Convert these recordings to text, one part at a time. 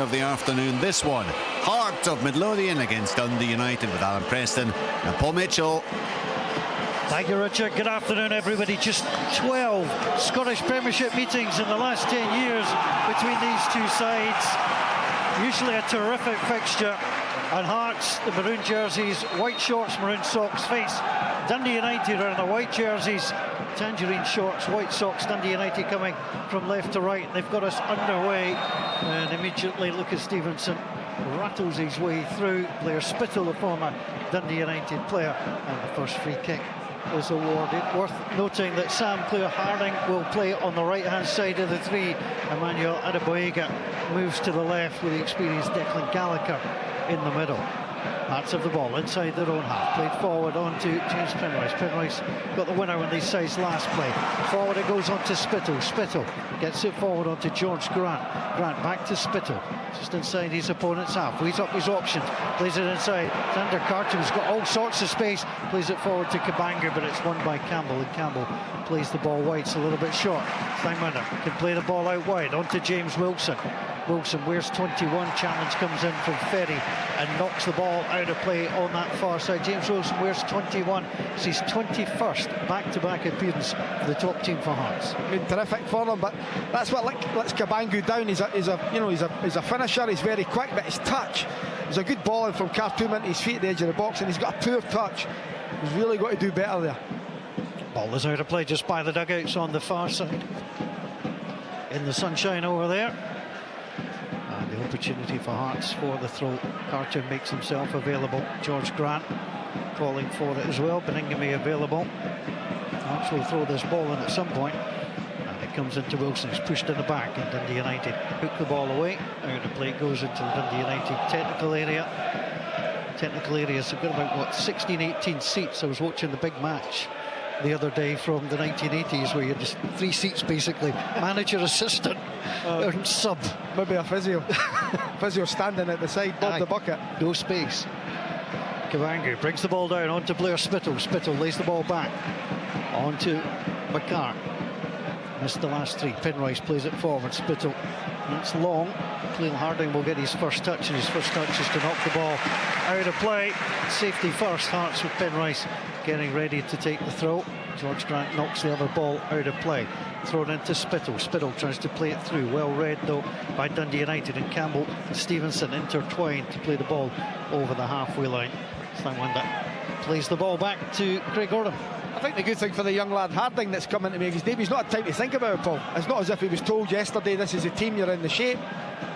of the afternoon. This one, Heart of Midlothian against Dundee United with Alan Preston and Paul Mitchell. Thank you, Richard. Good afternoon, everybody. Just 12 Scottish Premiership meetings in the last 10 years between these two sides. Usually a terrific fixture. And Hearts, the maroon jerseys, white shorts, maroon socks, face Dundee United are in the white jerseys, tangerine shorts, white socks. Dundee United coming from left to right. They've got us underway, and immediately Lucas Stevenson rattles his way through. Blair Spittle, the former Dundee United player, and the first free kick is awarded. Worth noting that Sam Clear-Harding will play on the right-hand side of the three. Emmanuel Adebayoga moves to the left with the experienced Declan Gallagher in the middle. Hearts have the ball inside their own half, played forward on to James Penrice. Penrice got the winner on this side's last play. Forward it goes on to Spittle. Spittle gets it forward on to George Grant. Grant back to Spittle, just inside his opponent's half. Weighs up his options, plays it inside. Xander Carter's got all sorts of space, plays it forward to Kabanga, but it's won by Campbell, and Campbell plays the ball wide. It's a little bit short. Steinmunder can play the ball out wide on to James Wilson. Wilson, where's 21? Challenge comes in from Ferry and knocks the ball out of play on that far side. James Wilson, where's 21? It's his 21st back-to-back appearance for the top team for Hearts. Been terrific for them, but that's what lets Kabangu down. He's a finisher. He's very quick, but his touch. There's a good ball in from Khartoum into his feet at the edge of the box, and he's got a poor touch. He's really got to do better there. Ball is out of play just by the dugouts on the far side. In the sunshine over there. And the opportunity for Hearts for the throw. Carter makes himself available. George Grant calling for it as well. Beningame available. Hearts will throw this ball in at some point. And it comes into Wilson. He's pushed in the back, and Dundee United hook the ball away. Out of play goes into the Dundee United technical area. Technical areas have got about, what, 16, 18 seats. I was watching the big match the other day from the 1980s, where you're just 3 seats basically, manager, assistant, and sub. Maybe a physio. Physio standing at the side, Bob the bucket. No space. Kavangu brings the ball down onto Blair Spittle. Spittle lays the ball back onto McCart. Missed the last 3. Penrice plays it forward. Spittle, it's long. Clear-Harding will get his first touch, and his first touch is to knock the ball out of play. Safety first. Hearts with Penrice getting ready to take the throw. George Grant knocks the other ball out of play. Thrown into Spittle. Spittle tries to play it through. Well read though by Dundee United, and Campbell and Stevenson intertwined to play the ball over the halfway line. Steinwander plays the ball back to Craig Gordon. I think the good thing for the young lad Harding that's coming to make his debut, he's not had time to think about it, Paul. It's not as if he was told yesterday, this is the team, you're in the shape.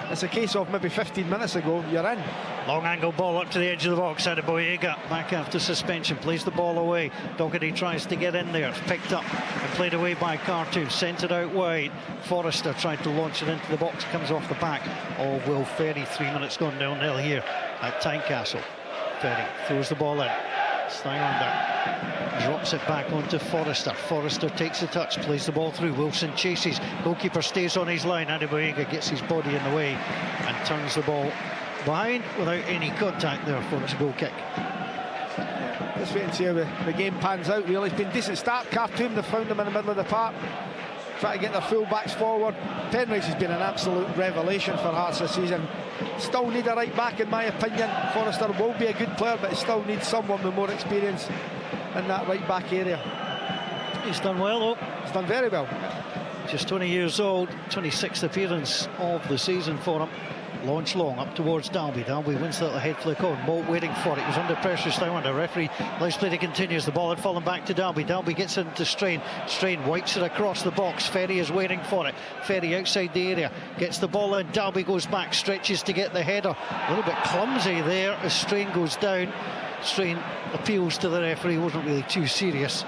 It's a case of maybe 15 minutes ago, you're in. Long angle ball up to the edge of the box. Adebayoga back after suspension, plays the ball away. Doherty tries to get in there. It's picked up and played away by Khartoum. Sent it out wide. Forrester tried to launch it into the box. Comes off the back of Will Ferry. 3 minutes gone 0-0 here at Tynecastle. Ferry throws the ball in. Steinlander drops it back onto Forrester. Forrester takes the touch, plays the ball through. Wilson chases. Goalkeeper stays on his line. Adebayoga gets his body in the way and turns the ball behind without any contact there for his goal kick. Let's wait and see how the game pans out, really. It's been a decent start. Khartoum, they've found them in the middle of the park, try to get their full-backs forward. Penrice has been an absolute revelation for Hearts this season. Still need a right back, in my opinion. Forrester will be a good player, but still needs someone with more experience in that right back area. He's done well though. He's done very well. Just 20 years old, 26th appearance of the season for him. Launch long up towards Dalby. Dalby wins the little head flick on. Moult waiting for it. He was under pressure. Steinwander. Referee allows play to continues. The ball had fallen back to Dalby. Dalby gets into Strain. Strain wipes it across the box. Ferry is waiting for it. Ferry outside the area. Gets the ball in. Dalby goes back. Stretches to get the header. A little bit clumsy there as Strain goes down. Strain appeals to the referee. Wasn't really too serious.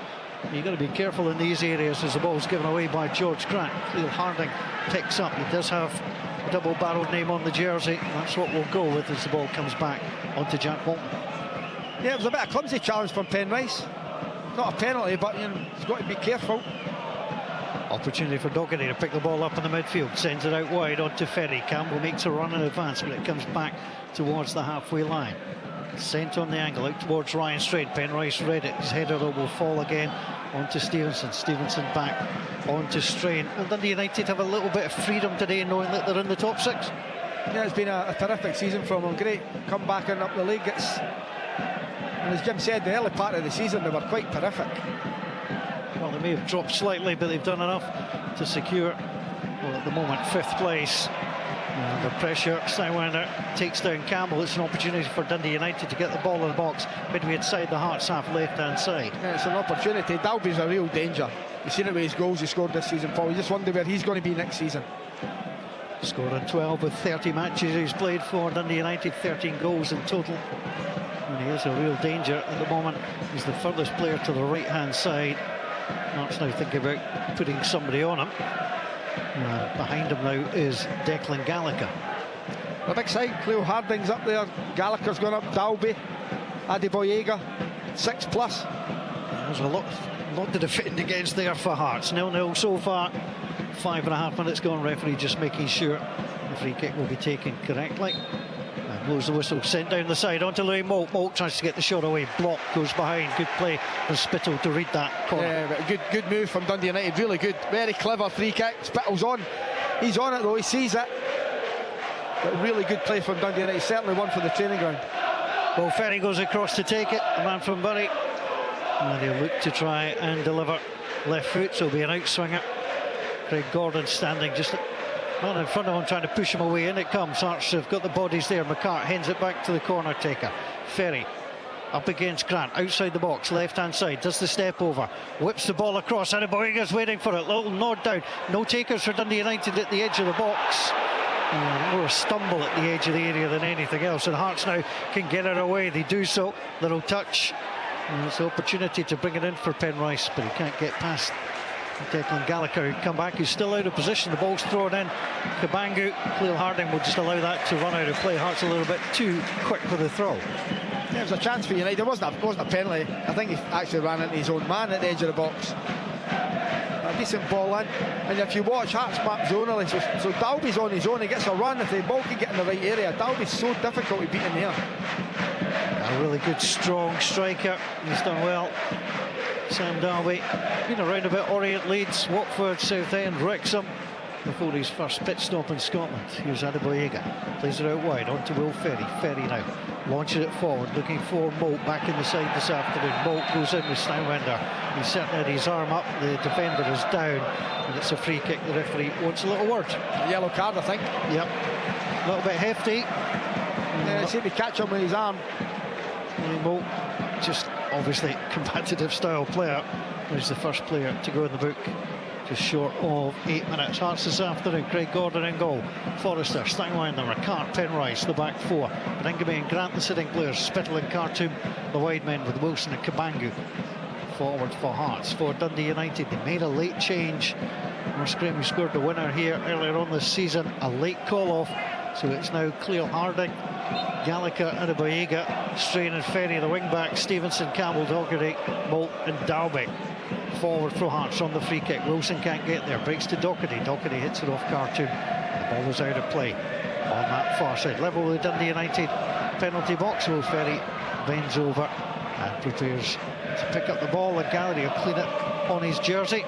You've got to be careful in these areas as the ball's given away by George Grant. Clear-Harding picks up. He does have a double-barreled name on the jersey. That's what we'll go with as the ball comes back onto Jack Walton. Yeah, it was a bit of a clumsy challenge from Penrice. Not a penalty, but he's got to be careful. Opportunity for Doherty to pick the ball up in the midfield. Sends it out wide onto Ferry. Campbell makes a run in advance, but it comes back towards the halfway line. Sent on the angle out towards Ryan Strain. Penrice read it. His header will fall again onto Stevenson. Stevenson back onto Strain. Will Dundee United have a little bit of freedom today, knowing that they're in the top 6? Yeah, it's been a terrific season from him. Great comeback and up the league. And as Jim said, the early part of the season they were quite terrific. Well, they may have dropped slightly, but they've done enough to secure, well, at the moment, 5th place. Under pressure, Steinwander takes down Campbell. It's an opportunity for Dundee United to get the ball in the box midway inside the Hearts half left-hand side. Yeah, it's an opportunity. Dalby's a real danger. You've seen it with his goals he scored this season, Paul. You just wonder where he's going to be next season. Scored in 12 with 30 matches he's played for Dundee United, 13 goals in total. And he is a real danger at the moment. He's the furthest player to the right-hand side. Hearts now thinking about putting somebody on him. Behind him now is Declan Gallagher. The big side, Cleo Harding's up there, Gallagher's gone up, Dalby, Adeboyega, 6+. There's a lot to defend against there for Hearts. 0-0 so far, 5.5 minutes gone. Referee just making sure the free kick will be taken correctly. Blows the whistle, sent down the side onto Louis Moult. Moult tries to get the shot away, block goes behind. Good play for Spittle to read that corner. Yeah, but good move from Dundee United, really good, very clever free kick. Spittle's on, he's on it though, he sees it. But really good play from Dundee United, certainly one for the training ground. Well, Ferry goes across to take it, the man from Bury. And he'll look to try and deliver left foot, so it'll be an outswinger. Craig Gordon standing just not in front of him, trying to push him away. In it comes. Hearts have got the bodies there. McCart hands it back to the corner taker. Ferry up against Grant, outside the box, left-hand side, does the step over, whips the ball across. Adeboyega's waiting for it. Little nod down. No takers for Dundee United at the edge of the box. More a stumble at the edge of the area than anything else. And Hearts now can get it away. They do so. Little touch. And it's an opportunity to bring it in for Penrice, but he can't get past Declan Gallagher, who'd come back. He's still out of position. The ball's thrown in. Kabangu, Cleo Harding will just allow that to run out of play. Hearts a little bit too quick for the throw. Yeah, it was a chance for United. It wasn't a penalty. I think he actually ran into his own man at the edge of the box. A decent ball in. And if you watch, Hearts map zonally. So Dalby's on his own. He gets a run. If the ball can get in the right area, Dalby's so difficult to beat in there. A really good, strong striker. He's done well. Sam Darby, been around a bit. Orient, Leeds, Watford, Southend, Wrexham, before his first pit stop in Scotland. Here's Adeboyega, plays it out wide onto Will Ferry. Ferry now launches it forward, looking for Moult back in the side this afternoon. Moult goes in with Steinwander. He certainly had his arm up. The defender is down, and it's a free kick. The referee wants a little word. A yellow card, I think. Yep, a little bit hefty. Yeah, see if he catch him with his arm. Moult, just obviously combative style player. He's the first player to go in the book, just short of 8 minutes. Hearts this afternoon. Craig Gordon in goal, Forrester, Steinwander, McCart, Penrice, the back four. Bringame and Grant the sitting players, Spittle and Khartoum the wide men, with Wilson and Kabangu forward for Hearts. For Dundee United, they made a late change. Ross Graham, who scored the winner here earlier on this season, a late call off, so it's now Cleo Harding, Gallagher, Adeboyega, Strain and Ferry, the wing-back, Stevenson, Campbell, Doherty, Moult and Dalby. Forward for Hearts on the free kick. Wilson can't get there, breaks to Doherty. Doherty hits it off Khartoum. The ball is out of play on that far side. Level with the Dundee United penalty box. Will Ferry bends over and prepares to pick up the ball, and Gallagher will clean it on his jersey.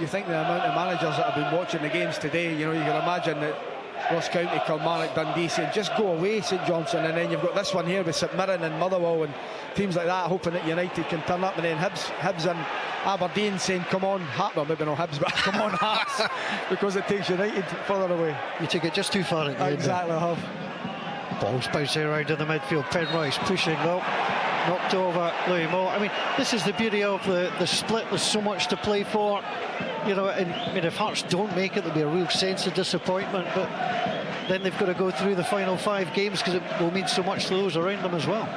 You think the amount of managers that have been watching the games today, you know, you can imagine that Ross County, Kilmarnock, Dundee saying just go away, St Johnstone, and then you've got this one here with St Mirren and Motherwell and teams like that hoping that United can turn up, and then Hibs and Aberdeen saying come on Hearts, well maybe not Hibs but come on Hearts, because it takes United further away. You took it just too far at the exactly end. Have. Ball's bouncing around in the midfield. Penrice pushing though, knocked over Louis Moult. I mean, this is the beauty of the split. There's so much to play for. You know, and I mean, if Hearts don't make it, there'll be a real sense of disappointment, but then they've got to go through the final 5 games because it will mean so much to those around them as well.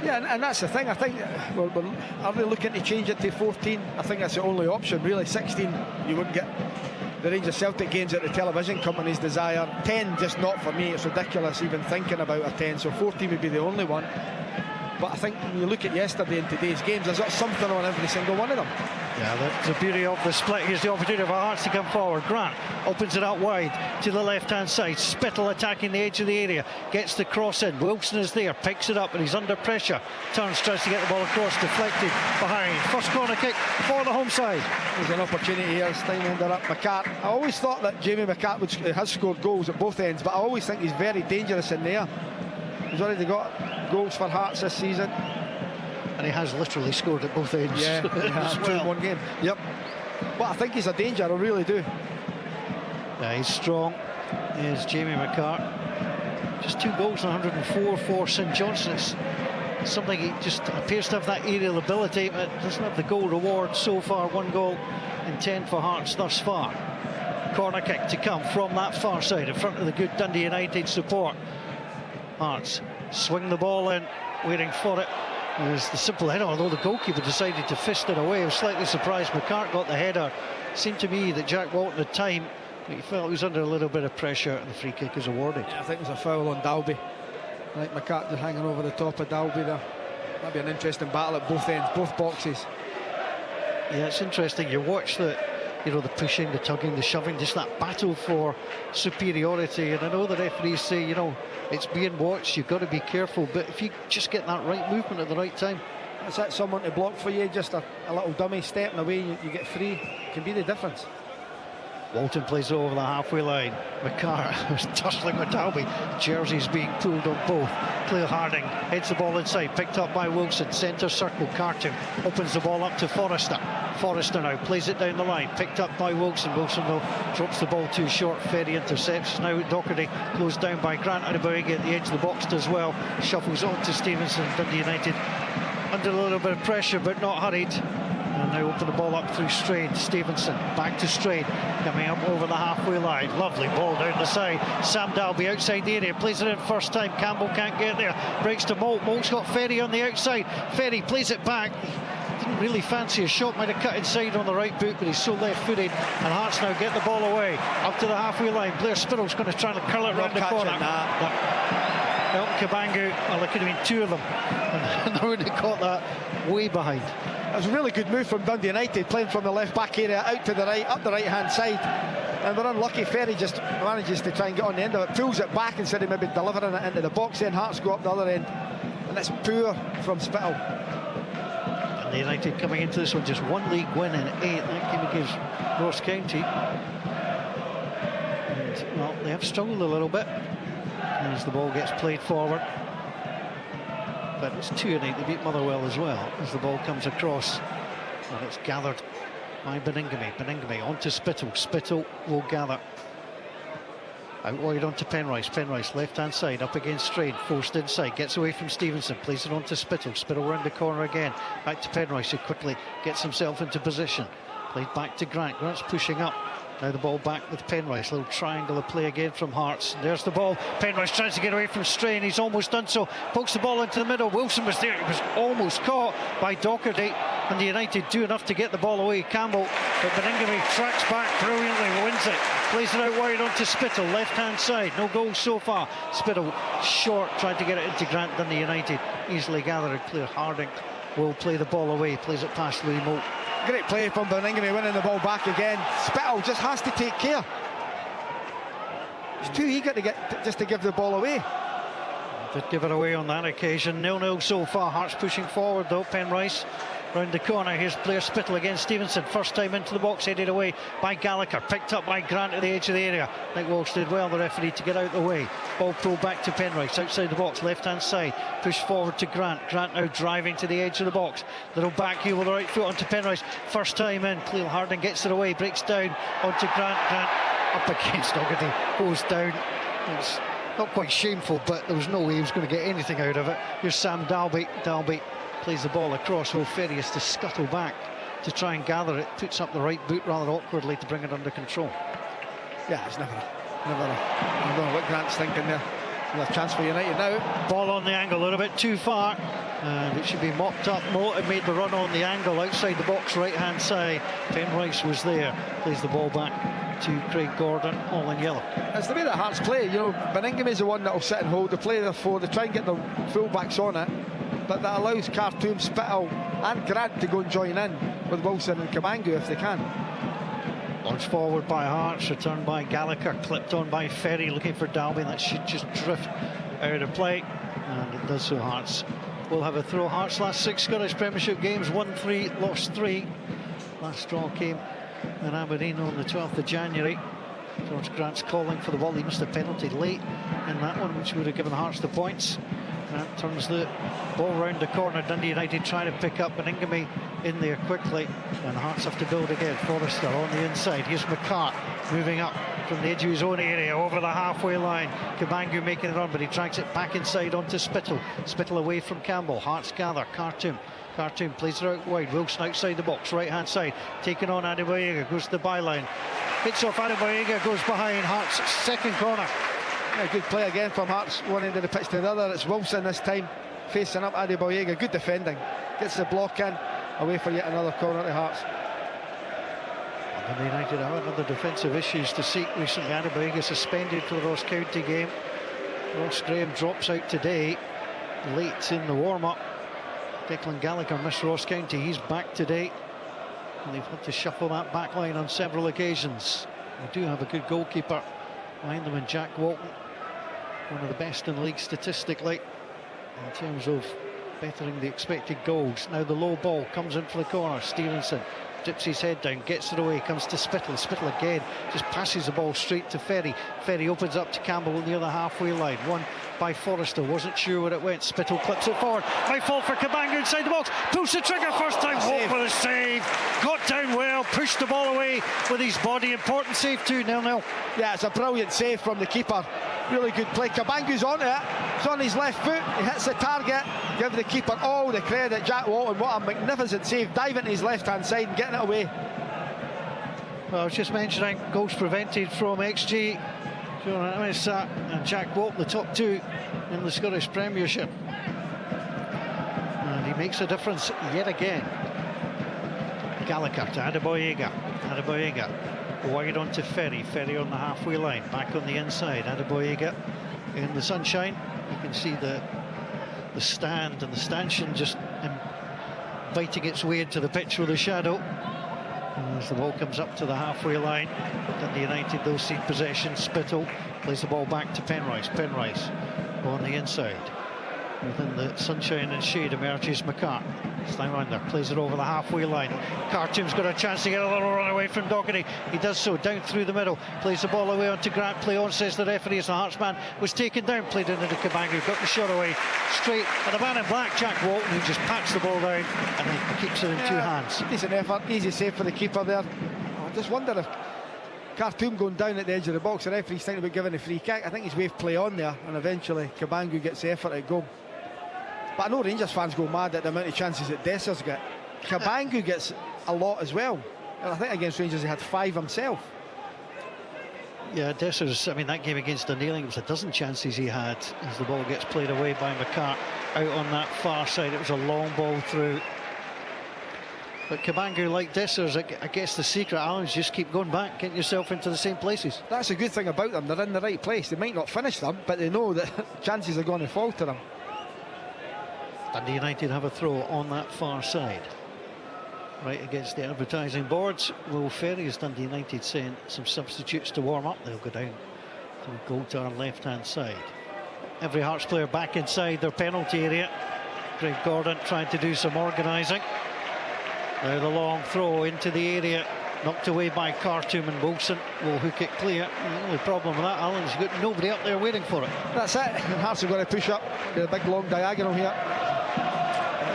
Yeah, and that's the thing. I think are they looking to change it to 14? I think that's the only option really. 16, you wouldn't get the Rangers Celtic games that the television companies desire. 10, just not for me. It's ridiculous even thinking about a 10, so 14 would be the only one. But I think when you look at yesterday and today's games, there's got something on every single one of them. Yeah, the beauty of the split. Here's the opportunity for Hearts to come forward. Grant opens it out wide to the left-hand side. Spittle attacking the edge of the area. Gets the cross in. Wilson is there, picks it up, and he's under pressure. Turns, tries to get the ball across, deflected behind. First corner kick for the home side. There's an opportunity here. It's time to end up McCart. I always thought that Jamie McCart has scored goals at both ends, but I always think he's very dangerous in there. He's already got goals for Hearts this season. And he has literally scored at both ends. Yeah, two in one game. Yep. But I think he's a danger, I really do. Yeah, he's strong. Here's Jamie McCart. Just 2 goals and 104 for St Johnstone. It's something he just appears to have that aerial ability, but doesn't have the goal reward so far. 1 goal and 10 for Hearts thus far. Corner kick to come from that far side in front of the good Dundee United support. Hearts swing the ball in, waiting for it. It was the simple header, although the goalkeeper decided to fist it away. I was slightly surprised McCart got the header. It seemed to me that Jack Walton had time, but he felt he was under a little bit of pressure, and the free kick is awarded. Yeah, I think it was a foul on Dalby. I think McCart just hanging over the top of Dalby there. That'd be an interesting battle at both ends, both boxes. Yeah, it's interesting. You watch the pushing, the tugging, the shoving, just that battle for superiority. And I know the referees say, it's being watched, you've got to be careful, but if you just get that right movement at the right time. That's it, someone to block for you, just a little dummy stepping away, you get free. It can be the difference. Walton plays it over the halfway line. McCart was tussling with Dalby. Jerseys being pulled on both. Cleo Harding heads the ball inside, picked up by Wilson. Centre circle, Carton opens the ball up to Forrester. Forrester now plays it down the line, picked up by Wilson. Wilson though drops the ball too short. Ferry intercepts. Now Doherty closed down by Grant. Adebayo at the edge of the box does well. Shuffles on to Stevenson. Dundee United under a little bit of pressure, but not hurried. And now open the ball up through Strain. Stevenson back to Strain, coming up over the halfway line. Lovely ball down the side. Sam Dalby outside the area, plays it in first time. Campbell can't get there, breaks to Moult. Moult's got Ferry on the outside. Ferry plays it back. Didn't really fancy a shot, might have cut inside on the right boot, but he's so left-footed. And Hearts now get the ball away up to the halfway line. Blair Spittle's going to try and curl it round the corner. Elton Kabangu, well, there could have been 2 of them, and they would have caught that way behind. It was a really good move from Dundee United, playing from the left back area out to the right, up the right hand side. And we're unlucky. Ferry just manages to try and get on the end of it, pulls it back instead of maybe delivering it into the box. Then Hearts go up the other end, and it's poor from Spittle. And the United coming into this one, just 1 league win in 8. That game against Ross County. And, well, they have struggled a little bit as the ball gets played forward. But it's 2-8. They beat Motherwell as well as the ball comes across, and it's gathered by Beningame. Beningame onto Spittle. Spittle will gather out wide onto Penrice. Penrice left hand side up against Strain, forced inside, gets away from Stevenson, plays it onto Spittle. Spittle round the corner again, back to Penrice, who quickly gets himself into position. Played back to Grant. Grant's pushing up. Now the ball back with Penrice. Little triangle of play again from Hearts. There's the ball. Penrice tries to get away from Strain. He's almost done so. Pokes the ball into the middle. Wilson was there. It was almost caught by Doherty. And the United do enough to get the ball away. Campbell, but Beningame tracks back brilliantly, wins it. Plays it out wide onto Spittle, left-hand side. No goals so far. Spittle short, tried to get it into Grant. Dundee United easily gathered. Clear Harding will play the ball away. Plays it past Louis Moult. Great play from Beningame, winning the ball back again. Spittle just has to take care. He's too eager to give the ball away. Did give it away on that occasion. 0-0 so far. Hearts pushing forward though. Penrice round the corner. Here's Blair Spittle against Stevenson. First time into the box, headed away by Gallagher. Picked up by Grant at the edge of the area. Nick Walsh did well, the referee, to get out the way. Ball pulled back to Penrice, outside the box, left-hand side. Push forward to Grant. Grant now driving to the edge of the box. Little back heel with the right foot onto Penrice. First time in. Cleo Harding gets it away, breaks down onto Grant. Grant up against Doherty, goes down. It's not quite shameful, but there was no way he was going to get anything out of it. Here's Sam Dalby. Dalby plays the ball across. Ferry has to scuttle back to try and gather it. Puts up the right boot rather awkwardly to bring it under control. Yeah, it's never I don't know what Grant's thinking there. A chance for United now. Ball on the angle, a little bit too far, and it should be mopped up. Moulton made the run on the angle outside the box, right hand side. Penrice was there. Plays the ball back to Craig Gordon, all in yellow. It's the way that Hearts play. Beningame is the one that will sit and hold the play. Therefore, they try and get the full backs on it, but that allows Khartoum, Spittle and Grant to go and join in. with Wilson and Cabangu if they can. Launched forward by Hearts, returned by Gallagher, clipped on by Ferry, looking for Dalby. That should just drift out of play, and it does so. Hearts will have a throw. Hearts' last 6 Scottish Premiership games, won 3, lost 3. Last draw came in Aberdeen on the 12th of January. George Grant's calling for the ball. He missed a penalty late in that one, which would have given Hearts the points. Grant turns the ball round the corner. Dundee United trying to pick up, but Ingamy in there quickly, and Hearts have to build again. Forrester on the inside. Here's McCart moving up from the edge of his own area over the halfway line. Cabangu making it on, but he drags it back inside onto Spittle. Spittle away from Campbell. Hearts gather. Khartoum plays it out wide. Wilson outside the box, right hand side, taking on Adebayoga, goes to the byline, hits off Adebayoga, goes behind. Hearts second corner. Yeah, good play again from Hearts, one end of the pitch to the other. It's Wilson this time facing up Adebayoga. Good defending, gets the block in, away for yet another corner to Hearts. And United have other defensive issues to seek recently. Adebayoga suspended for the Ross County game. Ross Graham drops out today, late in the warm-up. Declan Gallagher missed Ross County, he's back today, and they've had to shuffle that back line on several occasions. They do have a good goalkeeper behind them in Jack Walton, one of the best in the league statistically in terms of bettering the expected goals. Now the low ball comes in for the corner. Stevenson dips his head down, gets it away, comes to Spittle. Spittle again just passes the ball straight to Ferry. Ferry opens up to Campbell near the halfway line. One by Forrester, wasn't sure where it went. Spittle clips it forward. Might fall for Cabangu inside the box. Pulls the trigger first time. Hope for the save. Got down well, pushed the ball away with his body. Important save too. 0-0. Yeah, it's a brilliant save from the keeper. Really good play. Cabangu's onto it. It's on his left foot. He hits the target. Give the keeper all the credit. Jack Walton, what a magnificent save. Diving to his left-hand side and getting it away. Well, I was just mentioning goals prevented from XG. And Jack Walton, the top 2 in the Scottish Premiership. And he makes a difference yet again. Gallagher to Adebayoga. Adebayoga wide on to Ferry. Ferry on the halfway line. Back on the inside. Adebayoga in the sunshine. You can see the stand and the stanchion just inviting its way into the pitch with a shadow. As the ball comes up to the halfway line, Dundee United though seek possession. Spittle plays the ball back to Penrice. Penrice on the inside. Within the sunshine and shade emerges McCart. Steinlander plays it over the halfway line. Khartoum's got a chance to get a little run away from Doherty. He does so down through the middle. Plays the ball away onto Grant. Play on, says the referee, as the Hearts man was taken down. Played into Cabangu. Got the shot away straight. And the man in black, Jack Walton, who just pats the ball down and then keeps it in 2 hands. Decent effort. Easy save for the keeper there. I just wonder if Khartoum going down at the edge of the box, the referee's thinking about giving a free kick. I think he's waved play on there, and eventually Cabangu gets the effort at goal. But I know Rangers fans go mad at the amount of chances that Dessers get. Cabangu gets a lot as well. And I think against Rangers he had 5 himself. Yeah, Dessers, I mean, that game against Dundee, it was a dozen chances he had as the ball gets played away by McCart out on that far side. It was a long ball through. But Cabangu, like Dessers, I guess the secret, Alan, is just keep going back, getting yourself into the same places. That's a good thing about them. They're in the right place. They might not finish them, but they know that chances are going to fall to them. Dundee United have a throw on that far side, right against the advertising boards. Will Ferry, as Dundee United saying some substitutes to warm up. They'll go down to the goal to our left-hand side. Every Hearts player back inside their penalty area. Craig Gordon trying to do some organising. Now the long throw into the area, knocked away by Khartoum, and Wilson will hook it clear. The only problem with that, Alan, is you've got nobody up there waiting for it. That's it. And Hearts are going to push up the big long diagonal here.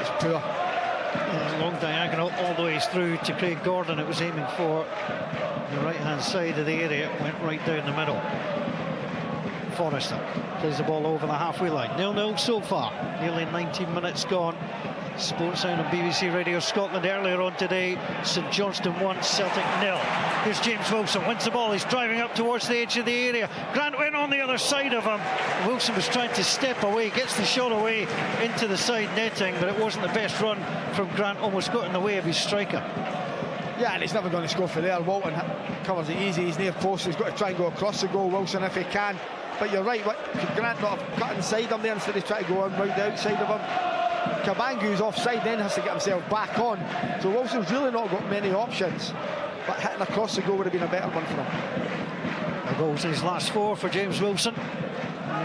It's poor. Yeah, long diagonal all the way through to Craig Gordon. It was aiming for the right-hand side of the area. It went right down the middle. Forrester plays the ball over the halfway line. 0-0 so far. Nearly 19 minutes gone. Sports Sound on BBC Radio Scotland earlier on today. St Johnstone 1, Celtic 0. Here's James Wilson, wins the ball, he's driving up towards the edge of the area. Grant went on the other side of him. Wilson was trying to step away, gets the shot away into the side netting, but it wasn't the best run from Grant, almost got in the way of his striker. Yeah, and he's never going to score for there. Walton covers it easy, he's near post, he's got to try and go across the goal, Wilson, if he can. But you're right, could Grant not have cut inside him there instead of trying to go on round the outside of him? Kabangu's offside, then has to get himself back on. So Wilson's really not got many options, but hitting across the goal would have been a better one for him. The goals in his last 4 for James Wilson.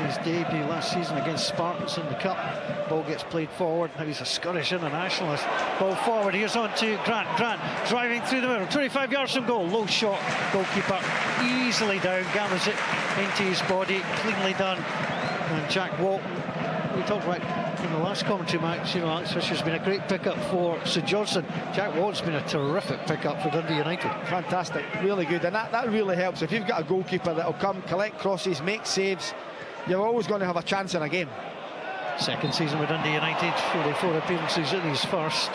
His debut last season against Spartans in the Cup. Ball gets played forward. Now he's a Scottish internationalist. Ball forward. Here's on to Grant. Grant driving through the middle. 25 yards from goal. Low shot. Goalkeeper easily down. Gathers it into his body. Cleanly done. And Jack Walton, we talked about in the last commentary match, you know, Alex Fisher's been a great pickup for St Johnstone. Jack Walton's been a terrific pickup for Dundee United. Fantastic. Really good. And that really helps. If you've got a goalkeeper that'll come, collect crosses, make saves, you're always going to have a chance in a game. Second season with Dundee United, 44 appearances in his first.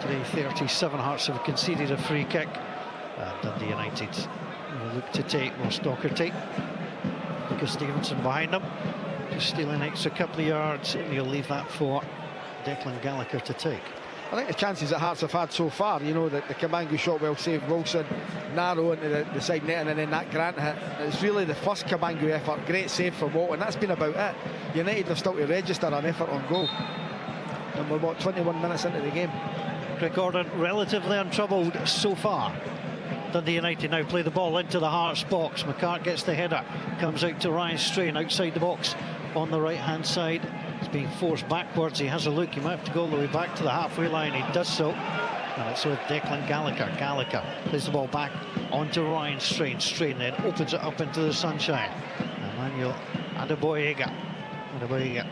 Today 37 Hearts have conceded a free kick. Dundee United will look to take Ross Docherty. Lucas Stevenson behind them, just stealing an extra couple of yards, and he'll leave that for Declan Gallagher to take. I think the chances that Hearts have had so far, you know, that the Kabangu shot well saved, Wilson narrow into the side net, and then that Grant hit. It's really the first Kabangu effort. Great save for Walton. That's been about it. United have still to register an effort on goal. And we're, what, 21 minutes into the game. Rick Gordon relatively untroubled so far. Dundee United now play the ball into the Hearts box. McCart gets the header. Comes out to Ryan Strain outside the box on the right-hand side. He's being forced backwards. He has a look. He might have to go all the way back to the halfway line. He does so. And it's with Declan Gallagher. Gallagher plays the ball back onto Ryan Strain. Strain then opens it up into the sunshine. Emmanuel Adeboyega. Adeboyega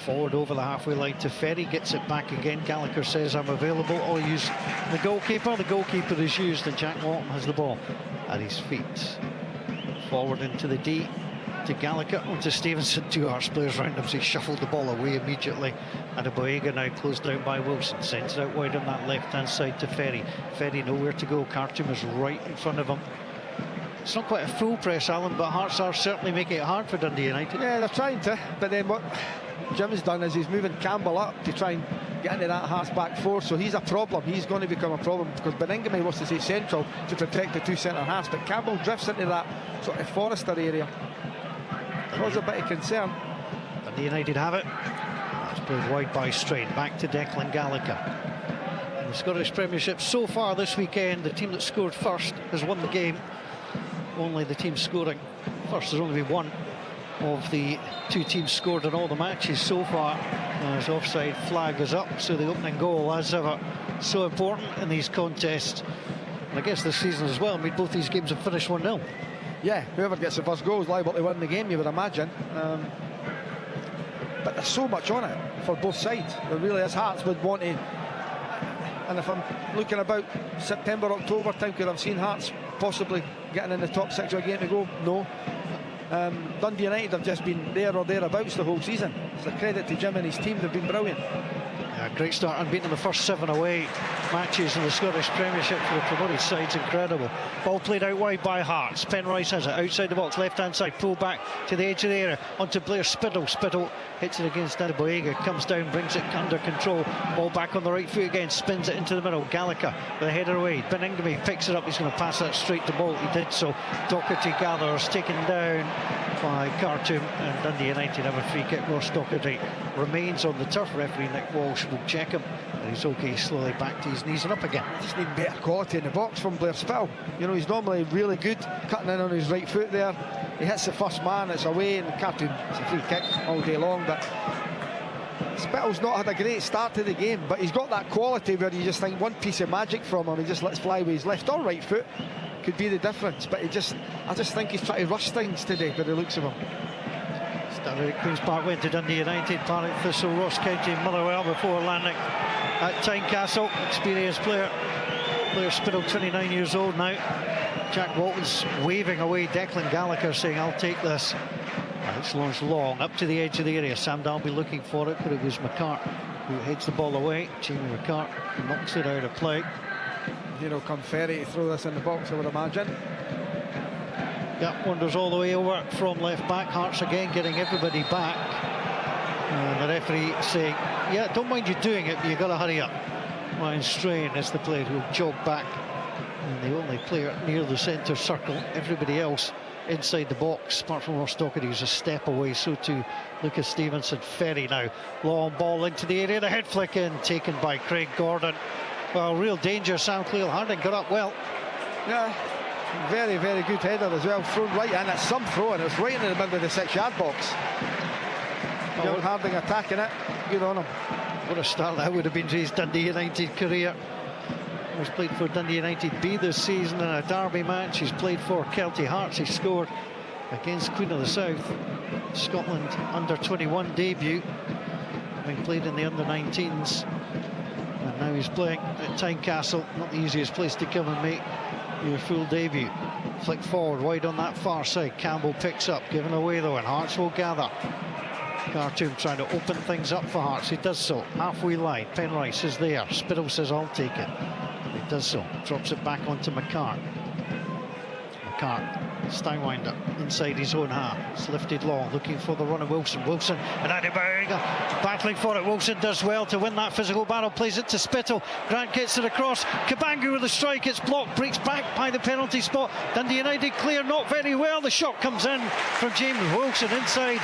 forward over the halfway line to Ferry. Gets it back again. Gallagher says, I'm available. I'll use the goalkeeper. The goalkeeper is used, and Jack Walton has the ball at his feet. Forward into the D. To Gallagher, onto Stevenson, 2 Hearts players round him, so he shuffled the ball away immediately. Adeboyega now closed down by Wilson, sends it out wide on that left-hand side to Ferry. Ferry nowhere to go. Khartoum is right in front of him. It's not quite a full press, Alan, but Hearts are certainly making it hard for Dundee United. Yeah, they're trying to, but then what Jim's done is he's moving Campbell up to try and get into that Hearts back 4, so he's a problem. He's going to become a problem because Beningame wants to stay central to protect the 2 centre halves, but Campbell drifts into that sort of Forrester area. Cause a bit of concern. Dundee United have it. It's played wide by Strain. Back to Declan Gallagher. In the Scottish Premiership so far this weekend, the team that scored first has won the game. Only the team scoring first. There's only been one of the 2 teams scored in all the matches so far. As offside flag is up, so the opening goal, as ever, so important in these contests. And I guess this season as well. I mean, both these games have finished 1-0. Yeah, whoever gets the first goal is liable to win the game, you would imagine. But there's so much on it for both sides. There really is. Hearts would want to, and if I'm looking about September, October time, could I've seen Hearts possibly getting in the top 6 with a game to go? No. Dundee United have just been there or thereabouts the whole season. It's a credit to Jim and his team. They've been brilliant. Yeah, great start, unbeaten in the first 7 away matches in the Scottish Premiership for the promoted sides. Incredible. Ball played out wide by Hearts. Penrice has it outside the box, left-hand side, pull back to the edge of the area, onto Blair Spittle. Spittle hits it against Adeboyega, comes down, brings it under control. Ball back on the right foot again, spins it into the middle. Gallagher with a header away. Beningame picks it up. He's going to pass that straight to Bolt. He did so. Docherty gathers, taken down by Khartoum, and Dundee United have a free kick. Ross Docherty remains on the turf. Referee Nick Walsh will check him, and he's okay. Slowly back to his knees and up again. Just need better quality in the box from Blair Spittle. You know, he's normally really good cutting in on his right foot there. He hits the first man, it's away, and Khartoum, it's a free kick all day long. But Spittle's not had a great start to the game, but he's got that quality where you just think one piece of magic from him, he just lets fly with his left or right foot. Could be the difference, but I just think he's trying to rush things today by the looks of him. Started at Queen's Park, went to Dundee United, Partick Thistle, Ross County, Motherwell before landing at Tynecastle. Experienced player. Blair Spittle, 29 years old now. Jack Walton's waving away Declan Gallagher, saying, I'll take this. And it's launched long up to the edge of the area. Sam Dalby looking for it, but it was McCart who heads the ball away. Jamie McCart knocks it out of play. You know, come Ferry to throw this in the box, I would imagine. Yeah, wanders all the way over from left back. Hearts again getting everybody back. And the referee saying, yeah, don't mind you doing it, but you've got to hurry up. Ryan Strain is the player who'll jog back. And the only player near the centre circle. Everybody else inside the box. Apart from Ross Docherty, who's a step away, so too Lucas Stevenson. Ferry now, long ball into the area, the head flick in, taken by Craig Gordon. Well, real danger. Sam Cleal-Harding got up well. Yeah, very, very good header as well, thrown right in. It's some throw, and it's right in the middle of the 6-yard box. Young Harding attacking it, good on him. What a start that would have been to his Dundee United career. He's played for Dundee United B this season in a derby match. He's played for Kelty Hearts. He scored against Queen of the South, Scotland under-21 debut, having played in the under-19s. And now he's playing at Tynecastle, not the easiest place to come and make your full debut. Flick forward, wide on that far side. Campbell picks up, given away though, and Hearts will gather. Khartoum trying to open things up for Hearts. He does so. Halfway line. Penrice is there. Spittle says, I'll take it. He does so. Drops it back onto McCart. McCart, Steinwinder, inside his own half. It's lifted long, looking for the run of Wilson. Wilson and Adebayo battling for it. Wilson does well to win that physical battle. Plays it to Spittle. Grant gets it across. Kabangu with a strike. It's blocked. Breaks back by the penalty spot. Dundee United clear not very well. The shot comes in from James Wilson inside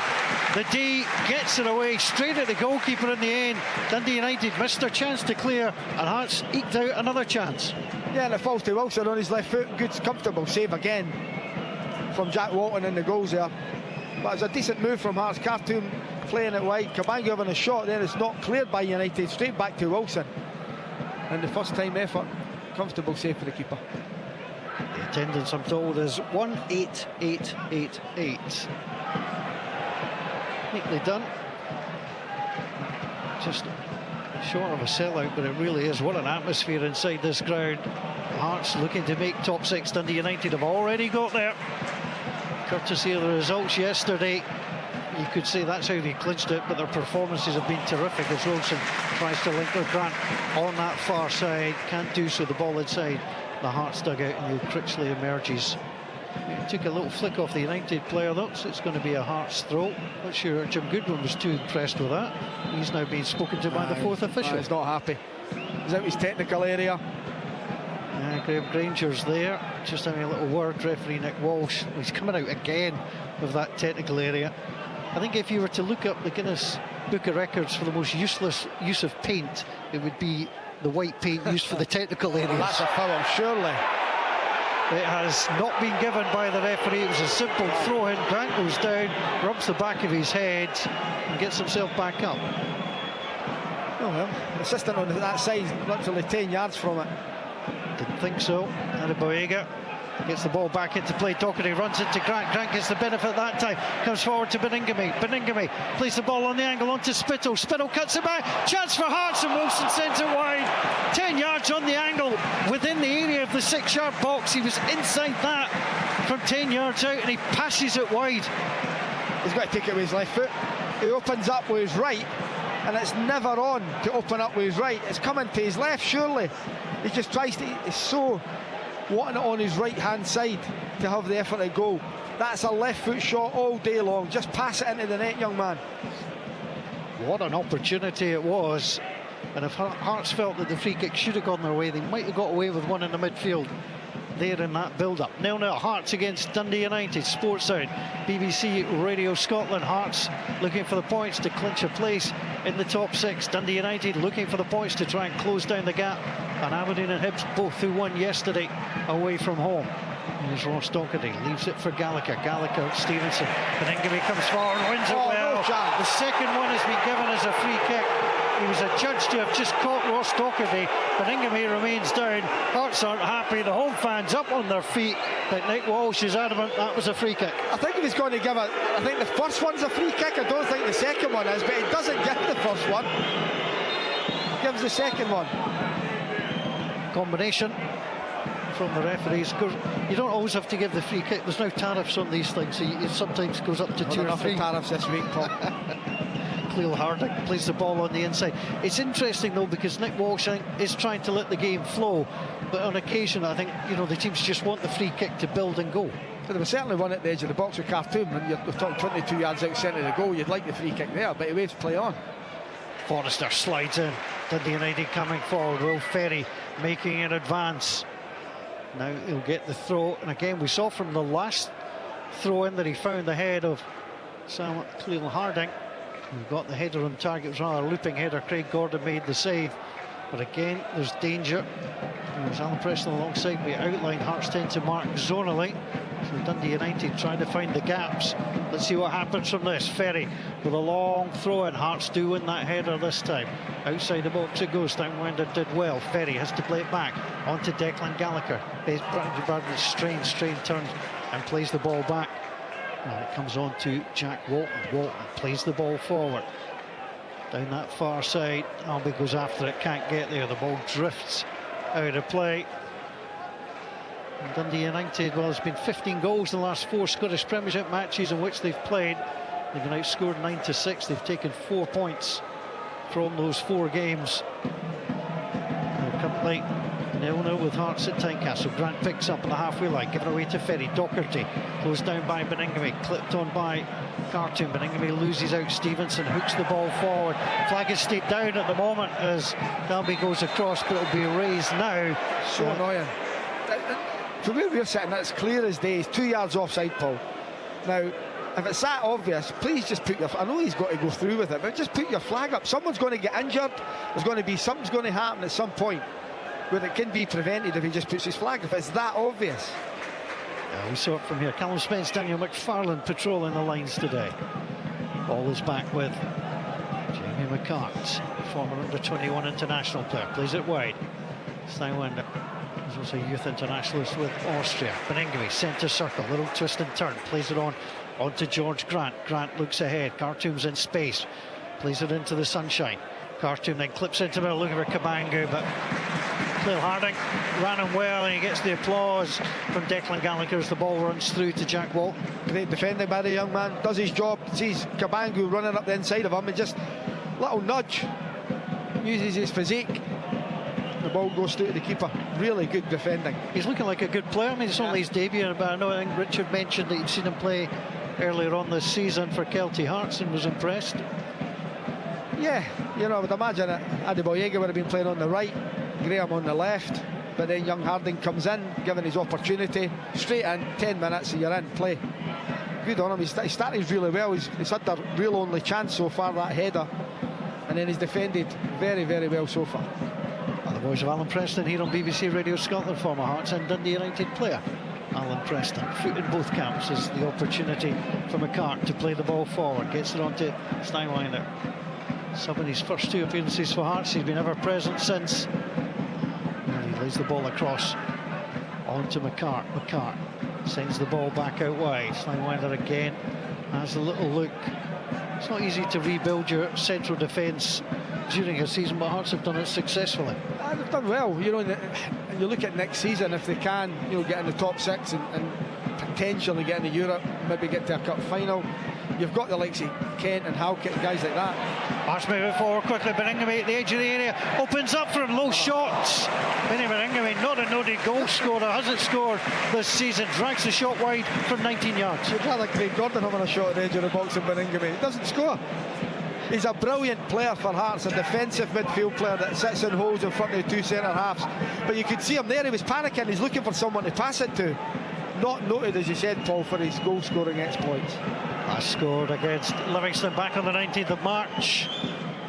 the D. Gets it away straight at the goalkeeper in the end. Dundee United missed their chance to clear, and Hearts eked out another chance. Yeah, and it falls to Wilson on his left foot. Good, comfortable save again from Jack Walton in the goals there. But it's a decent move from Hearts. Khartoum playing it wide. Kabangu having a shot, then it's not cleared by United. Straight back to Wilson. And the first time effort, comfortable save for the keeper. The attendance, I'm told, is 18888. Neatly done. Just short of a sellout, but it really is. What an atmosphere inside this ground. Hearts looking to make top 6. Dundee United have already got there, courtesy of the results yesterday. You could say that's how they clinched it, but their performances have been terrific as Wilson tries to link with Grant on that far side. Can't do so. The ball inside the Hearts dugout, and Neil Critchley emerges. It took a little flick off the United player though, so it's going to be a Hearts throw. Not sure Jim Goodwin was too impressed with that. He's now being spoken to by the fourth official. He's not happy. He's out his technical area. Graham Granger's there, just having a little word. Referee Nick Walsh, he's coming out again of that technical area. I think if you were to look up the Guinness Book of Records for the most useless use of paint, it would be the white paint used for the technical areas. Well, that's a foul, surely. It has not been given by the referee. It was a simple throw in. Grant goes down, rubs the back of his head and gets himself back up. Oh well, assistant on that side, literally 10 yards from it. Didn't think so. Adebayo gets the ball back into play. Docherty runs into Grant. Grant gets the benefit that time. Comes forward to Beningame. Beningame plays the ball on the angle onto Spittle. Spittle cuts it back. Chance for Hearts, and Wilson sends it wide. 10 yards on the angle within the area of the 6-yard box. He was inside that from 10 yards out, and he passes it wide. He's got to take it with his left foot. He opens up with his right, and it's never on to open up with his right. It's coming to his left, surely. He just tries to, he's so wanting it on his right-hand side to have the effort to go. That's a left foot shot all day long. Just pass it into the net, young man. What an opportunity it was. And if Hearts felt that the free kick should have gone their way, they might have got away with one in the midfield there in that build-up. 0-0, Hearts against Dundee United. Sports Sound, BBC Radio Scotland. Hearts looking for the points to clinch a place in the top 6. Dundee United looking for the points to try and close down the gap. And Aberdeen and Hibs both who won yesterday away from home. Here's Ross Docherty, leaves it for Gallagher. Gallagher, Stevenson. Beningame comes forward and wins it well. No chance. The second one has been given as a free kick. He was adjudged to have just caught Ross Docherty. Beningame remains down. Hearts aren't happy. The home fans up on their feet. But Nick Walsh is adamant that was a free kick. I think if he's going to give it, I think the first one's a free kick. I don't think the second one is, but he doesn't give the first one. He gives the second one. Combination from the referees. You don't always have to give the free kick. There's no tariffs on these things, so it sometimes goes up to 2 or 3. Tariffs this week, Paul. Cleal-Harding plays the ball on the inside. It's interesting though, because Nick Walsh is trying to let the game flow, but on occasion I think the teams just want the free kick to build and go. But there was certainly one at the edge of the box with Khartoum, and you're talking 22 yards out centre of the goal. You'd like the free kick there, but he waves play on. Forrester slides in. Dundee United coming forward. Will Ferry making an advance. Now he'll get the throw, and again we saw from the last throw in that he found the head of Sam Cleal Harding. We've got the header on target. It was rather a looping header. Craig Gordon made the save. But again, there's danger. There's Alan Preston alongside me. Outline, Hearts tend to mark zonally. So Dundee United trying to find the gaps. Let's see what happens from this. Ferry with a long throw in. Hearts do win that header this time. Outside the box it goes. Downwinder did well. Ferry has to play it back. On to Declan Gallagher. Bradley strange turns and plays the ball back. And it comes on to Jack Walton. Walton plays the ball forward. Down that far side. Albie goes after it, can't get there. The ball drifts out of play. And Dundee United, well, there's been 15 goals in the last 4 Scottish Premiership matches in which they've played. They've been outscored 9-6. They've taken 4 points from those 4 games. They're currently 0-0 with Hearts at Tynecastle. Grant picks up on the halfway line, given away to Ferry. Docherty closed down by Beningame, clipped on by Khartoum. Beningame loses out Stevenson, hooks the ball forward. Flag is stayed down at the moment as Dalby goes across, but it'll be raised now. So annoying. From where we're sitting, that's clear as day. He's 2 yards offside, Paul. Now, if it's that obvious, please just put your... I know he's got to go through with it, but just put your flag up. Someone's going to get injured. There's going to be... Something's going to happen at some point where it can be prevented if he just puts his flag. If it's that obvious. Yeah, we saw it from here. Callum Spence, Daniel McFarlane patrolling the lines today. Ball is back with Jamie McCart, former under-21 international player. Plays it wide. Steinwender. He's also a youth internationalist with Austria. Beningame, centre circle, little twist and turn. Plays it on to George Grant. Grant looks ahead. Khartoum's in space. Plays it into the sunshine. Khartoum then clips into the middle, looking for Cabangu, but Cleal Harding ran him well, and he gets the applause from Declan Gallagher as the ball runs through to Jack Walton. Great defending by the young man, does his job, sees Cabangu running up the inside of him and just little nudge, uses his physique. The ball goes through to the keeper. Really good defending. He's looking like a good player. I mean, it's only his debut, but I think Richard mentioned that he'd seen him play earlier on this season for Kelty Hearts and was impressed. Yeah, you know, I would imagine that Adeboyega would have been playing on the right, Graham on the left, but then young Harding comes in, given his opportunity, straight in, 10 minutes and you're in play. Good on him. He started really well. He's had the real only chance so far, that header, and then he's defended very, very well so far. The voice of Alan Preston here on BBC Radio Scotland, former Hearts and Dundee United player Alan Preston. Foot in both camps as the opportunity for McCart to play the ball forward. Gets it on to Steinwender. Sub in his first 2 appearances for Hearts. He's been ever present since. And he lays the ball across on to McCart. McCart sends the ball back out wide. Steinwender again has a little look. It's not easy to rebuild your central defence during a season, but Hearts have done it successfully. They've done well, you know, and you look at next season, if they can, you know, get in the top 6 and potentially get into Europe, maybe get to a cup final. You've got the likes of Kent and Halkett and guys like that. Hearts moving forward quickly. Beningame at the edge of the area, opens up for him, low shots. Beningame, not a noted goal scorer, hasn't scored this season, drags the shot wide from 19 yards. You'd rather Craig Gordon having a shot at the edge of the box than Beningame. He doesn't score. He's a brilliant player for Hearts, a defensive midfield player that sits in holes in front of the 2 centre halves. But you could see him there, he was panicking, he's looking for someone to pass it to. Not noted, as you said, Paul, for his goal scoring exploits. Last scored against Livingston back on the 19th of March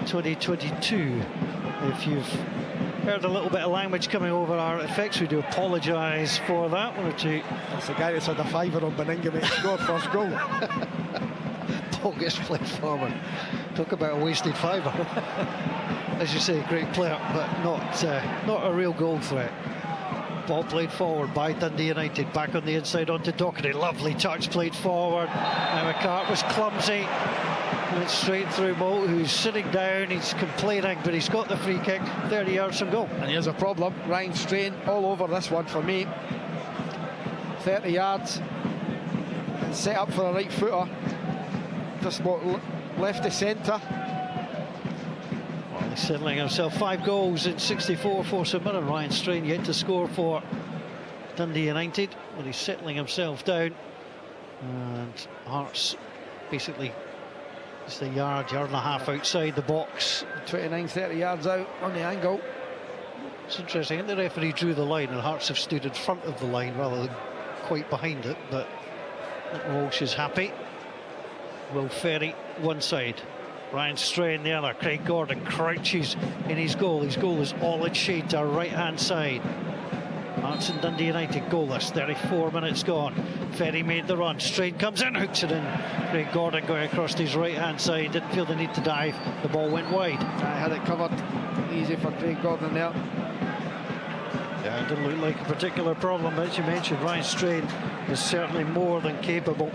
2022. If you've heard a little bit of language coming over our effects, we do apologise for that. 1 or 2. That's the guy that's had a fiver on Beningame and scored first goal. Paul gets played forward. Talk about a wasted fiver. As you say, great player, but not a real goal threat. Ball played forward by Dundee United, back on the inside onto Docherty. Lovely touch played forward. Now McCart was clumsy, went straight through Moult, who's sitting down. He's complaining, but he's got the free kick 30 yards from goal. And here's a problem. Ryan Strain all over this one for me. 30 yards, set up for a right footer, just what left to centre. Well, he's settling himself. 5 goals in 64 for St Mirren. Ryan Strain yet to score for Dundee United, but he's settling himself down. And Hearts basically just a yard and a half outside the box. 29, 30 yards out on the angle. It's interesting, the referee drew the line and Hearts have stood in front of the line rather than quite behind it, but Walsh is happy. Will Ferry one side, Ryan Strain the other. Craig Gordon crouches in his goal. His goal is all its shade to our right-hand side. Hearts and Dundee United goalless. 34 minutes gone. Ferry made the run. Strain comes in, hooks it in. Craig Gordon going across to his right-hand side. Didn't feel the need to dive. The ball went wide. I had it covered easy for Craig Gordon there. Yeah, it didn't look like a particular problem, but as you mentioned, Ryan Strain is certainly more than capable.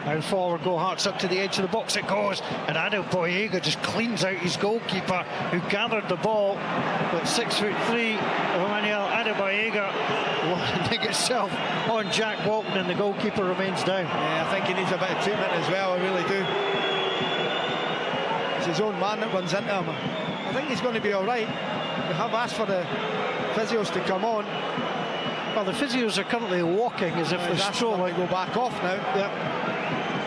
Now forward go Hearts up to the edge of the box it goes, and Adil Boyega just cleans out his goalkeeper who gathered the ball, but 6'3" of Emmanuel Adebayoga landing itself on Jack Walton, and the goalkeeper remains down. Yeah, I think he needs a bit of treatment as well, I really do. It's his own man that runs into him. I think he's going to be all right. We have asked for the physios to come on. Well, the physios are currently walking as if they're strolling. Go back off now. Yep.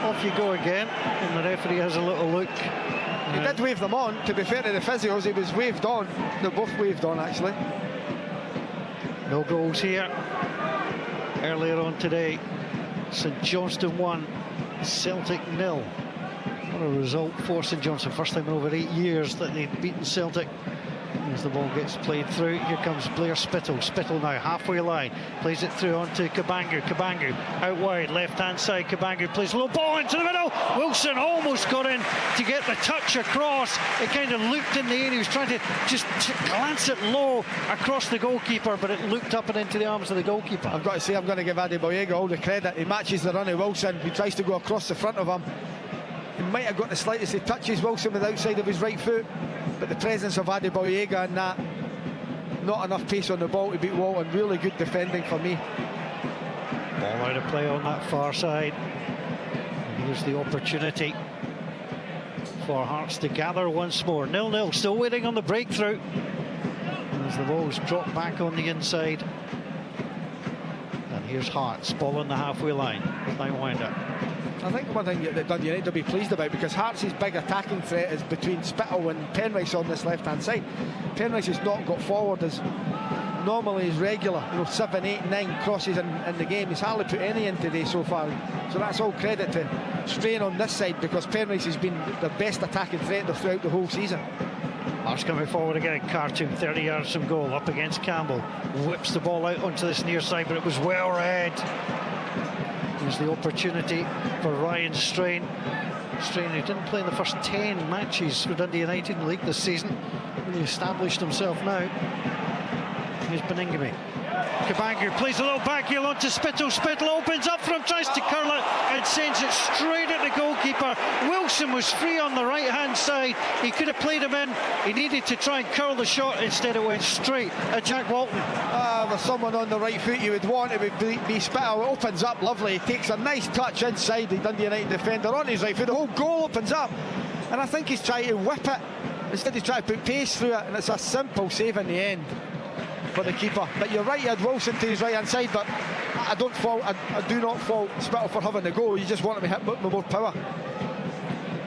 Off you go again, and the referee has a little look. He did wave them on. To be fair to the physios, he was waved on. They both waved on, actually. No goals here. Earlier on today, St Johnstone 1, Celtic 0. What a result for St Johnstone. First time in over 8 years that they'd beaten Celtic. As the ball gets played through, here comes Blair Spittle. Spittle now halfway line, plays it through onto Kabangu. Kabangu out wide, left-hand side. Kabangu plays a low ball into the middle. Wilson almost got in to get the touch across. It kind of looped in the air. He was trying to just glance it low across the goalkeeper, but it looped up and into the arms of the goalkeeper. I've got to say, I'm going to give Adebayoga all the credit. He matches the run of Wilson. He tries to go across the front of him. He might have got the slightest. He touches Wilson with the outside of his right foot, but the presence of Adebayoga and that, not enough pace on the ball to beat Walton. Really good defending for me. Ball out of play on that far side. And here's the opportunity for Hearts to gather once more. 0-0, still waiting on the breakthrough. As the ball's dropped back on the inside. And here's Hearts, ball on the halfway line. Line winder. I think one thing that Dundee United will be pleased about, because Hearts' big attacking threat is between Spittle and Penrice on this left-hand side. Penrice has not got forward as normally is regular, 7, 8, 9 crosses in the game. He's hardly put any in today so far. So that's all credit to Strain on this side, because Penrice has been the best attacking threat throughout the whole season. Hearts coming forward again. Khartoum 30 yards from goal, up against Campbell. Whips the ball out onto this near side, but it was well read. Here's the opportunity for Ryan Strain. Strain, who didn't play in the first 10 matches for Dundee United in the league this season, really established himself now. Here's Beningame. Kabangu plays a little back heel onto Spittle. Spittle opens up for him, tries to curl it and sends it straight at the goalkeeper. Wilson was free on the right-hand side. He could have played him in. He needed to try and curl the shot. Instead it went straight at Jack Walton. With someone on the right foot you would want, it would be Spittle. It opens up lovely. He takes a nice touch inside the Dundee United defender on his right foot. The whole goal opens up. And I think he's trying to whip it instead of trying to put pace through it. And it's a simple save in the end for the keeper. But you're right, he had Wilson to his right hand side, but I do not fault Spittle for having the goal. You just want him to hit with more power.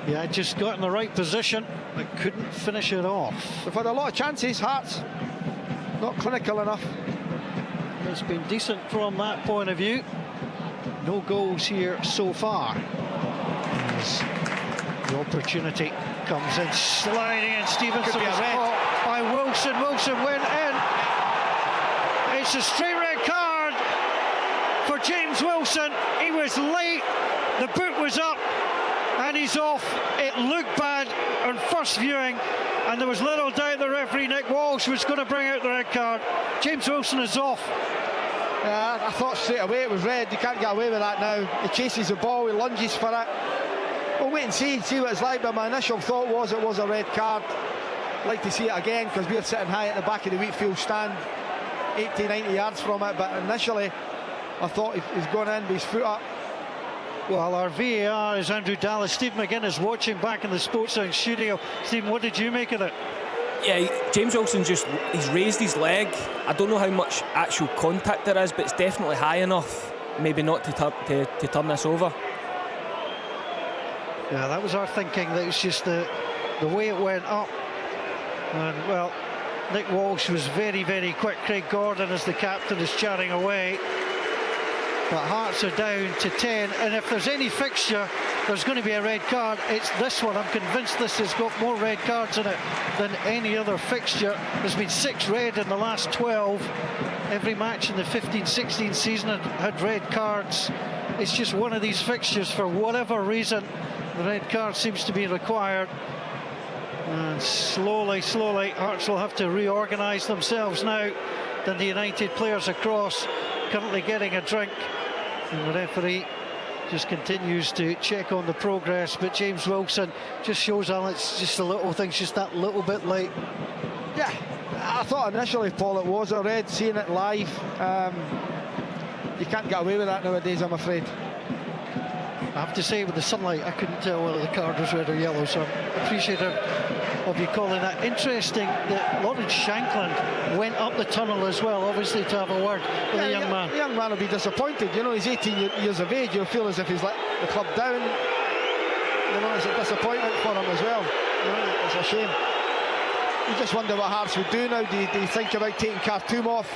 Yeah, just got in the right position but couldn't finish it off. We've had a lot of chances. Hearts not clinical enough. It's been decent from that point of view. No goals here so far. As the opportunity comes in, sliding in. Stevenson was caught by Wilson. Wilson went in. It's a straight red card for James Wilson. He was late, the boot was up, and he's off. It looked bad on first viewing, and there was little doubt the referee Nick Walsh was going to bring out the red card. James Wilson is off. Yeah, I thought straight away it was red. You can't get away with that now. He chases the ball, he lunges for it. We'll wait and see what it's like, but my initial thought was it was a red card. I'd like to see it again, because we're sitting high at the back of the Wheatfield stand, 80, 90 yards from it, but initially I thought he's gone in with his foot up. Well, our VAR is Andrew Dallas. Stephen McGinn is watching back in the Sports Sound studio. Stephen, what did you make of it? Yeah, James Wilson he's raised his leg. I don't know how much actual contact there is, but it's definitely high enough, maybe not to turn this over. Yeah, that was our thinking. That was just the way it went up. And, well, Nick Walsh was very, very quick. Craig Gordon, as the captain, is chatting away. but Hearts are down to 10, and if there's any fixture there's going to be a red card, it's this one. I'm convinced this has got more red cards in it than any other fixture. There's been 6 red in the last 12. Every match in the 15-16 season had red cards. It's just one of these fixtures, for whatever reason the red card seems to be required. And slowly, Hearts will have to reorganise themselves now. Dundee United players across, currently getting a drink, and the referee just continues to check on the progress. But James Wilson just shows on it's just the little things, just that little bit late. Yeah, I thought initially, Paul, it was a red. Seeing it live, you can't get away with that nowadays, I'm afraid. I have to say, with the sunlight, I couldn't tell whether the card was red or yellow, so I'm appreciative of you calling that. Interesting that Lawrence Shankland went up the tunnel as well, obviously to have a word with the young man. The young man will be disappointed. You know, he's 18 years of age. You'll feel as if he's let the club down. You know, it's a disappointment for him as well. You know, it's a shame. You just wonder what Hearts would do now. Do you think about taking Khartoum off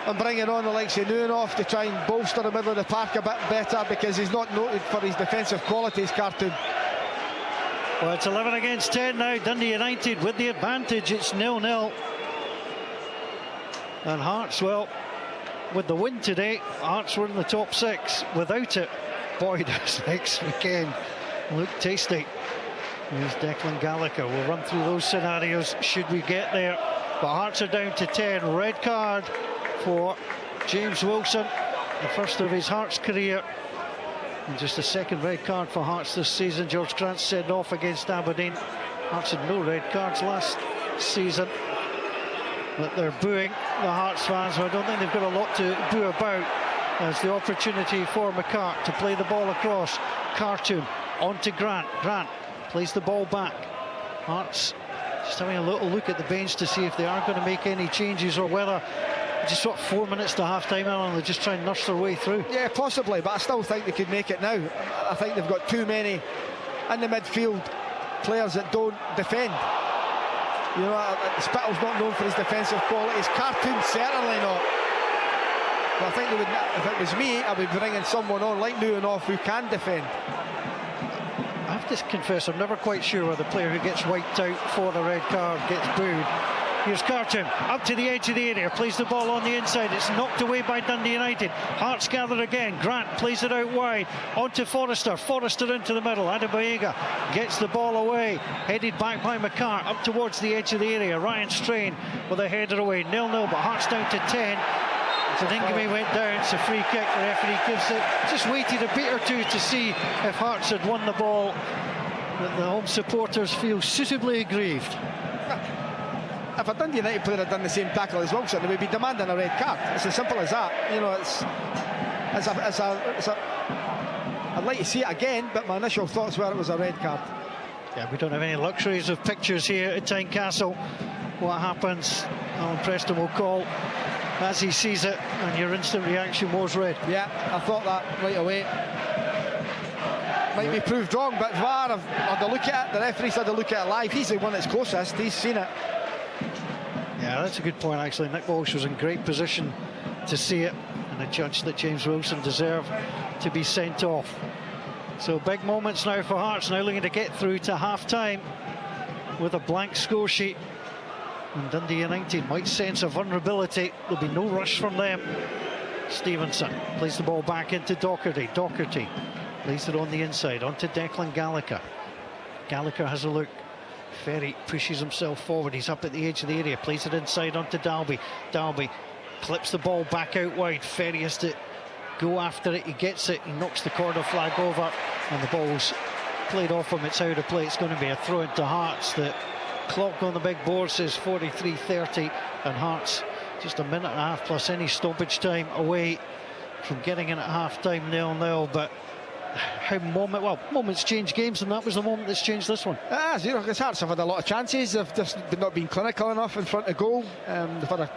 and bringing on the likes of Nunoff to try and bolster the middle of the park a bit better, because he's not noted for his defensive qualities, Khartoum? Well, it's 11 against 10 now. Dundee United with the advantage. It's 0-0. And Hearts, well, with the win today, Hearts were in the top 6. Without it, boy, does next weekend look tasty. Here's Declan Gallagher. We'll run through those scenarios should we get there. But Hearts are down to 10. Red card for James Wilson, the first of his Hearts career. And just the second red card for Hearts this season. George Grant sent off against Aberdeen. Hearts had no red cards last season. But they're booing the Hearts fans, so I don't think they've got a lot to boo about. As the opportunity for McCart to play the ball across. Khartoum on to Grant. Grant plays the ball back. Hearts just having a little look at the bench to see if they are going to make any changes, or whether just sort of 4 minutes to half-time, and they just try and nurse their way through. Yeah, possibly, but I still think they could make it now. I think they've got too many in the midfield players that don't defend. You know, Spittle's not known for his defensive qualities. Khartoum certainly not. But I think they would, if it was me, I would be bringing someone on like Nunoff who can defend. I have to confess, I'm never quite sure whether the player who gets wiped out for the red card gets booed. Here's Khartoum up to the edge of the area, plays the ball on the inside. It's knocked away by Dundee United. Hearts gather again. Grant plays it out wide onto Forrester. Forrester into the middle. Adebayoga gets the ball away, headed back by McCart up towards the edge of the area. Ryan Strain with a header away. 0-0, but Hearts down to 10. Dingamy went down. It's a free kick. The referee gives it. Just waited a bit or two to see if Hearts had won the ball. But the home supporters feel suitably aggrieved. If a Dundee United player had done the same tackle as Wilson, they would be demanding a red card. It's as simple as that. You know, I'd like to see it again, but my initial thoughts were it was a red card. Yeah, we don't have any luxuries of pictures here at Tynecastle. What happens? Alan Preston will call as he sees it, and your instant reaction was red. Yeah, I thought that right away. Might be proved wrong, but VAR have had a look at it. The referee's had a look at it live. He's the one that's closest. He's seen it. Yeah, that's a good point, actually. Nick Walsh was in great position to see it, and adjudged that James Wilson deserved to be sent off. So big moments now for Hearts, now looking to get through to half-time with a blank score sheet. And Dundee United might sense a vulnerability. There'll be no rush from them. Stevenson plays the ball back into Docherty. Docherty plays it on the inside, onto Declan Gallagher. Gallagher has a look. Ferry pushes himself forward. He's up at the edge of the area. Plays it inside onto Dalby. Dalby clips the ball back out wide. Ferry has to go after it. He gets it. He knocks the corner flag over, and the ball's played off him. It's out of play. It's going to be a throw into Hearts. The clock on the big board says 43:30, and Hearts just a minute and a half plus any stoppage time away from getting in at half-time 0-0. But how moments change games, and that was the moment that's changed this one. You know, because Hearts have had a lot of chances. They've just not been clinical enough in front of goal. They've had a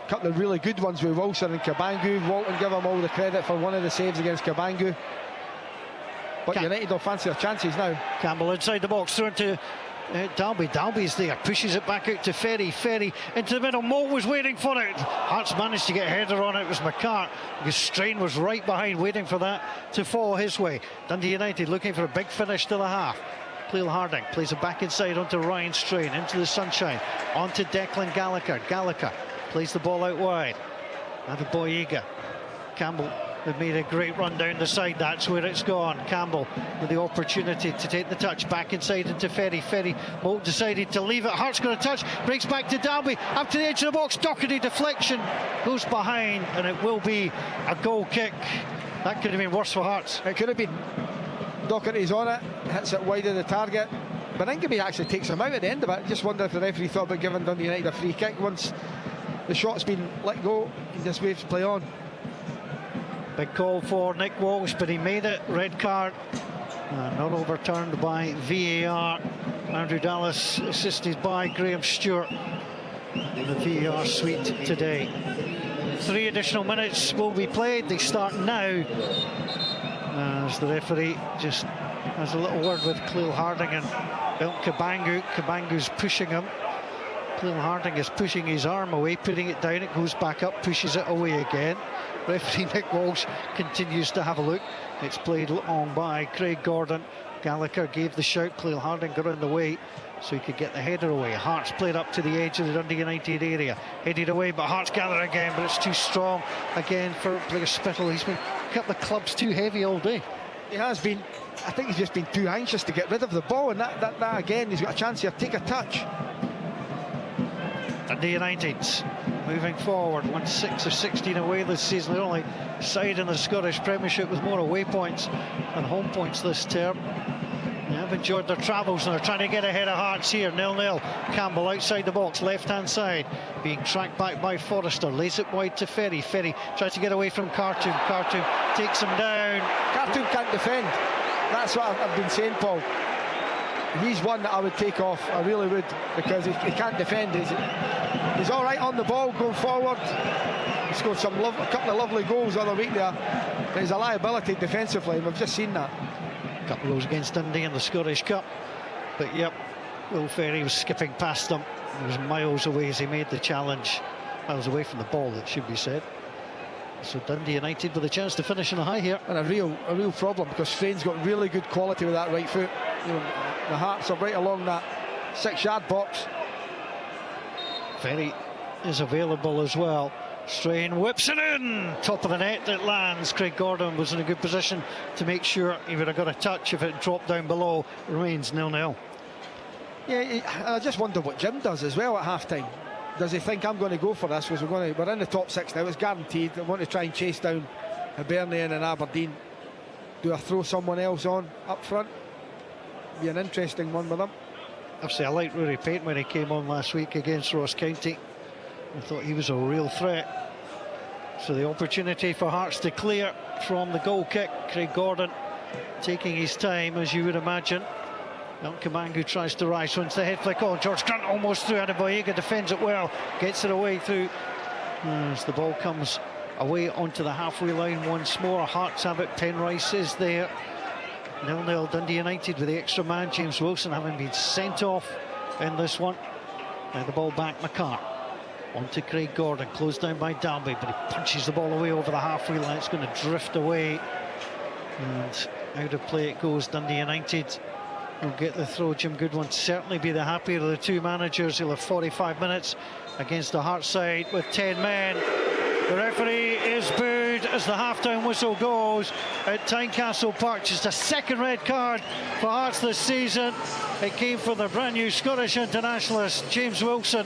couple of really good ones with Wilson and Cabangu. Walton, give them all the credit for one of the saves against Cabangu. But United don't fancy their chances now. Campbell inside the box, through into Dalby. Dalby's there, pushes it back out to Ferry. Ferry into the middle. Moult was waiting for it. Hearts managed to get a header on it. It was McCart because Strain was right behind, waiting for that to fall his way. Dundee United looking for a big finish to the half. Cleel Harding plays it back inside onto Ryan Strain, into the sunshine, onto Declan Gallagher. Gallagher plays the ball out wide. Adeboyega. Campbell had made a great run down the side. That's where it's gone. Campbell with the opportunity to take the touch back inside into Ferry. Ferry, Moult decided to leave it. Hart's got a touch, breaks back to Dalby, up to the edge of the box. Doherty deflection goes behind, and it will be a goal kick. That could have been worse for Hearts. It could have been. Doherty's on it, hits it wide of the target. But Ingeby actually takes him out at the end of it. Just wonder if the referee thought about giving Dundee United a free kick once the shot's been let go. He just waves play on. Big call for Nick Walsh, but he made it. Red card, not overturned by VAR. Andrew Dallas assisted by Graham Stewart in the VAR suite today. 3 additional minutes will be played. They start now as the referee just has a little word with Cleel Harding and Kabangu. Kabangu's pushing him. Cleel Harding is pushing his arm away, putting it down. It goes back up, pushes it away again. Referee Nick Walsh continues to have a look. It's played on by Craig Gordon. Gallagher gave the shout. Cleel Harding got in the way so he could get the header away. Hearts played up to the edge of the Dundee United area. Headed away, but Hearts gather again, but it's too strong again for Blair Spittle. He's been kept the clubs too heavy all day. He has been. I think he's just been too anxious to get rid of the ball, and that again, he's got a chance here. Take a touch. Dundee United moving forward, won 6 of 16 away this season. The only side in the Scottish Premiership with more away points than home points this term. They have enjoyed their travels and they're trying to get ahead of Hearts here. 0-0. Campbell outside the box, left-hand side, being tracked back by Forrester. Lays it wide to Ferry. Ferry tries to get away from Khartoum. Khartoum takes him down. Khartoum can't defend. That's what I've been saying, Paul. He's one that I would take off. I really would, because he can't defend. He's all right on the ball going forward. He scored a couple of lovely goals the other week there. But he's a liability defensively, and we've just seen that. A couple of goals against Dundee in the Scottish Cup. But yep, Will Ferry was skipping past them. He was miles away as he made the challenge. Miles away from the ball, it should be said. So Dundee United with a chance to finish on a high here. And a real problem, because Strain's got really good quality with that right foot. You know, the Hearts are right along that 6-yard box. Ferry is available as well. Strain whips it in, top of the net it lands. Craig Gordon was in a good position to make sure he would have got a touch if it dropped down below. Remains 0-0. Yeah, I just wonder what Jim does as well at half-time. Does he think, I'm going to go for this because we're in the top 6 now, it's guaranteed. I want to try and chase down Hibernian and Aberdeen. Do I throw someone else on up front? Be an interesting one with them. Obviously, I liked Rory Payton when he came on last week against Ross County. I thought he was a real threat. So the opportunity for Hearts to clear from the goal kick. Craig Gordon taking his time, as you would imagine. Kamangu tries to rise once the head flick on. George Grant almost through. Adeboyega defends it well, gets it away through. As the ball comes away onto the halfway line once more. Hearts have it. Penrice is there. 0-0 Dundee United with the extra man. James Wilson having been sent off in this one. Now the ball back, McCart. On to Craig Gordon, closed down by Dalby, but he punches the ball away over the halfway line. It's going to drift away. And out of play it goes. Dundee United will get the throw. Jim Goodwin certainly be the happier of the two managers. He'll have 45 minutes against the Hearts side with 10 men. The referee is booed as the half-time whistle goes at Tynecastle Park. Just a second red card for Hearts this season. It came for the brand new Scottish internationalist James Wilson.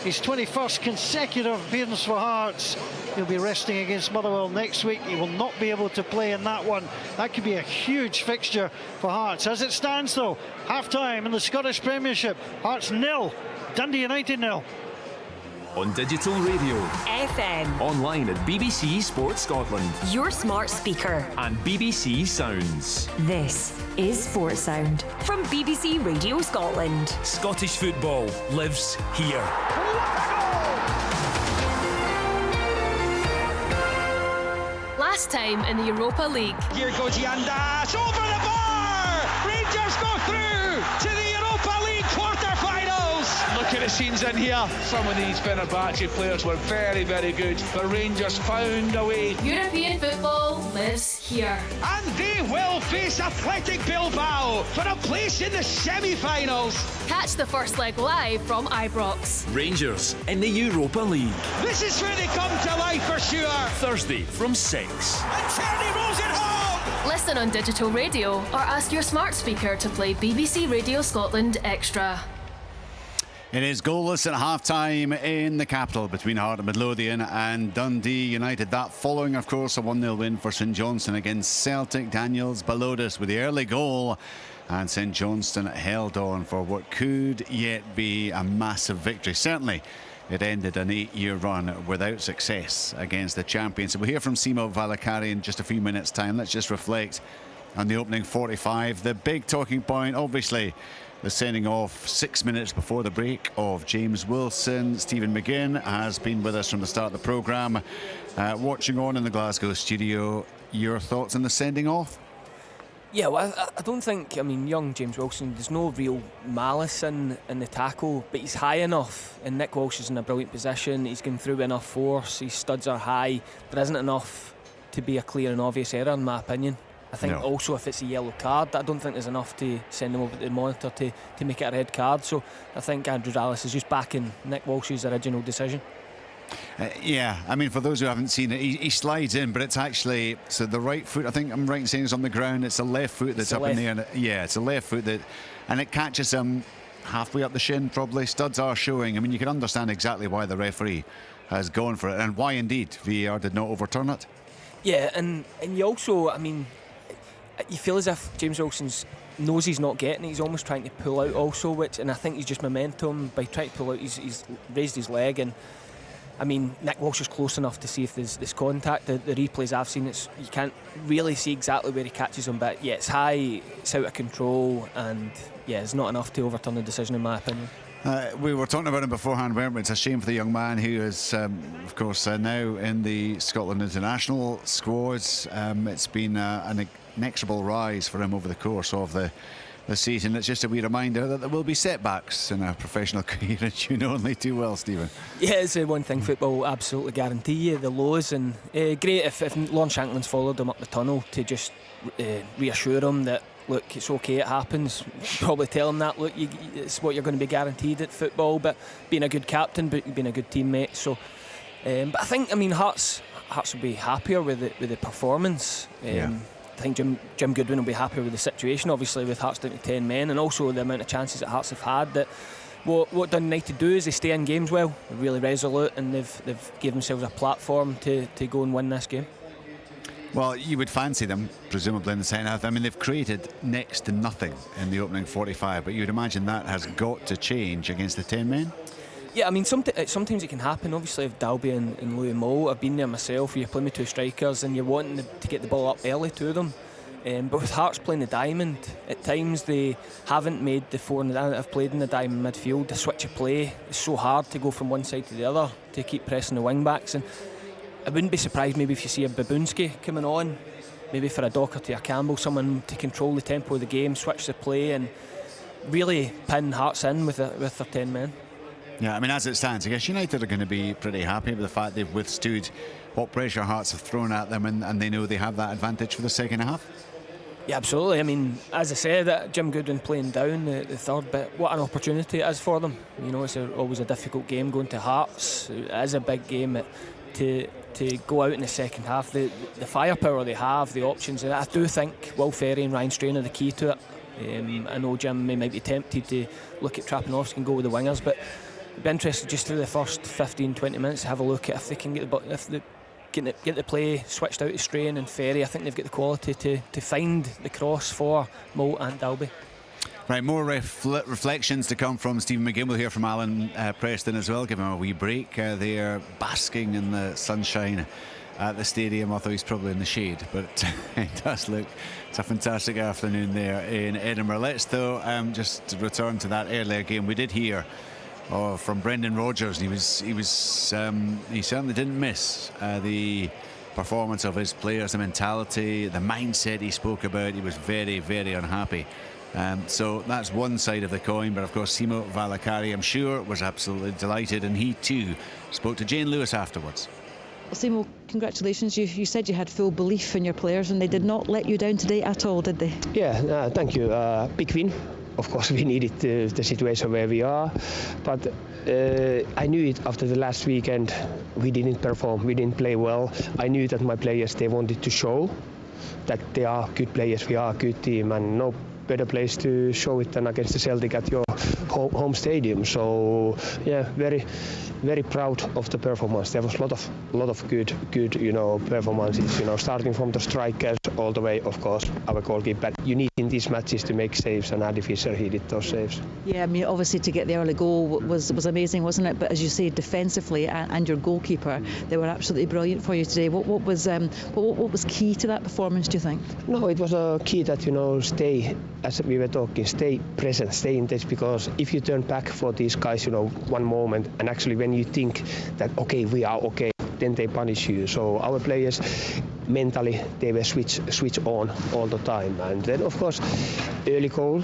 His 21st consecutive appearance for Hearts. He'll be resting against Motherwell next week. He will not be able to play in that one. That could be a huge fixture for Hearts. As it stands though, half-time in the Scottish Premiership. Hearts 0, Dundee United 0. On digital radio, FM, online at BBC Sports Scotland, your smart speaker, and BBC Sounds. This is Sports Sound from BBC Radio Scotland. Scottish football lives here. Last time in the Europa League. Here goes Yandas over the bar. Rangers go through to the Europa League quarter. scenes in here. Some of these Fenerbahce players were very, very good, but Rangers found a way. European football lives here. And they will face Athletic Bilbao for a place in the semi-finals. Catch the first leg live from Ibrox. Rangers in the Europa League. This is where they come to life for sure. Thursday from 6. And Tierney rolls it home. Listen on digital radio or ask your smart speaker to play BBC Radio Scotland Extra. It is goalless at half-time in the capital between Heart of Midlothian and Dundee United. That following, of course, a 1-0 win for St Johnstone against Celtic. Daniels Balodis with the early goal, and St Johnstone held on for what could yet be a massive victory. Certainly, it ended an 8-year run without success against the champions. So we'll hear from Simo Valakari in just a few minutes' time. Let's just reflect on the opening 45. The big talking point, obviously, the sending off 6 minutes before the break of James Wilson. Stephen McGinn has been with us from the start of the programme, watching on in the Glasgow studio. Your thoughts on the sending off? Yeah, well, I don't think, I mean, young James Wilson, there's no real malice in the tackle, but he's high enough, and Nick Walsh is in a brilliant position. He's going through enough force, his studs are high. There isn't enough to be a clear and obvious error, in my opinion. I think also if it's a yellow card, I don't think there's enough to send them over to the monitor to make it a red card. So I think Andrew Dallas is just backing Nick Walsh's original decision. Yeah, I mean, for those who haven't seen it, he slides in, but it's actually, so the right foot, I think I'm right in saying, is on the ground. It's the left foot that's up in the air. Yeah, it's the left foot that, and it catches him halfway up the shin, probably. Studs are showing. I mean, you can understand exactly why the referee has gone for it, and why indeed VAR did not overturn it. Yeah, and you also, I mean, you feel as if James Wilson knows he's not getting it. He's almost trying to pull out also, and I think he's just momentum by trying to pull out. He's raised his leg, and I mean, Nick Walsh is close enough to see if there's contact. The replays I've seen, you can't really see exactly where he catches him, but yeah, it's high, it's out of control, and yeah, it's not enough to overturn the decision, in my opinion. We were talking about him beforehand, weren't we? It's a shame for the young man who is, of course, now in the Scotland international squads. It's been an inexorable rise for him over the course of the season. It's just a wee reminder that there will be setbacks in a professional career, as you know only too well, Stephen. Yeah, it's one thing football will absolutely guarantee you, the lows, and great if Lon Shanklin's followed him up the tunnel to just reassure him that, look, it's okay, it happens. Probably tell him that, look, it's what you're going to be guaranteed at football, but being a good captain, but being a good teammate. So, but I think, I mean, Hearts will be happier with the performance. I think Jim Goodwin will be happier with the situation, obviously, with Hearts down to 10 men, and also the amount of chances that Hearts have had. That what Dundee United do is they stay in games well, they're really resolute, and they've given themselves a platform to go and win this game. Well, you would fancy them, presumably, in the second half. I mean, they've created next to nothing in the opening 45, but you'd imagine that has got to change against the 10 men. Yeah, I mean, sometimes it can happen. Obviously, if Dalby and Louis Moe, I've been there myself, where you play with two strikers and you're wanting to get the ball up early to them. But with Hearts playing the diamond, at times they haven't made the four that have played in the diamond midfield. The switch of play is so hard to go from one side to the other to keep pressing the wing backs. And I wouldn't be surprised maybe if you see a Babunski coming on, maybe for a Docherty or Campbell, someone to control the tempo of the game, switch the play, and really pin Hearts in with their 10 men. Yeah, I mean, as it stands, I guess United are going to be pretty happy with the fact they've withstood what pressure Hearts have thrown at them, and they know they have that advantage for the second half. Yeah, absolutely. I mean, as I said, Jim Goodwin playing down the third bit, what an opportunity it is for them. You know, it's always a difficult game going to Hearts. It is a big game to go out in the second half. The firepower they have, the options, I do think Will Ferry and Ryan Strain are the key to it. I know Jim might be tempted to look at Trapanovski and go with the wingers, but I'd be interested just through the first 15-20 minutes to have a look at if they can get the play switched out to Strain and Ferry. I think they've got the quality to find the cross for Moe and Dalby. Right, more reflections to come from Stephen McGinn. We'll hear from Alan Preston as well. Give him a wee break. They're basking in the sunshine at the stadium, although he's probably in the shade, but it does look, it's a fantastic afternoon there in Edinburgh. Let's though just return to that earlier game. We did hear from Brendan Rodgers, and he certainly didn't miss the performance of his players, the mentality, the mindset he spoke about. He was very, very unhappy So that's one side of the coin. But of course, Simo Valakari, I'm sure, was absolutely delighted, and he too spoke to Jane Lewis afterwards. Simo, congratulations. You said you had full belief in your players, and they did not let you down today at all, did they? Yeah, thank you. Big win. Of course, we needed the situation where we are, but I knew it after the last weekend. We didn't perform, we didn't play well. I knew that my players, they wanted to show that they are good players, we are a good team, and no better place to show it than against the Celtic at your home stadium. So yeah, very proud of the performance. There was a lot of good performances, starting from the strikers all the way, of course, our goalkeeper. You need in these matches to make saves, and Andy Fisher, he did those saves. Yeah, I mean, obviously to get the early goal was amazing, wasn't it? But as you say, defensively and your goalkeeper, they were absolutely brilliant for you today. What was key to that performance, do you think? No, it was a key that, stay, as we were talking, stay present, stay in this, because if you turn back for these guys, one moment, and actually when you think that, okay, we are okay, then they punish you. So our players, mentally, they were switch on all the time. And then, of course, early goal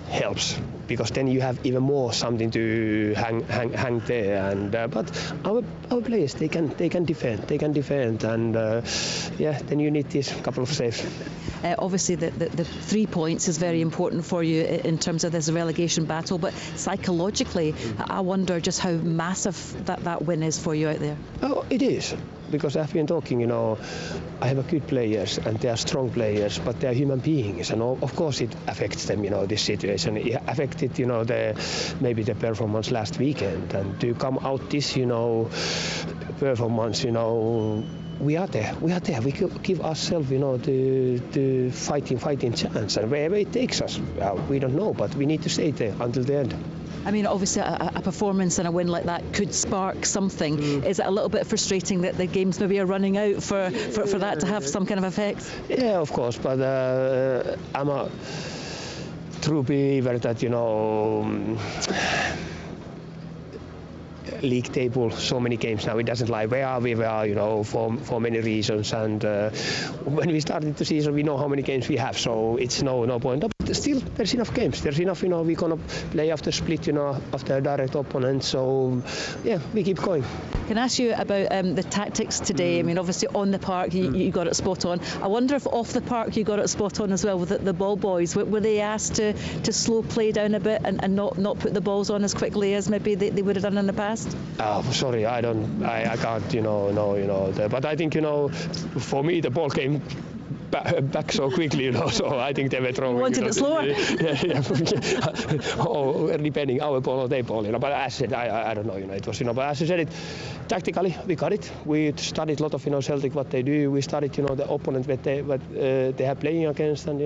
helps, because then you have even more something to hang there. And but our players, they can defend, and then you need this couple of saves. Obviously, the 3 points is very important for you in terms of this relegation battle, but psychologically, I wonder just how massive that win is for you out there. Oh, it is. Because I've been talking, I have a good players and they are strong players, but they are human beings, and of course it affects them, this situation. It affected, maybe the performance last weekend, and to come out this, performance, we are there. We give ourselves, the fighting chance, and wherever it takes us, we don't know, but we need to stay there until the end. I mean, obviously, a performance and a win like that could spark something. Is it a little bit frustrating that the games maybe are running out for that to have some kind of effect? Yeah, of course, but I'm a true believer that, league table, so many games now, it doesn't lie. Where are we? For many reasons. And when we started the season, we know how many games we have, so it's no point. But still, there's enough games. There's enough, we're gonna play after split, after a direct opponent. So yeah, we keep going. Can I ask you about the tactics today? I mean, obviously on the park you got it spot on. I wonder if off the park you got it spot on as well with the ball boys. Were they asked to slow play down a bit and not put the balls on as quickly as maybe they would have done in the past? Oh, sorry, I can't, no. But I think, for me the ball came back so quickly, so I think they were throwing. You wanted it slower? Yeah. Or depending our ball or their ball, But as I said, I don't know, it was, but as I said, tactically we got it. We studied a lot of, Celtic what they do. We studied, the opponent what they have playing against, and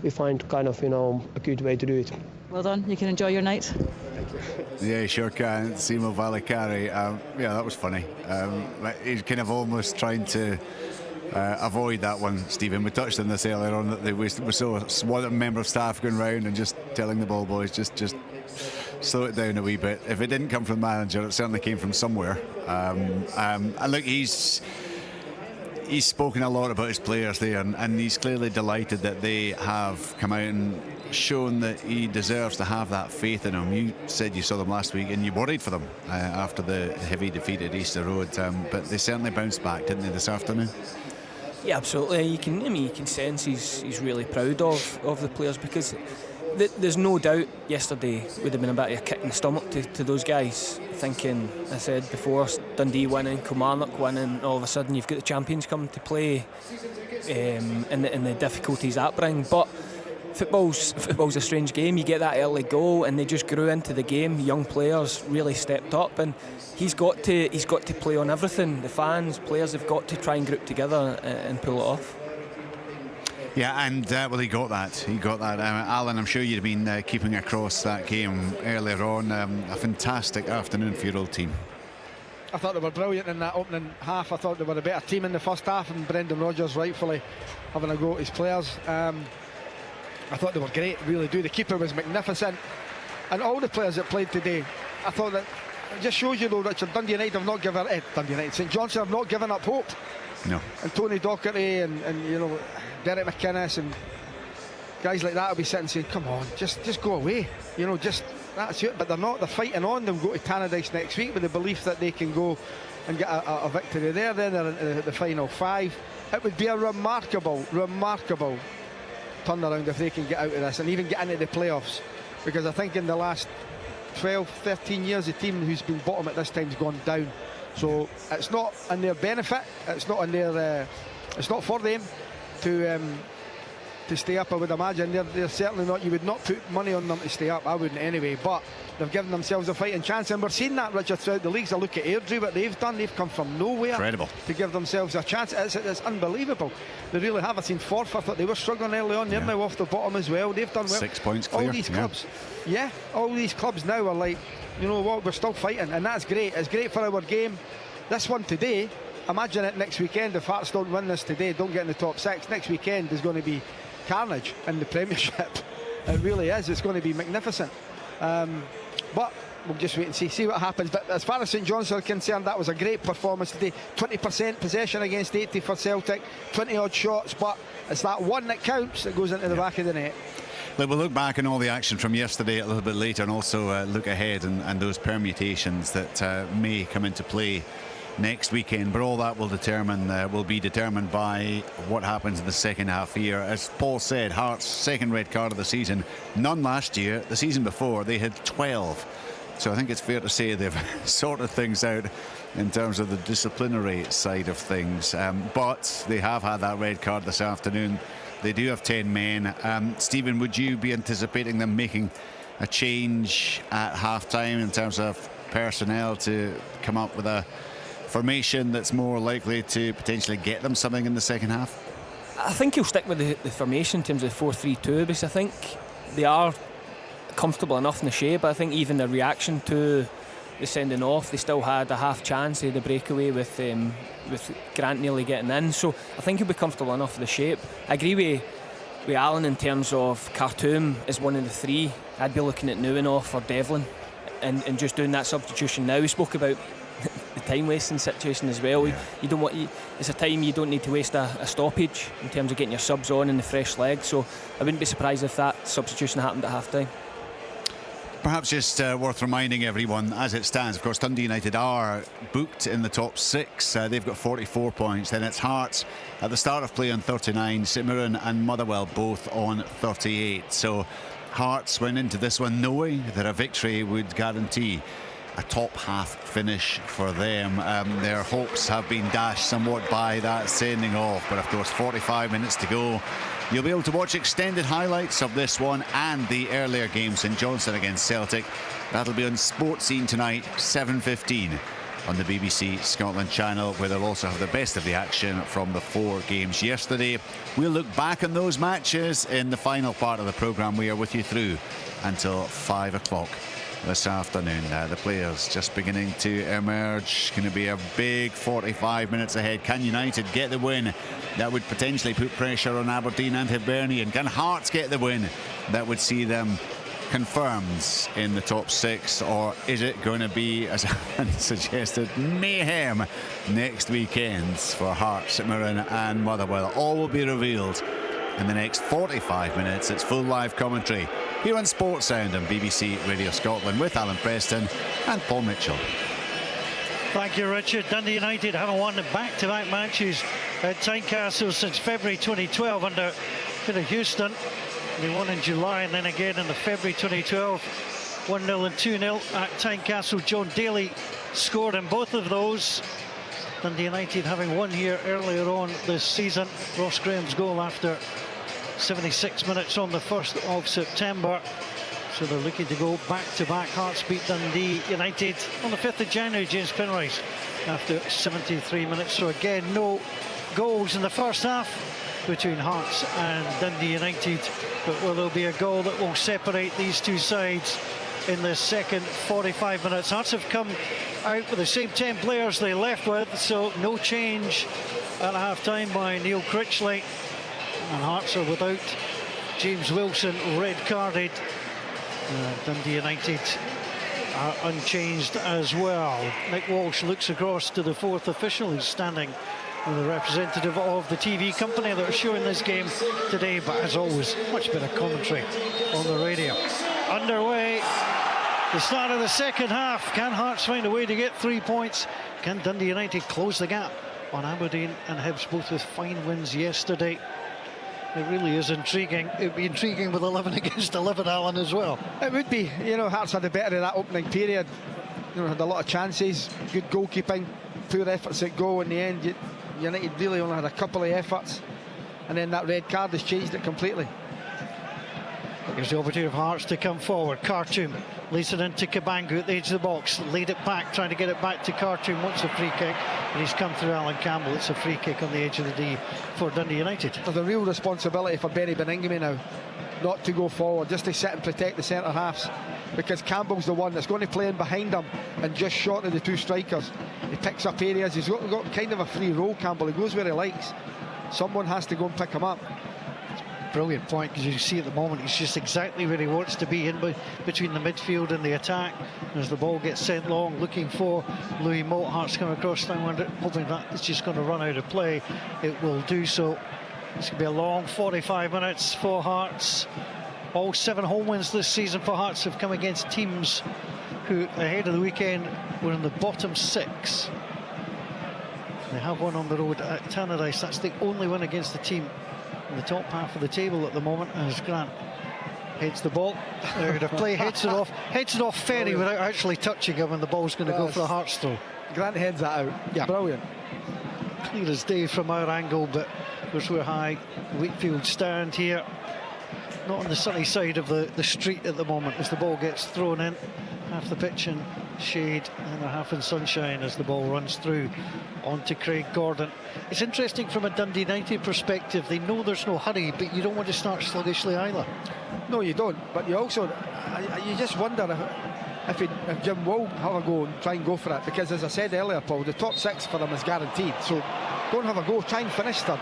we find kind of, a good way to do it. Well done. You can enjoy your night. Yeah, sure can. Simo Valakari, yeah, that was funny. He's kind of almost trying to avoid that one, Stephen. We touched on this earlier on, that we saw one member of staff going round and just telling the ball boys just slow it down a wee bit. If it didn't come from the manager, it certainly came from somewhere. And look, he's spoken a lot about his players there, and he's clearly delighted that they have come out and shown that he deserves to have that faith in him. You said you saw them last week and you worried for them after the heavy defeat at Easter Road, but they certainly bounced back, didn't they, this afternoon? Yeah, absolutely. You can sense he's really proud of the players, because there's no doubt yesterday would have been a bit of a kick in the stomach to those guys, thinking, I said before, Dundee winning, Kilmarnock winning, all of a sudden you've got the champions come to play, and the difficulties that bring. But football's a strange game. You get that early goal and they just grew into the game. Young players really stepped up, and he's got to play on everything. The fans, players have got to try and group together and pull it off. Yeah, and he got that. Alan, I'm sure you'd been keeping across that game earlier on. A fantastic afternoon for your old team. I thought they were brilliant in that opening half. I thought they were a better team in the first half, and Brendan Rodgers rightfully having a go at his players. I thought they were great, really do. The keeper was magnificent, and all the players that played today, I thought that it just shows you, though, Richard, Dundee United have not given St Johnstone have not given up hope. No. And Tony Docherty and Derek McInnes and guys like that will be sitting saying, come on, just go away, you know, just that's it. But they're not. They're fighting on. They'll go to Tannadice next week with the belief that they can go and get a victory there. Then they're into the final 5. It would be a remarkable turnaround if they can get out of this and even get into the playoffs, because I think in the last 12, 13 years the team who's been bottom at this time's gone down. So it's not in their benefit, it's not in their it's not for them to stay up. I would imagine they're certainly not. You would not put money on them to stay up. I wouldn't anyway, but they've given themselves a fighting chance, and we're seeing that, Richard, throughout the leagues. I look at Airdrie, what they've done. They've come from nowhere. Incredible. To give themselves a chance. It's unbelievable. They really have. I've seen Forfar, thought they were struggling early on. They're now off the bottom as well. They've done well. 6 points clear. All these clubs, all these clubs now are like, you know what, we're still fighting, and that's great. It's great for our game. This one today, imagine it next weekend. If Hearts don't win this today, don't get in the top 6, next weekend is going to be carnage in the Premiership. It really is. It's going to be magnificent. But we'll just wait and see what happens. But as far as St John's are concerned, that was a great performance today. 20% possession against 80 for Celtic, 20 odd shots, but it's that one that counts that goes into the back of the net. We'll look back on all the action from yesterday a little bit later, and also look ahead and those permutations that may come into play next weekend. But all that will be determined by what happens in the second half here. As Paul said, Hearts' second red card of the season. None last year. The season before they had 12. So I think it's fair to say they've sorted things out in terms of the disciplinary side of things. But they have had that red card this afternoon. They do have 10 men. Stephen, would you be anticipating them making a change at half-time in terms of personnel to come up with a formation that's more likely to potentially get them something in the second half? I think he'll stick with the formation in terms of 4-3-2, because I think they are comfortable enough in the shape. But I think even the reaction to the sending off, they still had a half chance. They had a breakaway with Grant nearly getting in, so I think he'll be comfortable enough in the shape. I agree with Alan in terms of Khartoum is one of the 3. I'd be looking at Nuinoff or Devlin and just doing that substitution now. We spoke about the time wasting situation as well. You don't want, it's a time you don't need to waste a stoppage in terms of getting your subs on and the fresh legs, so I wouldn't be surprised if that substitution happened at half time. Perhaps just worth reminding everyone, as it stands, of course, Dundee United are booked in the top 6. They've got 44 points. Then it's Hearts at the start of play on 39, St Mirren and Motherwell both on 38. So Hearts went into this one knowing that a victory would guarantee a top half finish for them. Their hopes have been dashed somewhat by that sending off, but of course 45 minutes to go. You'll be able to watch extended highlights of this one and the earlier game, St Johnstone against Celtic. That'll be on Sports Scene tonight, 7:15 on the BBC Scotland channel, where they'll also have the best of the action from the 4 games yesterday. We'll look back on those matches in the final part of the programme. We are with you through until 5 o'clock this afternoon. The players just beginning to emerge. Going to be a big 45 minutes ahead. Can United get the win? That would potentially put pressure on Aberdeen and Hibernian. Can Hearts get the win? That would see them confirmed in the top 6, or is it going to be, as I suggested, mayhem next weekend for Hearts, St Mirren and Motherwell? All will be revealed in the next 45 minutes. It's full live commentary here on Sports Sound on BBC Radio Scotland with Alan Preston and Paul Mitchell. Thank you, Richard. Dundee United haven't won back-to-back matches at Tynecastle since February 2012 under Peter Houston. They won in July and then again in the February 2012 1-0 and 2-0 at Tynecastle. John Daly scored in both of those. Dundee United having won here earlier on this season. Ross Graham's goal after 76 minutes on the 1st of September. So they're looking to go back-to-back. Hearts beat Dundee United on the 5th of January, James Penrice, after 73 minutes. So again, no goals in the first half between Hearts and Dundee United. But will there be a goal that will separate these two sides in the second 45 minutes? Hearts have come out with the same 10 players they left with, so no change at half-time by Neil Critchley. And Hearts are without James Wilson, red-carded. Dundee United are unchanged as well. Nick Walsh looks across to the 4th official, who's standing the representative of the TV company that are showing this game today, but as always, much better commentary on the radio. Underway, the start of the second half. Can Hearts find a way to get 3 points? Can Dundee United close the gap on Aberdeen and Hibs, both with fine wins yesterday? It really is intriguing. It would be intriguing with 11 against 11, Alan, as well. It would be. You know, Hearts had the better of that opening period. You know, had a lot of chances, good goalkeeping, poor efforts at goal in the end. United really only had a couple of efforts, and then that red card has changed it completely. Here's the opportunity of Hearts to come forward. Khartoum leads it into Kabangu at the edge of the box. Laid it back, trying to get it back to Khartoum. Wants a free kick, and he's come through Alan Campbell. It's a free kick on the edge of the D for Dundee United. There's a real responsibility for Benny Beningame now, not to go forward, just to sit and protect the centre halves, because Campbell's the one that's going to play in behind him and just short of the two strikers. He picks up areas. He's got kind of a free role, Campbell. He goes where he likes. Someone has to go and pick him up. Brilliant point, because you see at the moment he's just exactly where he wants to be, in between the midfield and the attack. As the ball gets sent long, looking for Louis Moult. Hearts come across now, hoping that it's just going to run out of play. It will do so. It's going to be a long 45 minutes for Hearts. All 7 home wins this season for Hearts have come against teams who, ahead of the weekend, were in the bottom 6. They have one on the road at Tannadice. That's the only win against the team in the top half of the table at the moment, as Grant heads the ball. The play heads it off Ferry without actually touching him, and the ball's going to go for a Hearts throw. Grant heads that out. Yeah, brilliant. Clear as day from our angle, but of course we're high Wakefield stand here, not on the sunny side of the street at the moment, as the ball gets thrown in. Half the pitch in shade and a half in sunshine as the ball runs through onto Craig Gordon. It's interesting from a Dundee United perspective. They know there's no hurry, but you don't want to start sluggishly either. No, you don't. But you also, you just wonder if Jim will have a go and try and go for it. Because as I said earlier, Paul, the top 6 for them is guaranteed. So don't have a go. Try and finish third.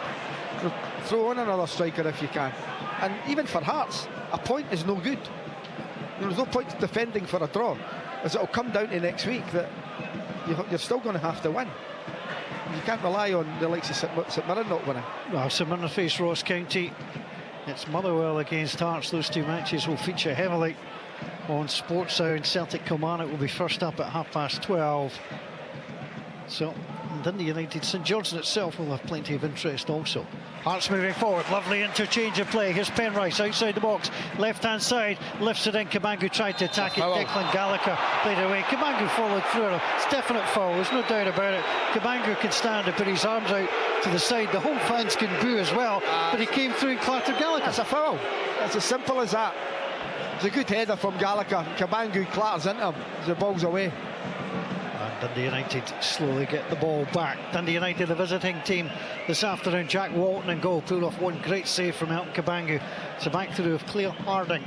Throw on another striker if you can. And even for Hearts, a point is no good. There's no point defending for a draw, as it'll come down to next week that you're still going to have to win. You can't rely on the likes of St Mirren not winning. Well, St Mirren face Ross County. It's Motherwell against Hearts. Those 2 matches will feature heavily on Sportsound. Celtic Kilmarnock will be first up at 12:30. So Dundee United, St Johnstone itself will have plenty of interest also. Hearts moving forward, lovely interchange of play. Here's Penrice outside the box, left hand side, lifts it in. Kabangu tried to attack it. Declan Gallagher played it away. Kabangu followed through it. It's definite foul, there's no doubt about it. Kabangu can stand and put his arms out to the side. The home fans can boo as well, but he came through and clattered Gallagher. That's a foul. It's as simple as that. It's a good header from Gallagher. Kabangu clatters into him as the ball's away. Dundee United slowly get the ball back. Dundee United, the visiting team this afternoon. Jack Walton and goal, pulled off one great save from Elton Kabangu. It's a back through of Cleo Harding,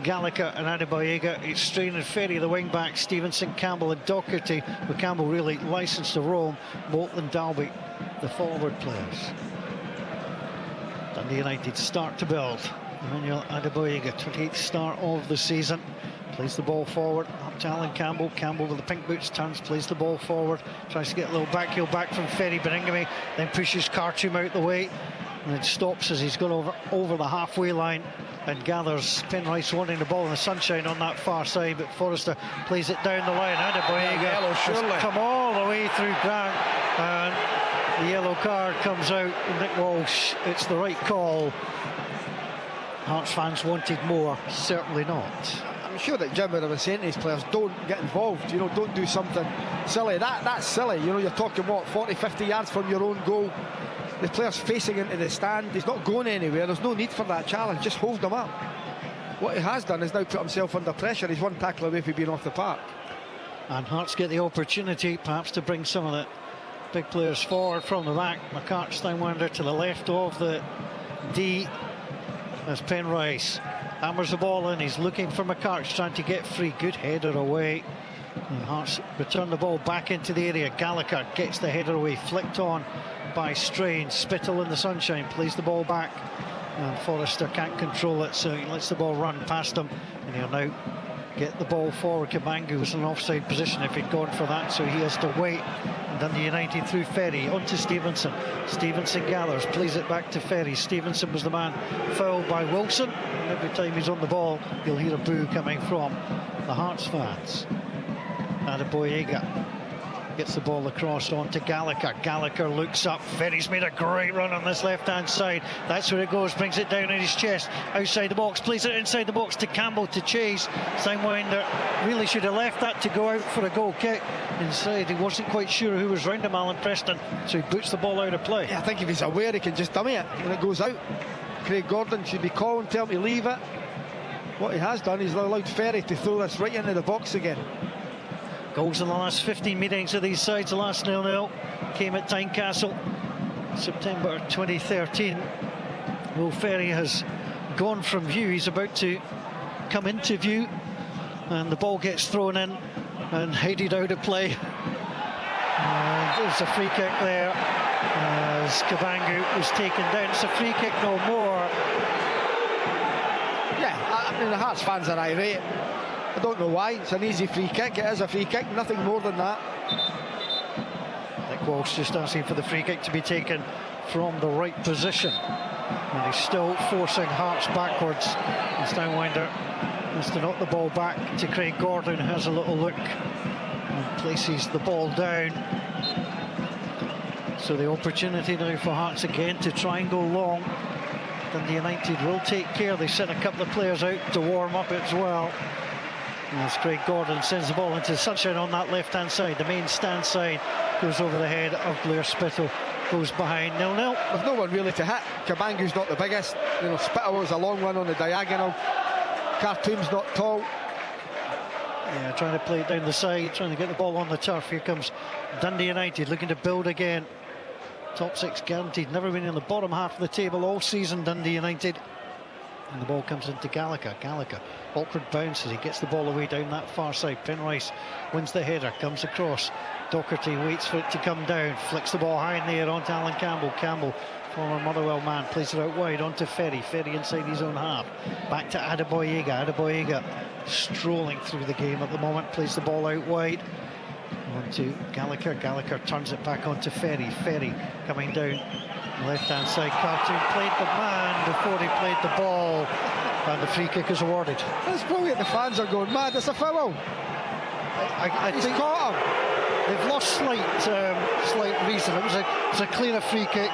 Gallagher and Adebayoga. It's Strain and Ferry, the wing back. Stevenson, Campbell and Docherty, with Campbell really licensed to roam. Bolton and Dalby, the forward players. Dundee United start to build. Emmanuel Adebayoga, 28th start of the season. Plays the ball forward, up to Alan Campbell. Campbell with the pink boots, turns, plays the ball forward. Tries to get a little backheel back from Ferry Beningame, then pushes Khartoum out the way. And then stops as he's gone over the halfway line and gathers. Penrice wanting the ball in the sunshine on that far side, but Forrester plays it down the line. Adebayoga has come all the way through Grant, and the yellow card comes out. Nick Walsh, it's the right call. Hearts fans wanted more, certainly not. I'm sure that Jim would have been saying to his players, don't get involved, you know, don't do something silly. That's silly, you know, you're talking, what, 40, 50 yards from your own goal. The player's facing into the stand, he's not going anywhere, there's no need for that challenge, just hold him up. What he has done is now put himself under pressure. He's one tackle away from being off the park. And Hearts get the opportunity, perhaps, to bring some of the big players forward from the back. McCart's down wander to the left of the D. As Penrice hammers the ball in, he's looking for McCart, trying to get free. Good header away. And Hearts return the ball back into the area. Gallagher gets the header away, flicked on by Strain. Spittle in the sunshine plays the ball back, and Forrester can't control it, so he lets the ball run past him. And he'll now get the ball forward. Cabangu was in an offside position if he'd gone for that, so he has to wait. And Dundee United through Ferry onto Stevenson. Stevenson gathers, plays it back to Ferry. Stevenson was the man fouled by Wilson, and every time he's on the ball you'll hear a boo coming from the Hearts fans. Adeboyega gets the ball across onto Gallagher. Gallagher looks up. Ferry's made a great run on this left-hand side. That's where it goes. Brings it down in his chest. Outside the box. Plays it inside the box to Campbell to chase. Sidewinder really should have left that to go out for a goal kick. Inside, he wasn't quite sure who was round him, Alan Preston, so he boots the ball out of play. Yeah, I think if he's aware, he can just dummy it when it goes out. Craig Gordon should be calling, tell him to leave it. What he has done, he's allowed Ferry to throw this right into the box again. Goals in the last 15 meetings of these sides. The last 0-0 came at Tynecastle, September 2013. Will Ferry has gone from view. He's about to come into view, and the ball gets thrown in and headed out of play. There's a free kick there as Cabangu was taken down. It's a free kick no more. Yeah, I mean, the Hearts fans are irate. I don't know why. It's an easy free kick. It is a free kick, nothing more than that. Nick Walsh just asking for the free kick to be taken from the right position. And he's still forcing Hearts backwards. And Steinwinder has to knock the ball back to Craig Gordon, who has a little look and places the ball down. So the opportunity now for Hearts again to try and go long. Dundee United will take care. They sent a couple of players out to warm up as well. As Craig Gordon sends the ball into the sunshine on that left-hand side. The main stand side goes over the head of Blair Spittle. Goes behind 0-0. With no one really to hit. Cabangu's not the biggest. You know, Spittle was a long one on the diagonal. Khartoum's not tall. Yeah, trying to play it down the side, trying to get the ball on the turf. Here comes Dundee United looking to build again. Top six guaranteed. Never been in the bottom half of the table all season, Dundee United. And the ball comes into Gallagher. Gallagher, awkward bounces. He gets the ball away down that far side. Penrice wins the header, comes across. Docherty waits for it to come down. Flicks the ball high in the air onto Alan Campbell. Campbell, former Motherwell man, plays it out wide onto Ferry. Ferry inside his own half. Back to Adeboyega. Adeboyega strolling through the game at the moment. Plays the ball out wide. Onto Gallagher. Gallagher turns it back onto Ferry. Ferry coming down left-hand side. Khartoum played the man before he played the ball, and the free kick is awarded. That's brilliant. The fans are going mad. It's a foul. He's think caught him. They've lost slight reason. It was a clearer free kick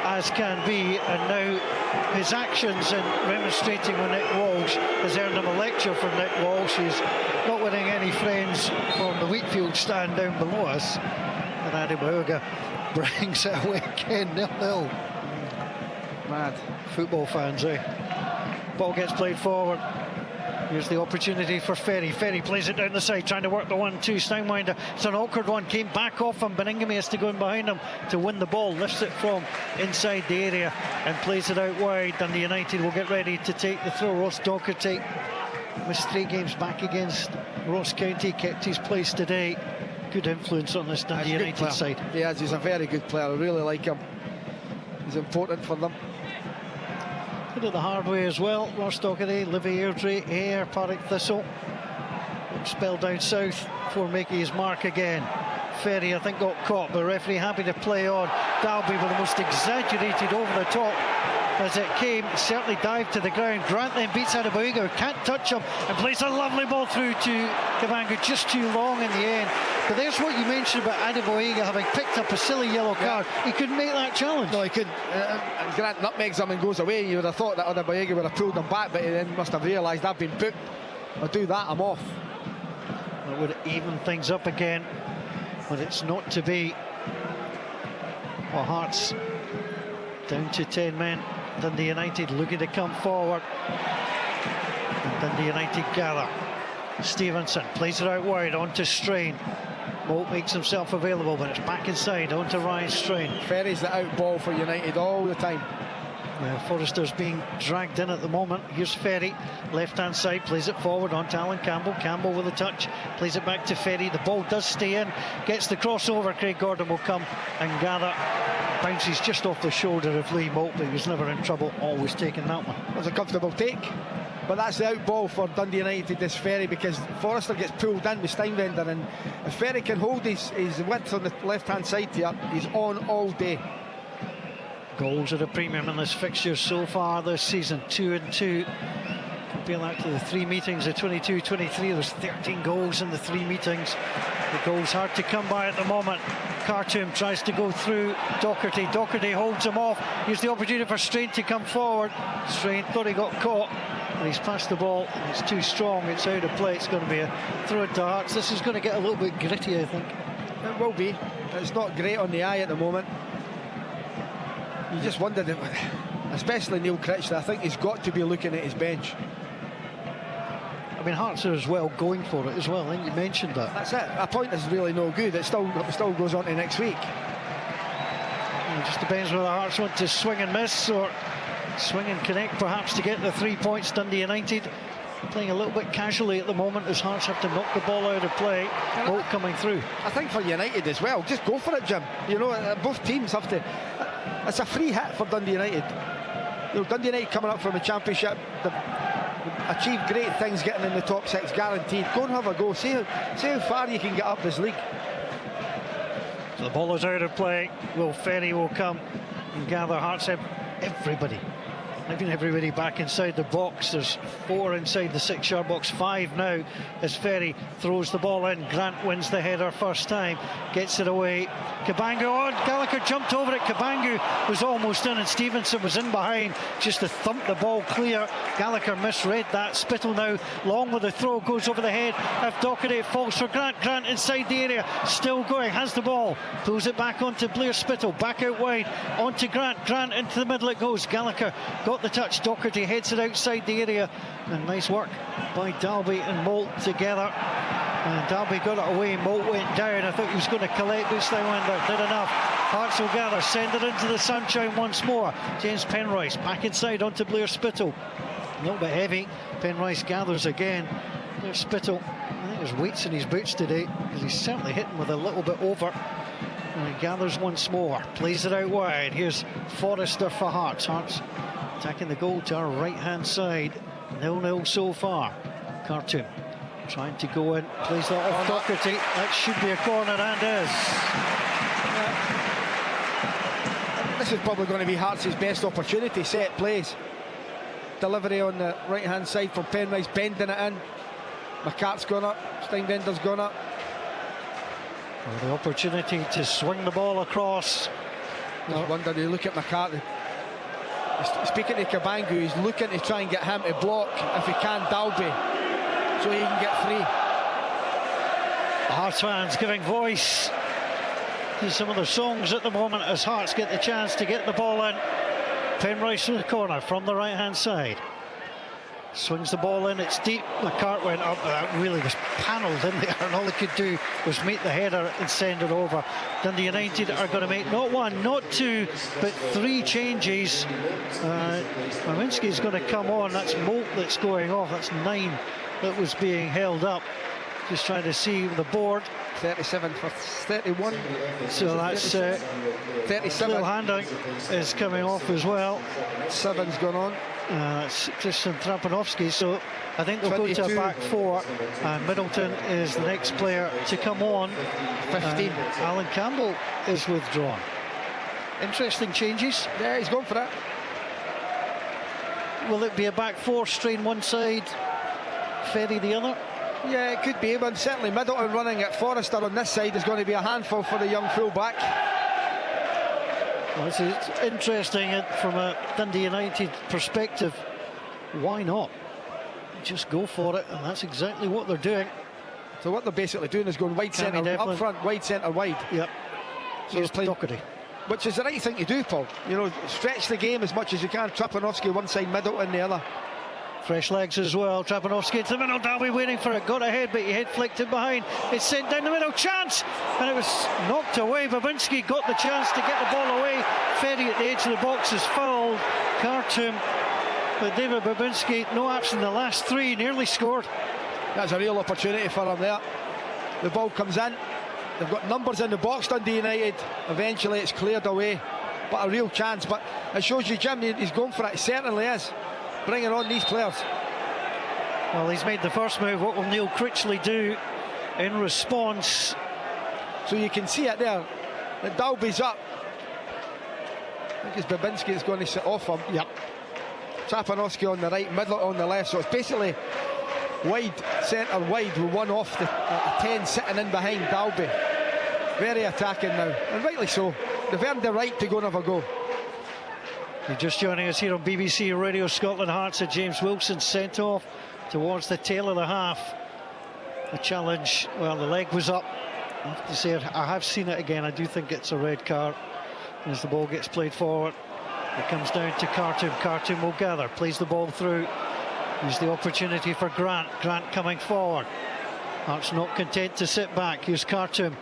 as can be, and now his actions in remonstrating with Nick Walsh has earned him a lecture from Nick Walsh. He's not winning any friends from the Wheatfield stand down below us. And Adeboyega brings it away again, 0-0. Mad. Football fans, eh? Ball gets played forward. Here's the opportunity for Ferry. Ferry plays it down the side, trying to work the 1-2. Steinwinder, it's an awkward one, came back off him. Beningame has to go in behind him to win the ball. Lifts it from inside the area and plays it out wide. Dundee United will get ready to take the throw. Ross Docherty missed 3 games back against Ross County, kept his place today. Good influence on this Dundee United side. Yeah, he's a very good player. I really like him. He's important for them. Did it the hard way as well. Ross Docherty, Livy Airdrie, Ayr, Partick Thistle. Spelled down south before making his mark again. Ferry, I think, got caught, but the referee happy to play on. Dalby with the most exaggerated over the top as it came. Certainly dived to the ground. Grant then beats Adeboyega, who can't touch him, and plays a lovely ball through to Cabangu, just too long in the end. But there's what you mentioned about Adeboyega having picked up a silly yellow card. He couldn't make that challenge. No, he couldn't. And Grant nutmegs him and goes away. You would have thought that Adeboyega would have pulled him back, but he then must have realised I've been booked. I'll do that, I'm off. It would even things up again, but it's not to be. Well, Hearts down to 10 men. Dundee United looking to come forward. And Dundee United gather. Stevenson plays it out wide onto Strain. Moult makes himself available, but it's back inside onto Ryan Strain. Ferry's the out ball for United all the time. Forrester's being dragged in at the moment. Here's Ferry, left-hand side, plays it forward onto Alan Campbell. Campbell with a touch, plays it back to Ferry. The ball does stay in, gets the crossover. Craig Gordon will come and gather. Bounces just off the shoulder of Lee Moult, but he was never in trouble, always taking that one. It was a comfortable take. But that's the out ball for Dundee United, this Ferry, because Forrester gets pulled in with Steinwender, and if Ferry can hold his width on the left-hand side here, he's on all day. Goals at a premium in this fixture so far this season, 2-2. Compare that to the 3 meetings of 22-23. There's 13 goals in the 3 meetings. The goals hard to come by at the moment. Khartoum tries to go through Doherty. Doherty holds him off. Here's the opportunity for Strain to come forward. Strain thought he got caught, and he's passed the ball, and it's too strong. It's out of play. It's going to be a throw into Hearts. This is going to get a little bit gritty, I think. It will be. It's not great on the eye at the moment. You just wondered, especially Neil Critchley, I think he's got to be looking at his bench. I mean, Hearts are as well going for it as well. I think you mentioned that. That's it. A point is really no good. It still goes on to next week. It just depends whether Hearts want to swing and miss or swing and connect, perhaps, to get the 3 points. Dundee United playing a little bit casually at the moment as Hearts have to knock the ball out of play. Bolt coming through. I think for United as well, just go for it, Jim. You know, both teams have to. It's a free hit for Dundee United. You know, Dundee United coming up from the Championship, they've achieved great things, getting in the top 6 guaranteed. Go and have a go. See how far you can get up this league. So the ball is out of play. Will Ferry will come and gather Hearts. Everybody back inside the box. There's 4 inside the 6-yard box, 5 now as Ferry throws the ball in. Grant wins the header first time, gets it away. Kabangu on, Gallagher jumped over it. Kabangu was almost in, and Stevenson was in behind just to thump the ball clear. Gallagher misread that. Spittle now long with the throw, goes over the head of Doherty. It falls for Grant. Grant inside the area, still going, has the ball, pulls it back onto Blair Spittle, back out wide onto Grant. Grant into the middle it goes. Gallagher got the touch. Doherty heads it outside the area, and nice work by Dalby and Moult together. And Dalby got it away. Moult went down. I thought he was going to collect this time, and did enough. Hearts will gather, send it into the sunshine once more. James Penrice back inside onto Blair Spittle. A little bit heavy. Penrice gathers again. Blair Spittle, I think there's weights in his boots today, because he's certainly hitting with a little bit over. And he gathers once more, plays it out wide. Here's Forrester for Hearts. Hearts attacking the goal to our right-hand side. 0-0 so far. Khartoum trying to go in, plays that off Doherty. That should be a corner, and is. Yeah. This is probably going to be Hearts' best opportunity. Set plays. Delivery on the right-hand side from Penrice, bending it in. McCart's gone up, Steinbender's gone up. Well, the opportunity to swing the ball across. Just wondered, you look at McCart. Speaking to Kabangu, he's looking to try and get him to block, if he can, Dalby, so he can get free. The Hearts fans giving voice to some of the songs at the moment as Hearts get the chance to get the ball in. Penrice in the corner from the right-hand side. Swings the ball in, it's deep. McCart went up, that really was panelled in there, and all he could do was meet the header and send it over. Dundee United are going to make not 1, not 2, but 3 changes. Maminski's going to come on. That's Moult that's going off. That's 9 that was being held up. Just trying to see the board. 37 for 31. So that's 37. Handling is coming off as well. 7's gone on. That's Tristan Trapanovsky, so I think they'll 22. Go to a back 4, and Middleton is the next player to come on. 15. Alan Campbell is withdrawn. Interesting changes. Yeah, he's going for it. Will it be a back 4, Strain one side, Ferry the other? Yeah, it could be, but certainly Middleton running at Forrester on this side is going to be a handful for the young full-back. Well, it's interesting from a Dundee United perspective. Why not? Just go for it, and that's exactly what they're doing. So what they're basically doing is going wide centre, up front, wide centre, wide. Yep. So he's playing Doherty, which is the right thing to do, Paul. You know, stretch the game as much as you can. Trapanovsky one side, Middleton the other. Fresh legs as well. Trapanovsky into the middle. Dalby waiting for it. Got ahead, but he head flicked it behind. It's sent down the middle. Chance! And it was knocked away. Babinski got the chance to get the ball away. Ferry at the edge of the box is fouled. Khartoum. But David Babinski, no apps in the last 3, nearly scored. That's a real opportunity for him there. The ball comes in. They've got numbers in the box, Dundee United. Eventually it's cleared away. But a real chance. But it shows you, Jim, he's going for it. He certainly is. Bringing on these players. Well, he's made the first move. What will Neil Critchley do in response? So you can see it there. That Dalby's up. I think it's Babinski that's going to sit off him. Yep. Trapanowski on the right, Midler on the left. So it's basically wide, centre wide with one off the 10 sitting in behind Dalby. Very attacking now, and rightly so. They've earned the right to go and have a go. You're just joining us here on BBC Radio Scotland. Hearts of James Wilson sent off towards the tail of the half. The challenge, well, the leg was up. I have to say, I have seen it again. I do think it's a red card as the ball gets played forward. It comes down to Khartoum. Khartoum will gather, plays the ball through. Here's the opportunity for Grant. Grant coming forward. Hearts not content to sit back. Here's Khartoum.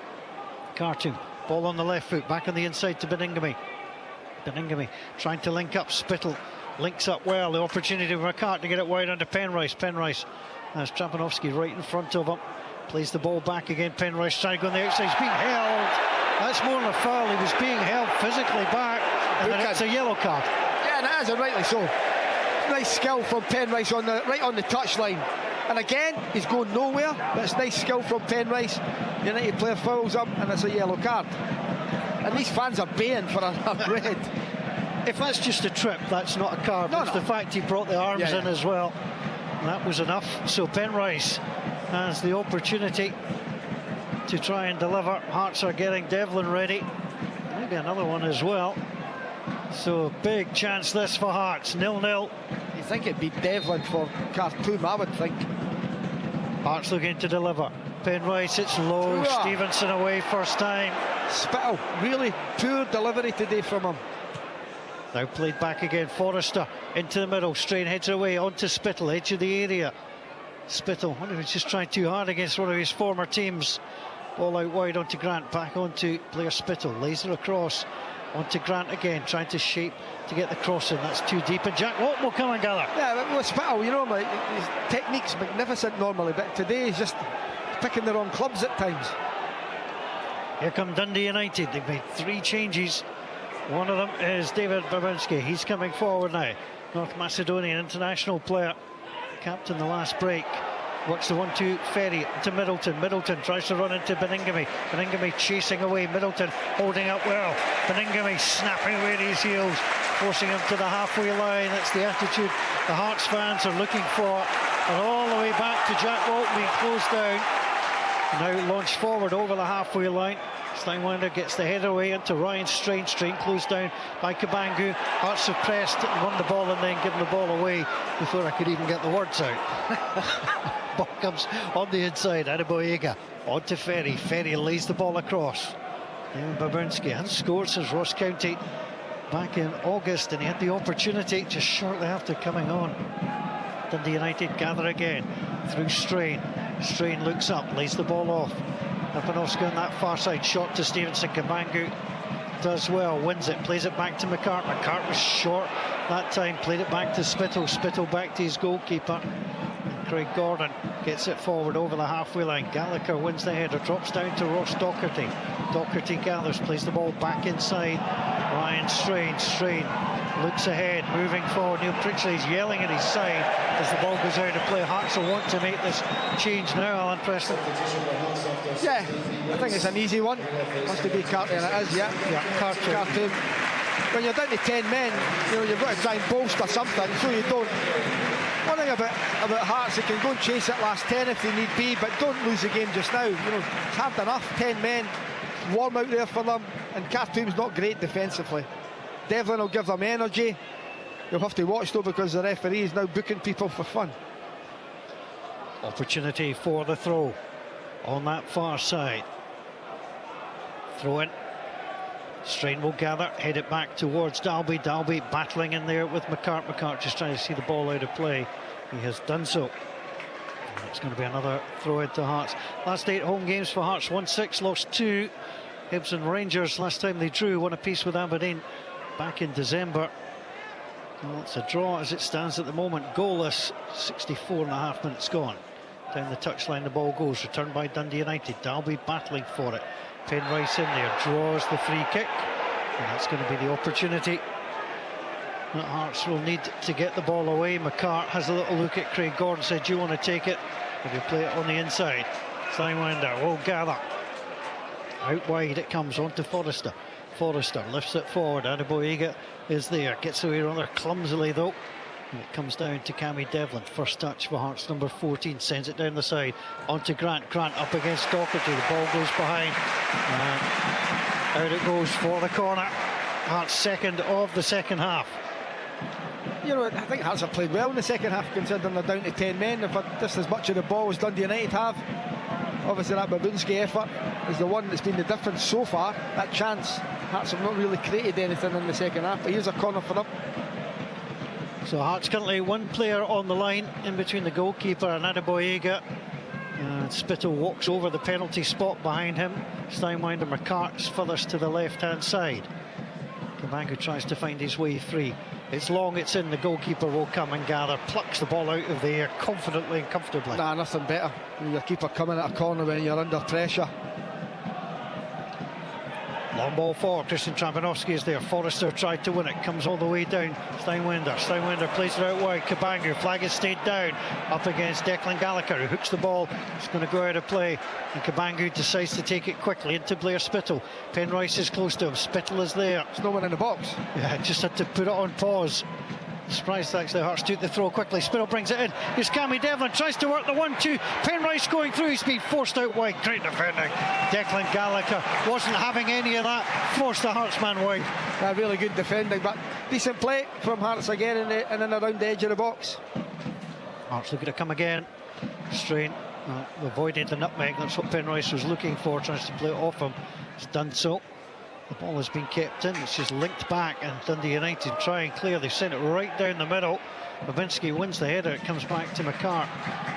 Khartoum, ball on the left foot, back on the inside to Beningame. Beningame trying to link up. Spittle links up well. The opportunity for McCart to get it wide onto Penrice. Penrice has Trapanowski right in front of him. Plays the ball back again. Penrice trying to go on the outside. He's being held. That's more than a foul. He was being held physically back, and then it's a yellow card. Yeah, and it is, and rightly so. Nice skill from Penrice right on the touchline. And again, he's going nowhere. But it's nice skill from Penrice. United player fouls him, and it's a yellow card. And these fans are baying for a red. If that's just a trip, that's not a card. No, it's no. the fact he brought the arms in as well. And that was enough. So Penrice has the opportunity to try and deliver. Hearts are getting Devlin ready. Maybe another one as well. So big chance this for Hearts. 0-0. You think it'd be Devlin for Khartoum, I would think. Hearts looking to deliver. Penrice, it's low. Stevenson away first time. Spittle, really poor delivery today from him. Now played back again. Forrester into the middle. Strain heads away onto Spittle, edge of the area. Spittle, I wonder if he's just trying too hard against one of his former teams. Ball out wide onto Grant, back onto player Spittle. Lays it across onto Grant again, trying to shape to get the cross in. That's too deep, and Jack Walton will come and gather. Yeah, with Spittle, you know, his technique's magnificent normally, but today he's just picking the wrong clubs at times. Here come Dundee United. They've made 3 changes. One of them is David Babinski. He's coming forward now. North Macedonian international player. Captain the last break. Watch the 1-2 Ferry to Middleton. Middleton tries to run into Beningame. Beningame chasing away. Middleton holding up well. Beningame snapping away at his heels, forcing him to the halfway line. That's the attitude the Hearts fans are looking for. And all the way back to Jack Walton being closed down. Now launched forward over the halfway line. Steinwander gets the header away into Ryan Strain. Strain closed down by Kabangu. Hearts have pressed and won the ball and then given the ball away before I could even get the words out. Ball comes on the inside. Adeboyega onto Ferry. Ferry lays the ball across. David Babinski hasn't scored since Ross County back in August, and he had the opportunity just shortly after coming on. Dundee United gather again through Strain. Strain looks up, lays the ball off. Trapanowski on that far side, shot to Stevenson. Kabangu does well, wins it, plays it back to McCart. McCart was short that time, played it back to Spittle. Spittle back to his goalkeeper. And Craig Gordon gets it forward over the halfway line. Gallagher wins the header, drops down to Ross Docherty. Docherty gathers, plays the ball back inside. Ryan Strain. Strain looks ahead, moving forward. Neil Critchley is yelling at his side as the ball goes out of play. Hearts will want to make this change now, Alan Preston. Yeah, I think it's an easy one. Has to be Khartoum, and it is, yeah. Khartoum. When you're down to 10 men, you know, you've got to try and bolster something so you don't. One thing about Hearts, they can go and chase it last 10 if they need be, but don't lose the game just now. You know, it's hard enough, 10 men, warm out there for them, and Khartoum's not great defensively. Devlin will give them energy. You'll have to watch though, because the referee is now booking people for fun. Opportunity for the throw on that far side. Throw in. Strain will gather, head it back towards Dalby. Dalby battling in there with McCart. McCart just trying to see the ball out of play. He has done so. And it's going to be another throw into Hearts. Last 8 home games for Hearts, 1-6, lost 2. Hibs and Rangers, last time they drew, won a piece with Aberdeen back in December. Well, it's a draw as it stands at the moment. Goalless, 64.5 minutes gone. Down the touchline the ball goes, returned by Dundee United. Dalby battling for it. Penrice in there, draws the free kick, and that's going to be the opportunity that Hearts will need to get the ball away. McCart has a little look at Craig Gordon, said, do you want to take it? Or do you play it on the inside? Steinwender will gather. Out wide it comes, on to Forrester. Forrester lifts it forward. Adeboyega is there, gets away rather clumsily though. And it comes down to Cammy Devlin. First touch for Hearts, number 14, sends it down the side. On to Grant. Grant up against Doherty. The ball goes behind. And out it goes for the corner. Hearts second of the second half. You know, I think Hearts have played well in the second half, considering they're down to 10 men. They've had just as much of the ball as Dundee United have. Obviously that Babunski effort is the one that's been the difference so far. That chance, Hearts have not really created anything in the second half, but here's a corner for them. So Hearts currently one player on the line in between the goalkeeper and Adeboyega. Spittle walks over the penalty spot behind him. Steinwender, McCart's furthest to the left-hand side. Kabangu tries to find his way free. It's long, it's in, the goalkeeper will come and gather, plucks the ball out of the air confidently and comfortably. Nah, nothing better. Your keeper coming at a corner when you're under pressure. Long ball forward, Christian Trabanowski is there. Forrester tried to win it, comes all the way down. Steinwender plays it out wide. Kabangu, flag has stayed down. Up against Declan Gallagher, who hooks the ball. It's going to go out of play. And Kabangu decides to take it quickly into Blair Spittle. Penrice is close to him. Spittle is there. There's no one in the box. Yeah, just had to put it on pause. Surprised actually Hearts took the throw quickly. Spittle brings it in. Here's Cammy Devlin, tries to work the 1-2. Penrice going through, he's been forced out wide. Great defending. Declan Gallagher wasn't having any of that. Forced the Hearts man wide. Really good defending, but decent play from Hearts again in and around the edge of the box. Hearts looking to come again. Strain. Avoided the nutmeg. That's what Penrice was looking for. Tries to play it off him. It's done so. The ball has been kept in, it's just linked back, and Dundee United try and clear. They sent it right down the middle. Babinski wins the header, it comes back to McCart,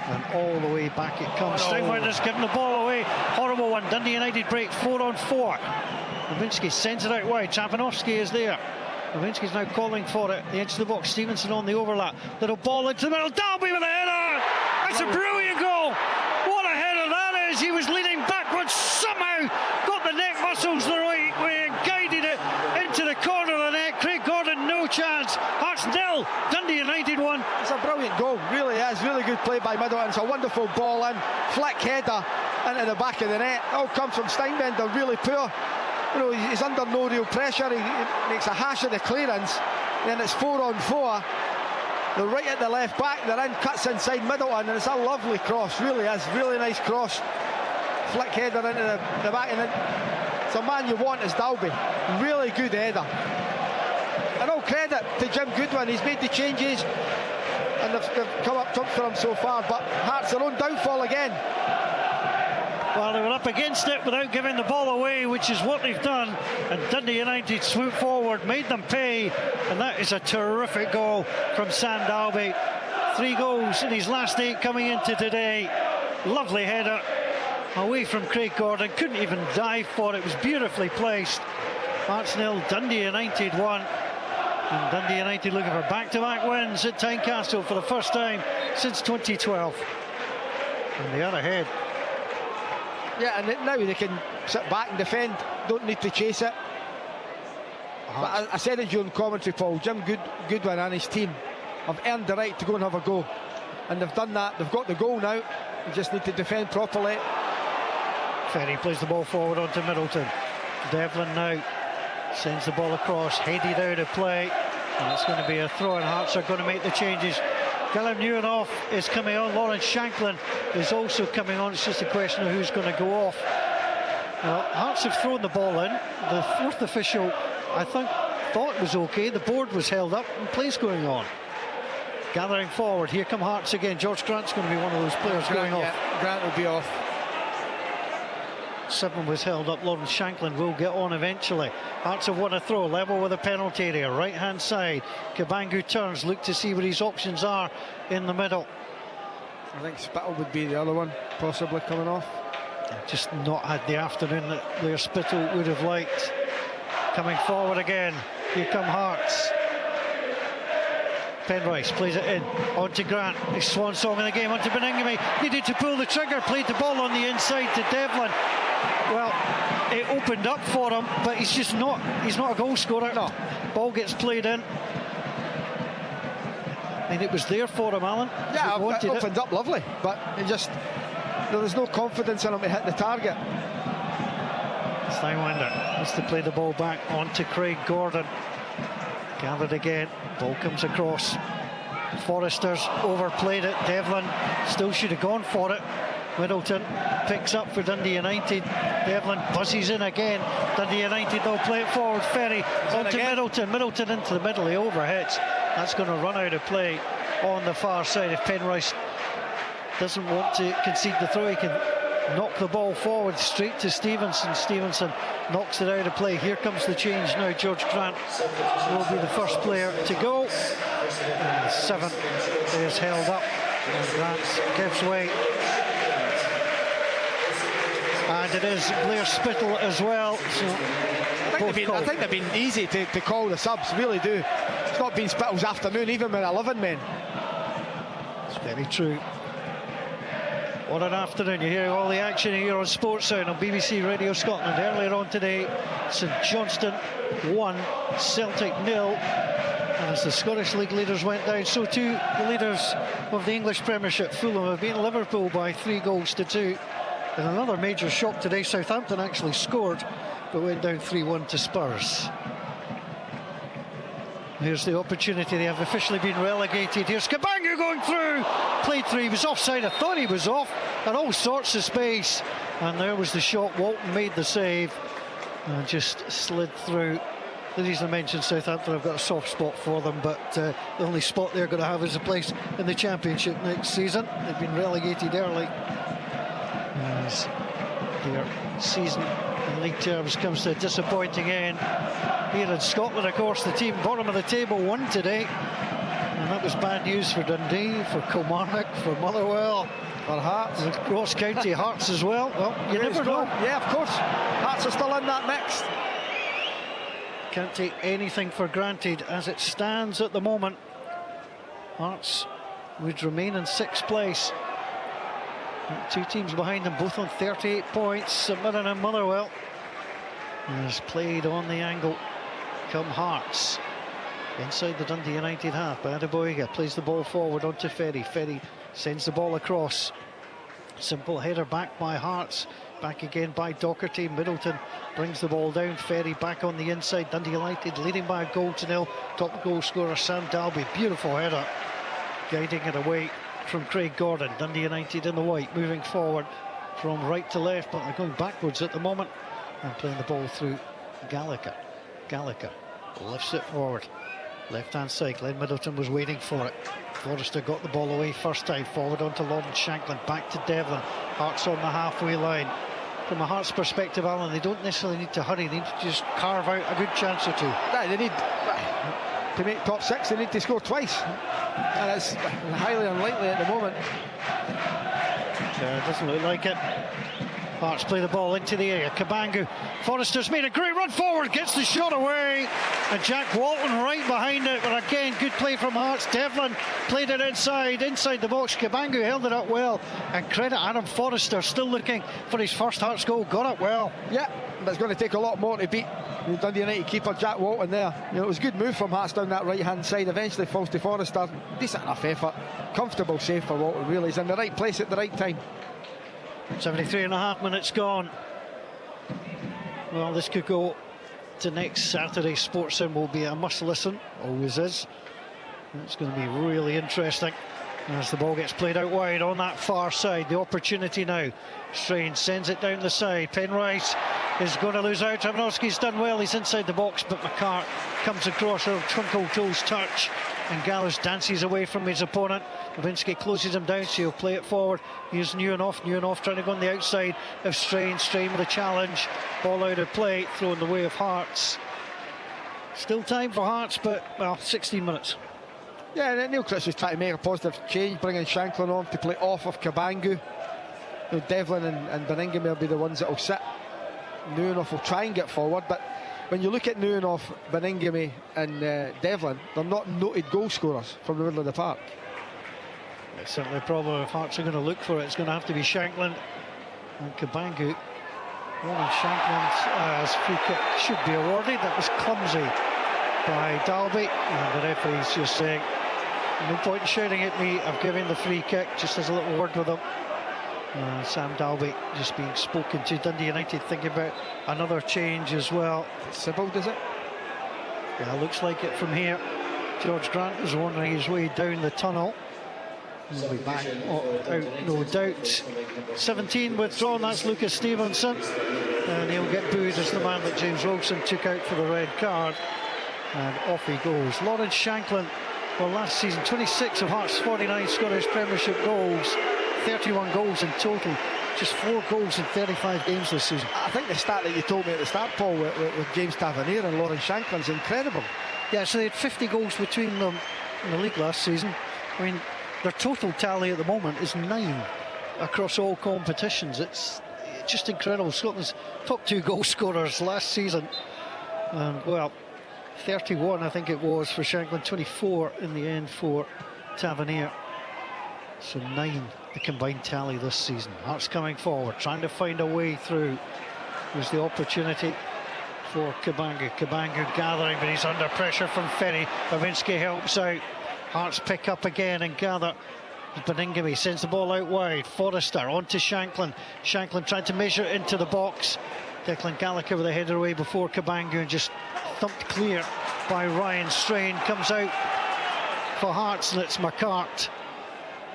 and all the way back it comes. Steinwender's giving the ball away, horrible one. Dundee United break 4-on-4. Babinski sends it out wide, Trapanovsky is there. Babinski's now calling for it, the edge of the box, Stevenson on the overlap. Little ball into the middle, Dalby with a header! That's a brilliant goal! What a header that is! He was leaning backwards, somehow got the neck muscles the right way and guided it into the corner of the net. Craig Gordon, no chance. Hearts 0, Dundee United 1. It's a brilliant goal, really is. Really good play by Middleton. It's a wonderful ball in, flick header into the back of the net. All comes from Steinwender, really poor. You know, he's under no real pressure. He makes a hash of the clearance. Then it's 4-on-4. They're right at the left back. They're in, cuts inside Middleton, and it's a lovely cross. Really is, really nice cross. Flick header into the back, and it's a man you want is Dalby. Really good header. And all credit to Jim Goodwin. He's made the changes, and they've come up top for him so far. But Hearts their own downfall again. Well, they were up against it without giving the ball away, which is what they've done. And Dundee United swooped forward, made them pay. And that is a terrific goal from Sam Dalby. 3 goals in his last 8 coming into today. Lovely header away from Craig Gordon. Couldn't even dive for it. It was beautifully placed. Hearts 0, Dundee United 1. And Dundee United looking for back-to-back wins at Tynecastle for the first time since 2012. And the other head. Yeah, and now they can sit back and defend, don't need to chase it. But I said it during commentary, Paul, Jim Goodwin and his team have earned the right to go and have a go. And they've done that, they've got the goal now, they just need to defend properly. Ferry plays the ball forward onto Middleton. Devlin now sends the ball across, headed out of play. And it's going to be a throw, and Hearts are going to make the changes. Callum Newenoff is coming on. Lawrence Shanklin is also coming on. It's just a question of who's going to go off. Well, Hearts have thrown the ball in. The fourth official, I thought it was okay. The board was held up and play's going on. Gathering forward. Here come Hearts again. George Grant's going to be one of those players going off. Yeah, Grant will be off. 7 was held up. Lawrence Shanklin will get on eventually. Hearts have won a throw, level with the penalty area, right hand side. Kabangu turns, look to see what his options are in the middle. I think Spittle would be the other one, possibly coming off. Just not had the afternoon that Blair Spittle would have liked. Coming forward again. Here come Hearts. Penrice plays it in, on to Grant, his swan song in the game, on to Beningame, needed to pull the trigger, played the ball on the inside to Devlin. Well, it opened up for him, but he's not a goal scorer. No. Ball gets played in. And it was there for him, Alan. Yeah, it opened up lovely, but there was no confidence in him to hit the target. Steinwander has to play the ball back on to Craig Gordon. Gathered again, ball comes across. Forrester's overplayed it. Devlin still should have gone for it. Middleton picks up for Dundee United. Devlin buzzes in again. Dundee United, they'll play it forward. Ferry onto Middleton. Middleton into the middle. He overhits. That's going to run out of play on the far side. If Penrice doesn't want to concede the throw, he can knock the ball forward straight to Stevenson. Stevenson knocks it out of play. Here comes the change now. George Grant will be the first player to go. And the 7 is held up. And Grant gives way. And it is Blair Spittle as well. So I think they've been easy to call the subs, really do. It's not been Spittle's afternoon, even with 11 men. It's very true. What an afternoon. You're hearing all the action here on Sports Sound on BBC Radio Scotland. Earlier on today, St Johnstone 1, Celtic 0. And as the Scottish League leaders went down, so too the leaders of the English Premiership, Fulham, have beaten Liverpool by 3-2. And another major shock today, Southampton actually scored, but went down 3-1 to Spurs. Here's the opportunity. They have officially been relegated. Here's Cabangu going through. Played through. He was offside. I thought he was off. And all sorts of space. And there was the shot. Walton made the save. And just slid through. The reason I mentioned Southampton, I've got a soft spot for them. But the only spot they're going to have is a place in the Championship next season. They've been relegated early. As their season in league terms comes to a disappointing end. Here in Scotland, of course, the team bottom of the table won today, and that was bad news for Dundee, for Kilmarnock, for Motherwell, for Hearts, and Ross County Hearts as well. Well, you never know. Yeah, of course, Hearts are still in that mix. Can't take anything for granted as it stands at the moment. Hearts would remain in 6th place. Two teams behind them, both on 38 points. St Mirren and Motherwell has played on the angle. Come Hearts inside the Dundee United half. Adebayoga plays the ball forward onto Ferry. Ferry sends the ball across. Simple header back by Hearts. Back again by Docherty. Middleton brings the ball down. Ferry back on the inside. Dundee United leading by a goal to nil. Top goal scorer Sam Dalby. Beautiful header. Guiding it away from Craig Gordon. Dundee United in the white, moving forward from right to left, but they're going backwards at the moment and playing the ball through Gallagher. Gallagher lifts it forward. Left-hand side, Glenn Middleton was waiting for it. Forrester got the ball away first time, forward onto Lawrence Shanklin, back to Devlin. Hearts on the halfway line. From a Hearts perspective, Alan, they don't necessarily need to hurry, they need to just carve out a good chance or two. Right, they need to make top 6, they need to score twice. And it's highly unlikely at the moment. Yeah, it doesn't look like it. Hearts play the ball into the area. Cabangu. Forrester's made a great run forward, gets the shot away. And Jack Walton right behind it. But again, good play from Hearts. Devlin played it inside the box. Cabangu held it up well. And credit Adam Forrester, still looking for his first Hearts goal. Got it well. Yeah, but it's going to take a lot more to beat the Dundee United keeper Jack Walton there. You know, it was a good move from Hearts down that right-hand side. Eventually falls to Forrester. Decent enough effort. Comfortable save for Walton, really. He's in the right place at the right time. 73.5 minutes gone. Well, this could go to next Saturday. Sportsound will be a must-listen. Always is. It's going to be really interesting as the ball gets played out wide on that far side. The opportunity now. Strange sends it down the side. Penrice is going to lose out. Travanowski's done well. He's inside the box, but McCart comes across a twinkle toes touch, and Gallows dances away from his opponent. Lewinsky closes him down, so he'll play it forward. Here's Neuenoff trying to go on the outside of Strain with a challenge. Ball out of play, thrown the way of Hearts. Still time for Hearts, but, well, 16 minutes. Yeah, and Neil Critch was trying to make a positive change, bringing Shanklin on to play off of Cabangu. You know, Devlin and Benningham will be the ones that will sit. Neuenoff will try and get forward, but when you look at Neuenoff, Benningham and Devlin, they're not noted goal scorers from the middle of the park. It's certainly a problem. If Hearts are going to look for it, it's going to have to be Shanklin and Cabangu. Roland Shanklin's free kick should be awarded. That was clumsy by Dalby, and the referee's just saying No point in shouting at me. I've given the free kick, just as a little word with him. Sam Dalby just being spoken to. Dundee United thinking about another change as well. Sybil, does it? Yeah, looks like it from here. George Grant is wandering his way down the tunnel. He'll be back out, no doubt. 17 withdrawn, that's Lucas Stevenson. And he'll get booed as the man that James Wilson took out for the red card. And off he goes. Lawrence Shanklin, well, last season, 26 of Hearts' 49 Scottish Premiership goals, 31 goals in total. Just 4 goals in 35 games this season. I think the stat that you told me at the start, Paul, with James Tavernier and Lawrence Shanklin's incredible. Yeah, so they had 50 goals between them in the league last season. I mean, their total tally at the moment is 9 across all competitions. It's just incredible. Scotland's top 2 goal scorers last season. And, well, 31 I think it was for Shanklin, 24 in the end for Tavernier. So 9 the combined tally this season. Hearts coming forward, trying to find a way through. There's the opportunity for Kabangu. Kabangu gathering, but he's under pressure from Ferry. Babinski helps out. Hearts pick up again and gather. Beningame sends the ball out wide. Forrester on to Shanklin. Shanklin tried to measure it into the box. Declan Gallagher with a header away before Kabangu, and just thumped clear by Ryan Strain. Comes out for Hearts, and it's McCart.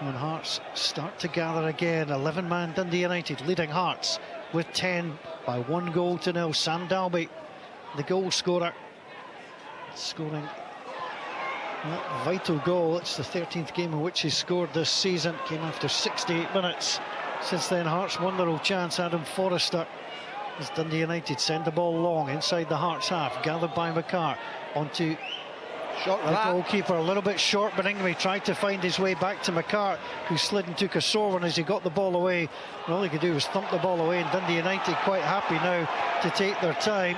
And Hearts start to gather again. 11-man Dundee United leading Hearts with 10 by 1 goal to 0. Sam Dalby, the goal scorer, scoring that vital goal. It's the 13th game in which he scored this season. Came after 68 minutes. Since then, Hearts won their old chance. Adam Forrester, as Dundee United send the ball long inside the Hearts half, gathered by McCart onto the goalkeeper, a little bit short, but Ingamy tried to find his way back to McCart, who slid and took a sore one as he got the ball away. And all he could do was thump the ball away, and Dundee United quite happy now to take their time.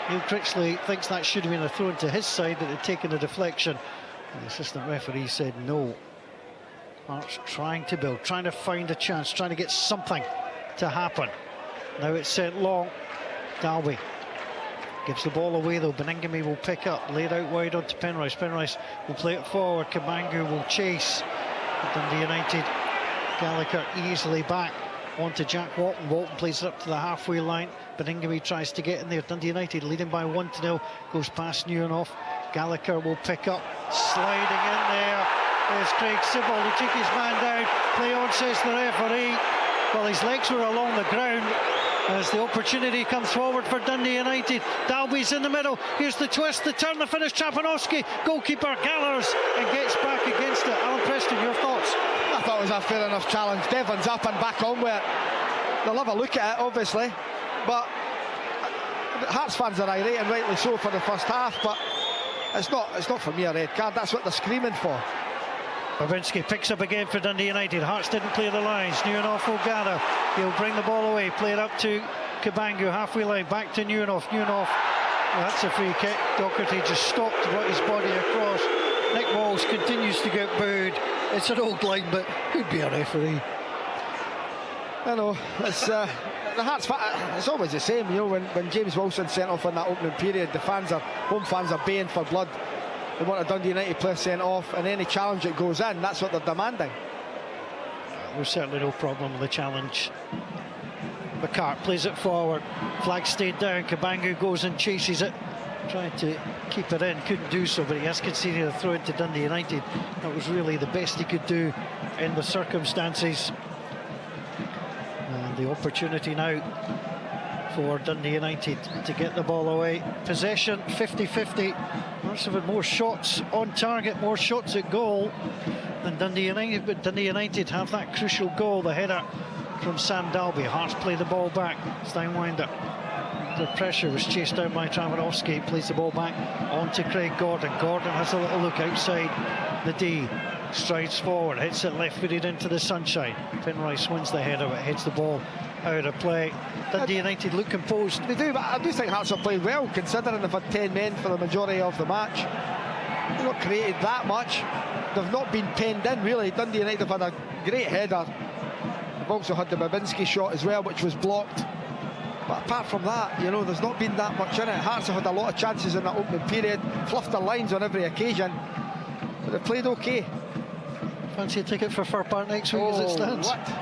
Neil Critchley thinks that should have been a throw into his side, that had taken a deflection. And the assistant referee said no. Hearts trying to build, trying to find a chance, trying to get something to happen. Now it's sent long. Dalby gives the ball away though. Beningame will pick up, laid out wide onto Penrice. Penrice will play it forward. Kabangu will chase. Dundee United, Gallagher easily back onto Jack Walton. Walton plays it up to the halfway line. Beningame tries to get in there. Dundee United leading by 1-0. Goes past Neuenhoff. Gallagher will pick up, sliding in there. There's Craig Sibbald, who took his man down. Play on, says the referee. Well, his legs were along the ground as the opportunity comes forward for Dundee United. Dalby's in the middle. Here's the twist, the turn, the finish. Chapanowski, goalkeeper Gallers, and gets back against it. Alan Preston, your thoughts? I thought it was a fair enough challenge. Devon's up and back on with it. They'll have a look at it, obviously, but Hearts fans are irate, and rightly so, for the first half, but it's not for me a red card. That's what they're screaming for. Babinski picks up again for Dundee United. Hearts didn't clear the lines. Neuenhoff will gather. He'll bring the ball away. Play it up to Kabangu. Halfway line. Back to Neuenhoff. Neuenhoff. That's a free kick. Docherty just stopped, brought his body across. Nick Walsh continues to get booed. It's an old line, but who'd be a referee? I know. It's the Hearts. It's always the same, you know. When James Wilson sent off in that opening period, the home fans are baying for blood. They want a Dundee United player sent off, and any challenge that goes in, that's what they're demanding. There's certainly no problem with the challenge. McCart plays it forward. Flag stayed down. Kabangu goes and chases it, trying to keep it in. Couldn't do so, but he has conceded a throw into Dundee United. That was really the best he could do in the circumstances. And the opportunity now for Dundee United to get the ball away. Possession 50-50. Hearts have had more shots on target, more shots at goal than Dundee United, but Dundee United have that crucial goal, the header from Sam Dalby. Hearts play the ball back. Steinwinder, the pressure was chased down by Travanowski. Plays the ball back onto Craig Gordon. Gordon has a little look outside the D. Strides forward, hits it left-footed into the sunshine. Penrice wins the header, but heads the ball out of play. Dundee United look composed. They do, but I do think Hearts have played well, considering they've had 10 men for the majority of the match. They've not created that much. They've not been penned in, really. Dundee United have had a great header. They've also had the Babinski shot as well, which was blocked. But apart from that, you know, there's not been that much in it. Hearts have had a lot of chances in that opening period, fluffed their lines on every occasion. but they played okay. Fancy a ticket for Fir Park next week as it stands? What?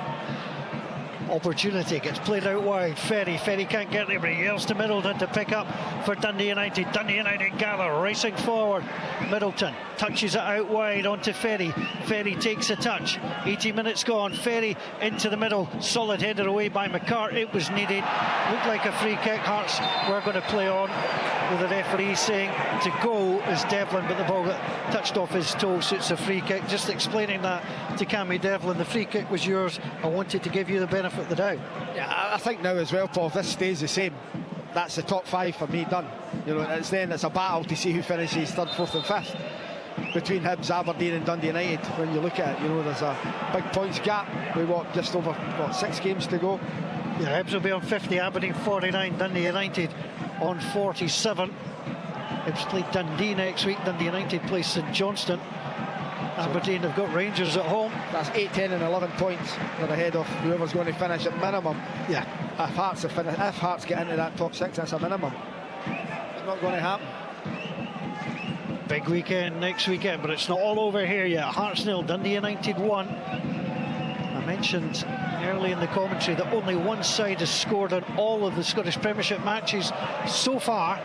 Opportunity gets played out wide. Ferry can't get there, but he yells to Middleton to pick up for Dundee United. Dundee United gather, racing forward. Middleton touches it out wide onto Ferry. Ferry takes a touch. 80 minutes gone. Ferry into the middle. Solid header away by McCart. It was needed. Looked like a free kick. Hearts were going to play on, with the referee saying to go is Devlin, but the ball got touched off his toe, so it's a free kick. Just explaining that to Cammy Devlin. The free kick was yours. I wanted to give you the benefit of the doubt. Yeah, I think now as well, Paul, if this stays the same, that's the top 5 for me done. You know, it's a battle to see who finishes 3rd, 4th and 5th between Hibs, Aberdeen and Dundee United. When you look at it, you know, there's a big points gap. We've got just over 6 games to go. Yeah, Hibs will be on 50, Aberdeen 49, Dundee United on 47. Hibs play Dundee next week. Dundee United play St Johnstone. Aberdeen have got Rangers at home. That's 8, 10 and 11 points. They're ahead of whoever's going to finish at minimum. Yeah. If Hearts get into that top 6, that's a minimum. It's not going to happen. Big weekend next weekend, but it's not all over here yet. Hearts 0, Dundee United 1. I mentioned early in the commentary that only one side has scored on all of the Scottish Premiership matches so far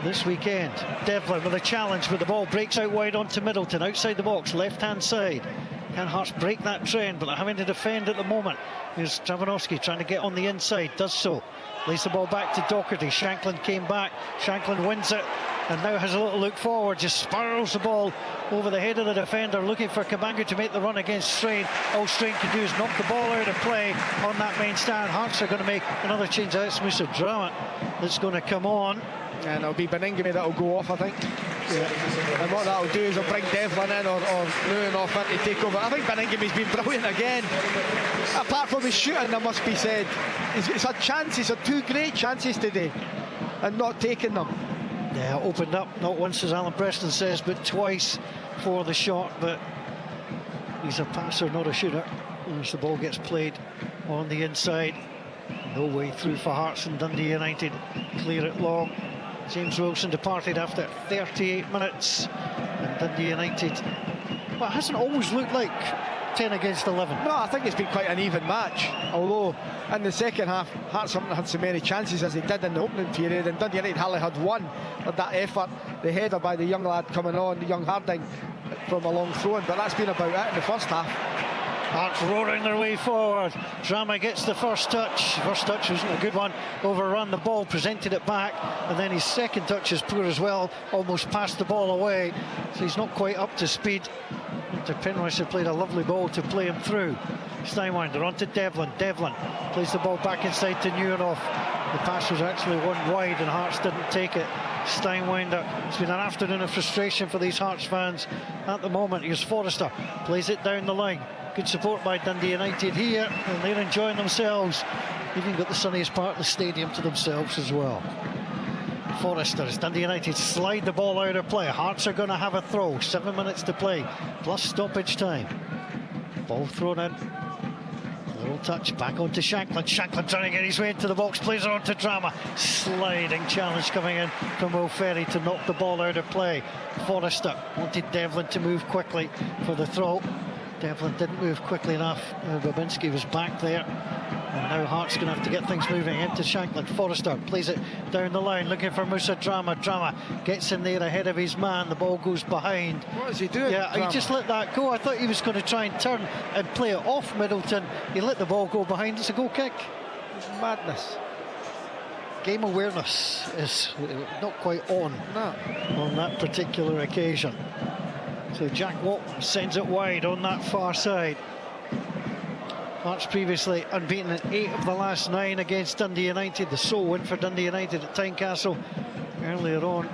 this weekend. Devlin with a challenge, but the ball breaks out wide onto Middleton, outside the box, left-hand side. Can Hearts break that trend? But they're having to defend at the moment. Here's Travanowski trying to get on the inside, does so. Lays the ball back to Docherty. Shanklin came back. Shanklin wins it and now has a little look forward, just spirals the ball over the head of the defender, looking for Kabangu to make the run against Strain. All Strain can do is knock the ball out of play on that main stand. Hearts are going to make another change. That's Musa Dramat that's going to come on. And it'll be Beningame that'll go off, I think. Yeah. And what that'll do is it'll bring Devlin in or Lewin off in to take over. I think Beningame's been brilliant again. Apart from his shooting, there must be said. He's had chances, he's had 2 great chances today and not taking them. Yeah, opened up, not once as Alan Preston says, but twice for the shot. But he's a passer, not a shooter. As the ball gets played on the inside. No way through for Hearts and Dundee United. Clear it long. James Wilson departed after 38 minutes. And Dundee United, well, it hasn't always looked like 10 against 11. No, I think it's been quite an even match. Although in the second half, Hearts haven't had so many chances as they did in the opening period. And Dundee United hardly had one of that effort. The header by the young lad coming on, the young Harding, from a long throw-in. But that's been about it in the first half. Hearts roaring their way forward. Drama gets the first touch. First touch wasn't a good one. Overrun the ball, presented it back, and then his second touch is poor as well. Almost passed the ball away, so he's not quite up to speed. Winter Penrice had played a lovely ball to play him through. Steinwinder on to Devlin. Devlin plays the ball back inside to Neuenhoff. The pass was actually one wide and Hearts didn't take it. Steinwinder, it's been an afternoon of frustration for these Hearts fans at the moment. Here's Forrester, plays it down the line. Good support by Dundee United here, and they're enjoying themselves. Even got the sunniest part of the stadium to themselves as well. Forrester, as Dundee United slide the ball out of play. Hearts are going to have a throw. 7 minutes to play, plus stoppage time. Ball thrown in. Little touch, back onto Shanklin. Shanklin trying to get his way into the box, plays it on to Drama. Sliding challenge coming in from Will Ferry to knock the ball out of play. Forrester wanted Devlin to move quickly for the throw. Devlin didn't move quickly enough. Babinski was back there. And now Hearts going to have to get things moving into Shanklin. Forrester plays it down the line, looking for Musa Drama. Drama gets in there ahead of his man. The ball goes behind. What is he doing? Yeah, Drama? He just let that go. I thought he was going to try and turn and play it off Middleton. He let the ball go behind. It's a goal kick. It's madness. Game awareness is not quite on that particular occasion. So Jack Walton sends it wide on that far side. Hearts previously unbeaten in 8 of the last 9 against Dundee United. The sole win for Dundee United at Tynecastle earlier on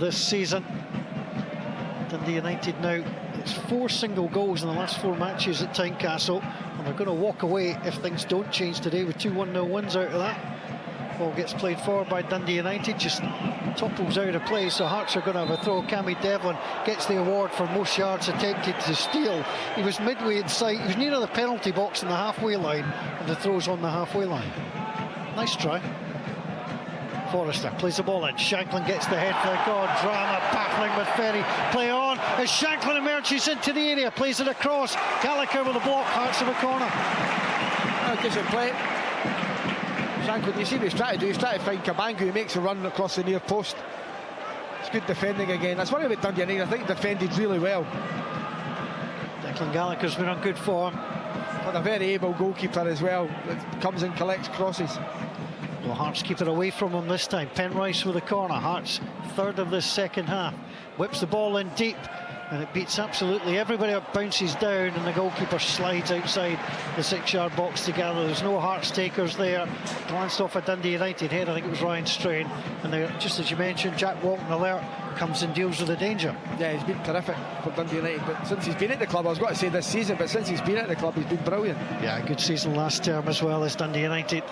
this season. Dundee United now, it's 4 single goals in the last 4 matches at Tynecastle, and they're going to walk away if things don't change today with 2 1-0 wins out of that. Ball gets played forward by Dundee United, just topples out of play, so Hearts are going to have a throw. Cammy Devlin gets the award for most yards attempted to steal. He was midway inside, he was near the penalty box in the halfway line, and the throw's on the halfway line. Nice try. Forrester plays the ball in. Shanklin gets the head for the God. Drama battling with Ferry. Play on. as Shanklin emerges into the area, plays it across. Gallagher with a block, Hearts of a corner. Gives it play. Shanklin, you see what he's trying to do? He's trying to find Cabangu, who makes a run across the near post. It's good defending again. That's one of it Dundee United. I think he defended really well. Declan Gallagher's been on good form. But a very able goalkeeper as well, that comes and collects crosses. Well, Hearts keep it away from him this time. Penrice with a corner. Hearts third of this second half. Whips the ball in deep, and it beats absolutely everybody up, bounces down, and the goalkeeper slides outside the 6-yard box together. There's no Hearts takers there. Glanced off a Dundee United head. I think it was Ryan Strain. And there, just as you mentioned, Jack Walton alert comes and deals with the danger. Yeah, he's been terrific for Dundee United. But since he's been at the club, I was going to say this season, but since he's been at the club, he's been brilliant. Yeah, good season last term as well, as Dundee United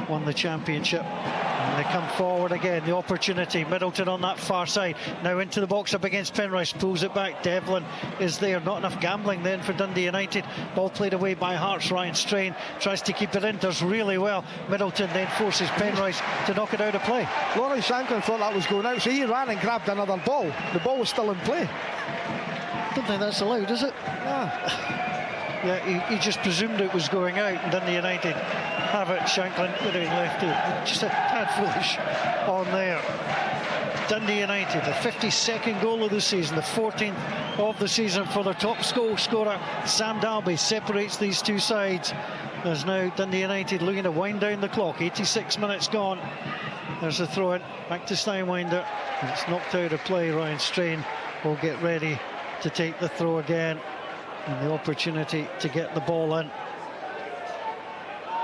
won the championship. And they come forward again, the opportunity. Middleton on that far side, now into the box up against Penrice, pulls it back. Devlin is there, not enough gambling then for Dundee United. Ball played away by Hearts. Ryan Strain tries to keep it in, does really well. Middleton then forces Penrice to knock it out of play. Lawrence Shanklin thought that was going out, so he ran and grabbed another ball. The ball was still in play. I don't think that's allowed, is it? Yeah, he just presumed it was going out, and Dundee United have it. Shanklin with it left it. Just a tad foolish on there. Dundee United, the 52nd goal of the season, the 14th of the season for their top goal scorer. Sam Dalby separates these two sides. There's now Dundee United looking to wind down the clock. 86 minutes gone. There's a throw in back to Steinwinder, and it's knocked out of play. Ryan Strain will get ready to take the throw again, and the opportunity to get the ball in.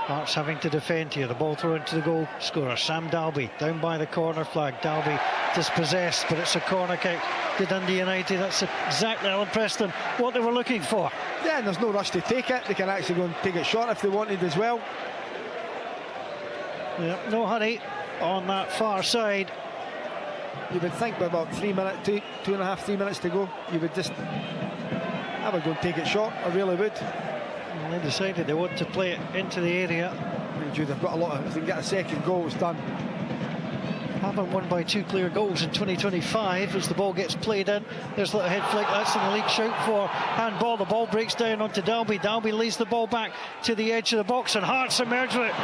Hearts having to defend here. The ball thrown to the goal scorer, Sam Dalby, down by the corner flag. Dalby dispossessed, but it's a corner kick to Dundee United. That's exactly, Alan Preston, what they were looking for. Yeah, and there's no rush to take it. They can actually go and take it short if they wanted as well. Yeah, no hurry on that far side. You would think with about 3 minutes, two and a half, 3 minutes to go, you would just have a go and take it short. I really would. Well, they decided they want to play it into the area. They've got a lot of, if they can get a second goal, it's done. Haven't won by 2 clear goals in 2025 as the ball gets played in. There's a little head flick. That's in the league shout for handball. The ball breaks down onto Dalby. Dalby lays the ball back to the edge of the box, and Hearts emerge with it.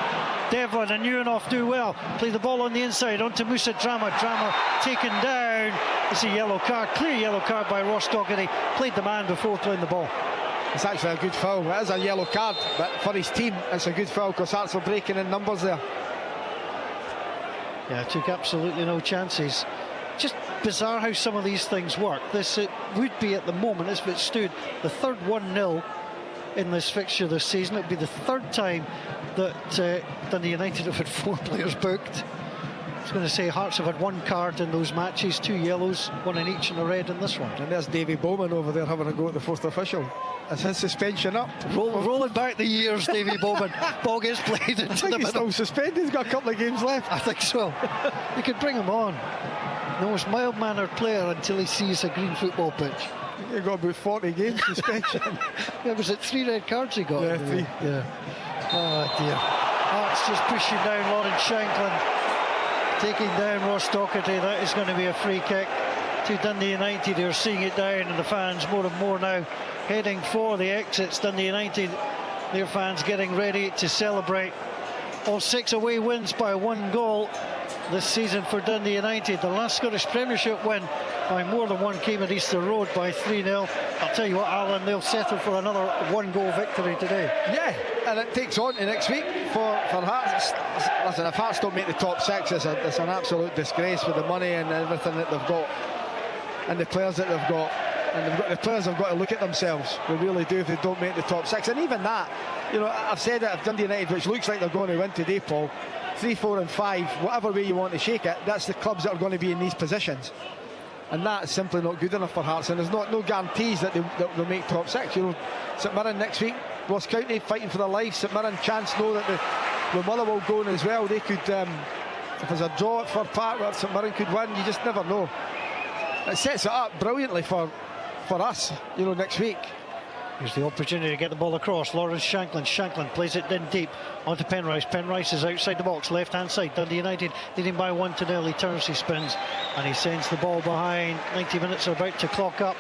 Devlin and Newenoff do well. Play the ball on the inside onto Musa Drama. Drama taken down. It's a yellow card. Clear yellow card by Ross Dougherty. Played the man before playing the ball. It's actually a good foul. It is a yellow card, but for his team, it's a good foul because Hearts are breaking in numbers there. Yeah, took absolutely no chances. Just bizarre how some of these things work. This it would be at the moment, as it stood, the third 1-0 in this fixture this season. It would be the third time that Dundee United have had 4 players booked. I was going to say Hearts have had 1 card in those matches, 2 yellows, 1 in each, and a red in this one. And there's Davy Bowman over there having a go at the 4th official. Is his suspension up? Rolling back the years, Davy Bowman. Ball gets played into the middle. He's still suspended. He's got a couple of games left. I think so. You could bring him on. The most mild-mannered player until he sees a green football pitch. He got about 40 games suspension. Yeah, was it 3 red cards he got? Yeah, 3. Yeah. Oh dear. Hearts just pushing down Lawrence Shanklin, taking down Ross Dougherty. That is going to be a free kick to Dundee United, who are seeing it down, and the fans more and more now heading for the exits. Dundee United, their fans getting ready to celebrate. All 6 away wins by 1 goal this season for Dundee United. The last Scottish Premiership win by more than 1 came at Easter Road by 3-0. I'll tell you what, Alan, they'll settle for another 1-goal victory today. Yeah, and it takes on to next week for Hearts. Listen, if Hearts don't make the top 6, it's an absolute disgrace with the money and everything that they've got and the players that they've got. And the players have got to look at themselves. They really do if they don't make the top 6. And even that, you know, I've said that if Dundee United, which looks like they're going to win today, Paul, 3, 4 and 5, whatever way you want to shake it, that's the clubs that are going to be in these positions. And that's simply not good enough for Hearts. And there's no guarantees that they'll make top 6. You know, St Mirren next week, Ross County fighting for their life. St Mirren chance know that the Motherwell going as well. They could, if there's a draw at Fir Park where St Mirren could win, you just never know. It sets it up brilliantly for us, you know, next week. Here's the opportunity to get the ball across. Lawrence Shanklin. Shanklin plays it in deep onto Penrice. Penrice is outside the box, left-hand side. Dundee United leading by 1-0. He turns, he spins, and he sends the ball behind. 90 minutes are about to clock up.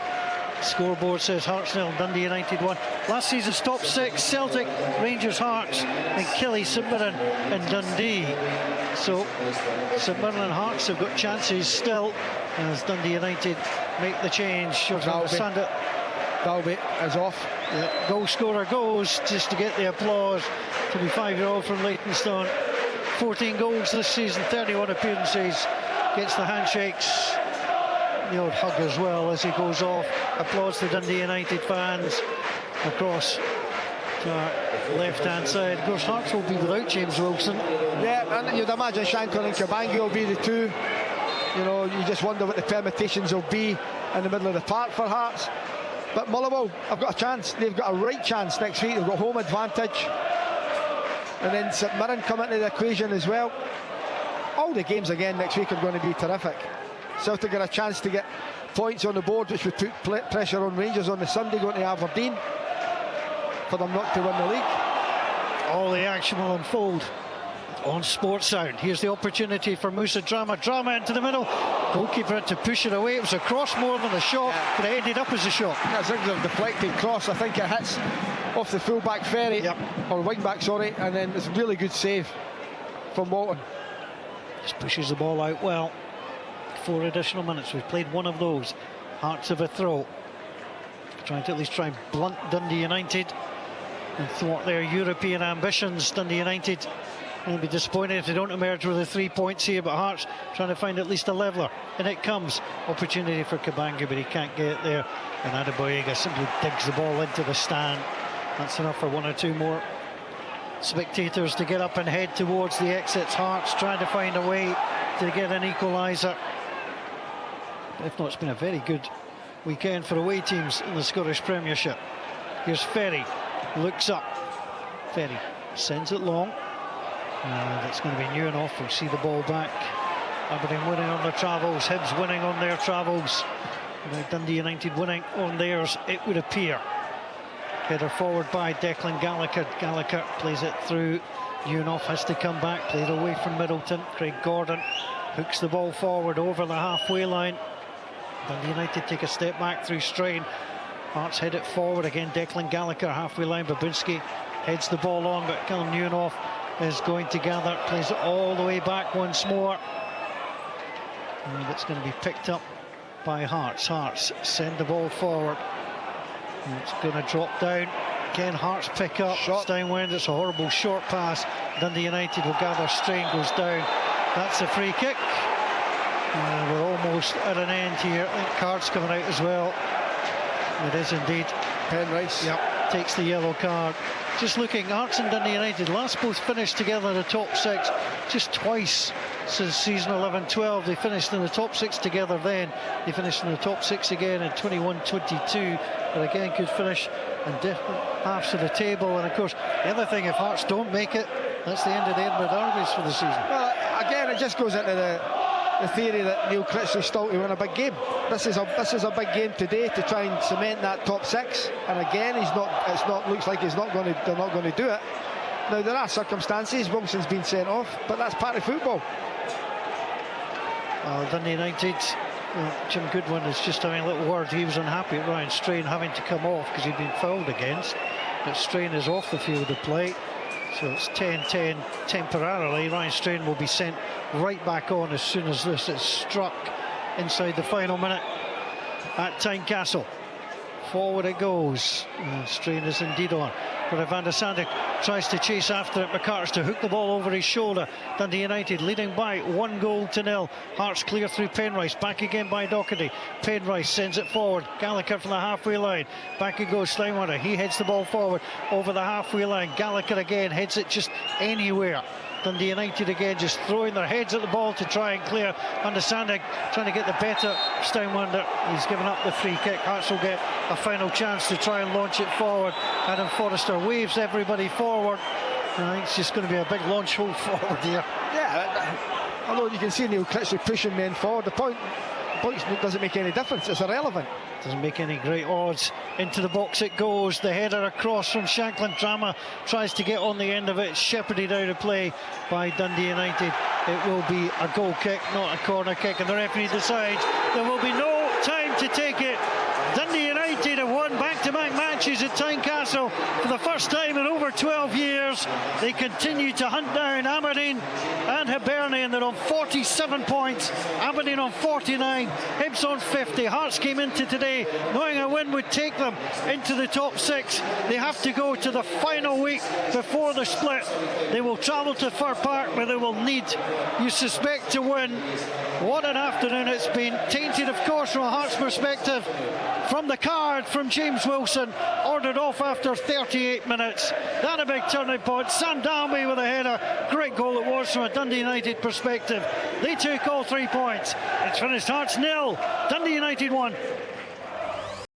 Scoreboard says Hearts 0, Dundee United 1. Last season's top 6, Celtic, Rangers, Hearts and Killie, St Mirren and Dundee. So St Mirren and Hearts have got chances still as Dundee United make the change. Dalby is off. The goal scorer goes just to get the applause. 25-year-old from Leytonstone. 14 goals this season, 31 appearances. Gets the handshakes. The old hug as well as he goes off. Applause to Dundee United fans across to our left-hand side. Of course, Hearts will be without James Wilson. Yeah, and you'd imagine Shankland and Cabangi will be the two. You know, you just wonder what the permutations will be in the middle of the park for Hearts. But Motherwell have got a chance. They've got a right chance next week. They've got home advantage. And then St Mirren come into the equation as well. All the games again next week are going to be terrific. Celtic got a chance to get points on the board, which would put pressure on Rangers on the Sunday going to Aberdeen for them not to win the league. All the action will unfold on Sports Sound. Here's the opportunity for Musa Drama into the middle. Goalkeeper had to push it away. It was a cross more than a shot, but it ended up as a shot. That's a deflected cross. I think it hits off the full-back Ferry, or wing-back, sorry, and then it's a really good save from Walton. Just pushes the ball out well. 4 additional minutes. We've played one of those. Hearts of a throw. Trying to at least try and blunt Dundee United and thwart their European ambitions. Dundee United will be disappointed if they don't emerge with the 3 points here, but Hearts trying to find at least a leveller. And it comes. Opportunity for Cabangi, but he can't get it there. And Adebayoga simply digs the ball into the stand. That's enough for 1 or 2 more spectators to get up and head towards the exits. Hearts trying to find a way to get an equaliser. If not, it's been a very good weekend for away teams in the Scottish Premiership. Here's Ferry, looks up. Ferry sends it long. And it's going to be Newenoff. We'll see the ball back. Aberdeen winning on their travels, Hibs winning on their travels. Now Dundee United winning on theirs, it would appear. Header forward by Declan Gallagher. Gallagher plays it through. Newenoff has to come back, played away from Middleton. Craig Gordon hooks the ball forward over the halfway line. Dundee United take a step back through Strain. Hearts head it forward again. Declan Gallagher halfway line. Babinski heads the ball on, but Callum Newenoff is going to gather. Plays it all the way back once more. And it's going to be picked up by Hearts. Hearts send the ball forward. And it's going to drop down. Again, Hearts pick up. Downwind. It's a horrible short pass. Dundee United will gather. Strain goes down. That's a free kick. We're almost at an end here. I think cards coming out as well. It is indeed. Penrice takes the yellow card. Just looking, Hearts and Dundee United last both finished together in the top 6 just twice since season 11-12. They finished in the top 6 together then. They finished in the top 6 again in 21-22. But again, could finish in different halves of the table. And of course, the other thing, if Hearts don't make it, that's the end of the Edinburgh Derbies for the season. Well, again, it just goes into the theory that Neil Critchley's still to win a big game. This is a big game today to try and cement that top 6. And again, looks like they're not going to do it. Now there are circumstances. Wilson's been sent off, but that's part of football. Dundee United. Jim Goodwin is just having a little word. He was unhappy at Ryan Strain having to come off because he'd been fouled against. But Strain is off the field of play. So it's 10-10 temporarily. Ryan Strain will be sent right back on as soon as this is struck inside the final minute at Tynecastle. Forward it goes. Strain is indeed on. But Van der Sande tries to chase after it. McCarters to hook the ball over his shoulder. Dundee United leading by 1-0. Hearts clear through Penrice. Back again by Doherty. Penrice sends it forward. Gallagher from the halfway line. Back it goes. Steinwater. He heads the ball forward over the halfway line. Gallagher again heads it just anywhere. Dundee United again just throwing their heads at the ball to try and clear. Van der Sande trying to get the better Steinwander. He's given up the free kick. Hearts will get a final chance to try and launch it forward. Adam Forrester waves everybody forward. I think it's just going to be a big launch hole forward here. Yeah, although you can see Neil Critchley pushing men forward. The point doesn't make any difference. It's irrelevant. Doesn't make any great odds. Into the box it goes. The header across from Shankland. Drama tries to get on the end of it. Shepherded out of play by Dundee United. It will be a goal kick, not a corner kick. And the referee decides there will be no time to take it. Dundee United finishes at Tynecastle for the first time in over 12 years. They continue to hunt down Aberdeen and Hibernian. They're on 47 points, Aberdeen on 49, Hibs on 50. Hearts came into today knowing a win would take them into the top 6. They have to go to the final week before the split. They will travel to Fir Park, where they will need, you suspect, to win. What an afternoon it's been. Tainted, of course, from a Hearts perspective, from the card from James Wilson, ordered off after 38 minutes. That a big turning point. Sam Dalby with a header. Great goal it was from a Dundee United perspective. They took all 3 points. It's finished Hearts 0, Dundee United 1.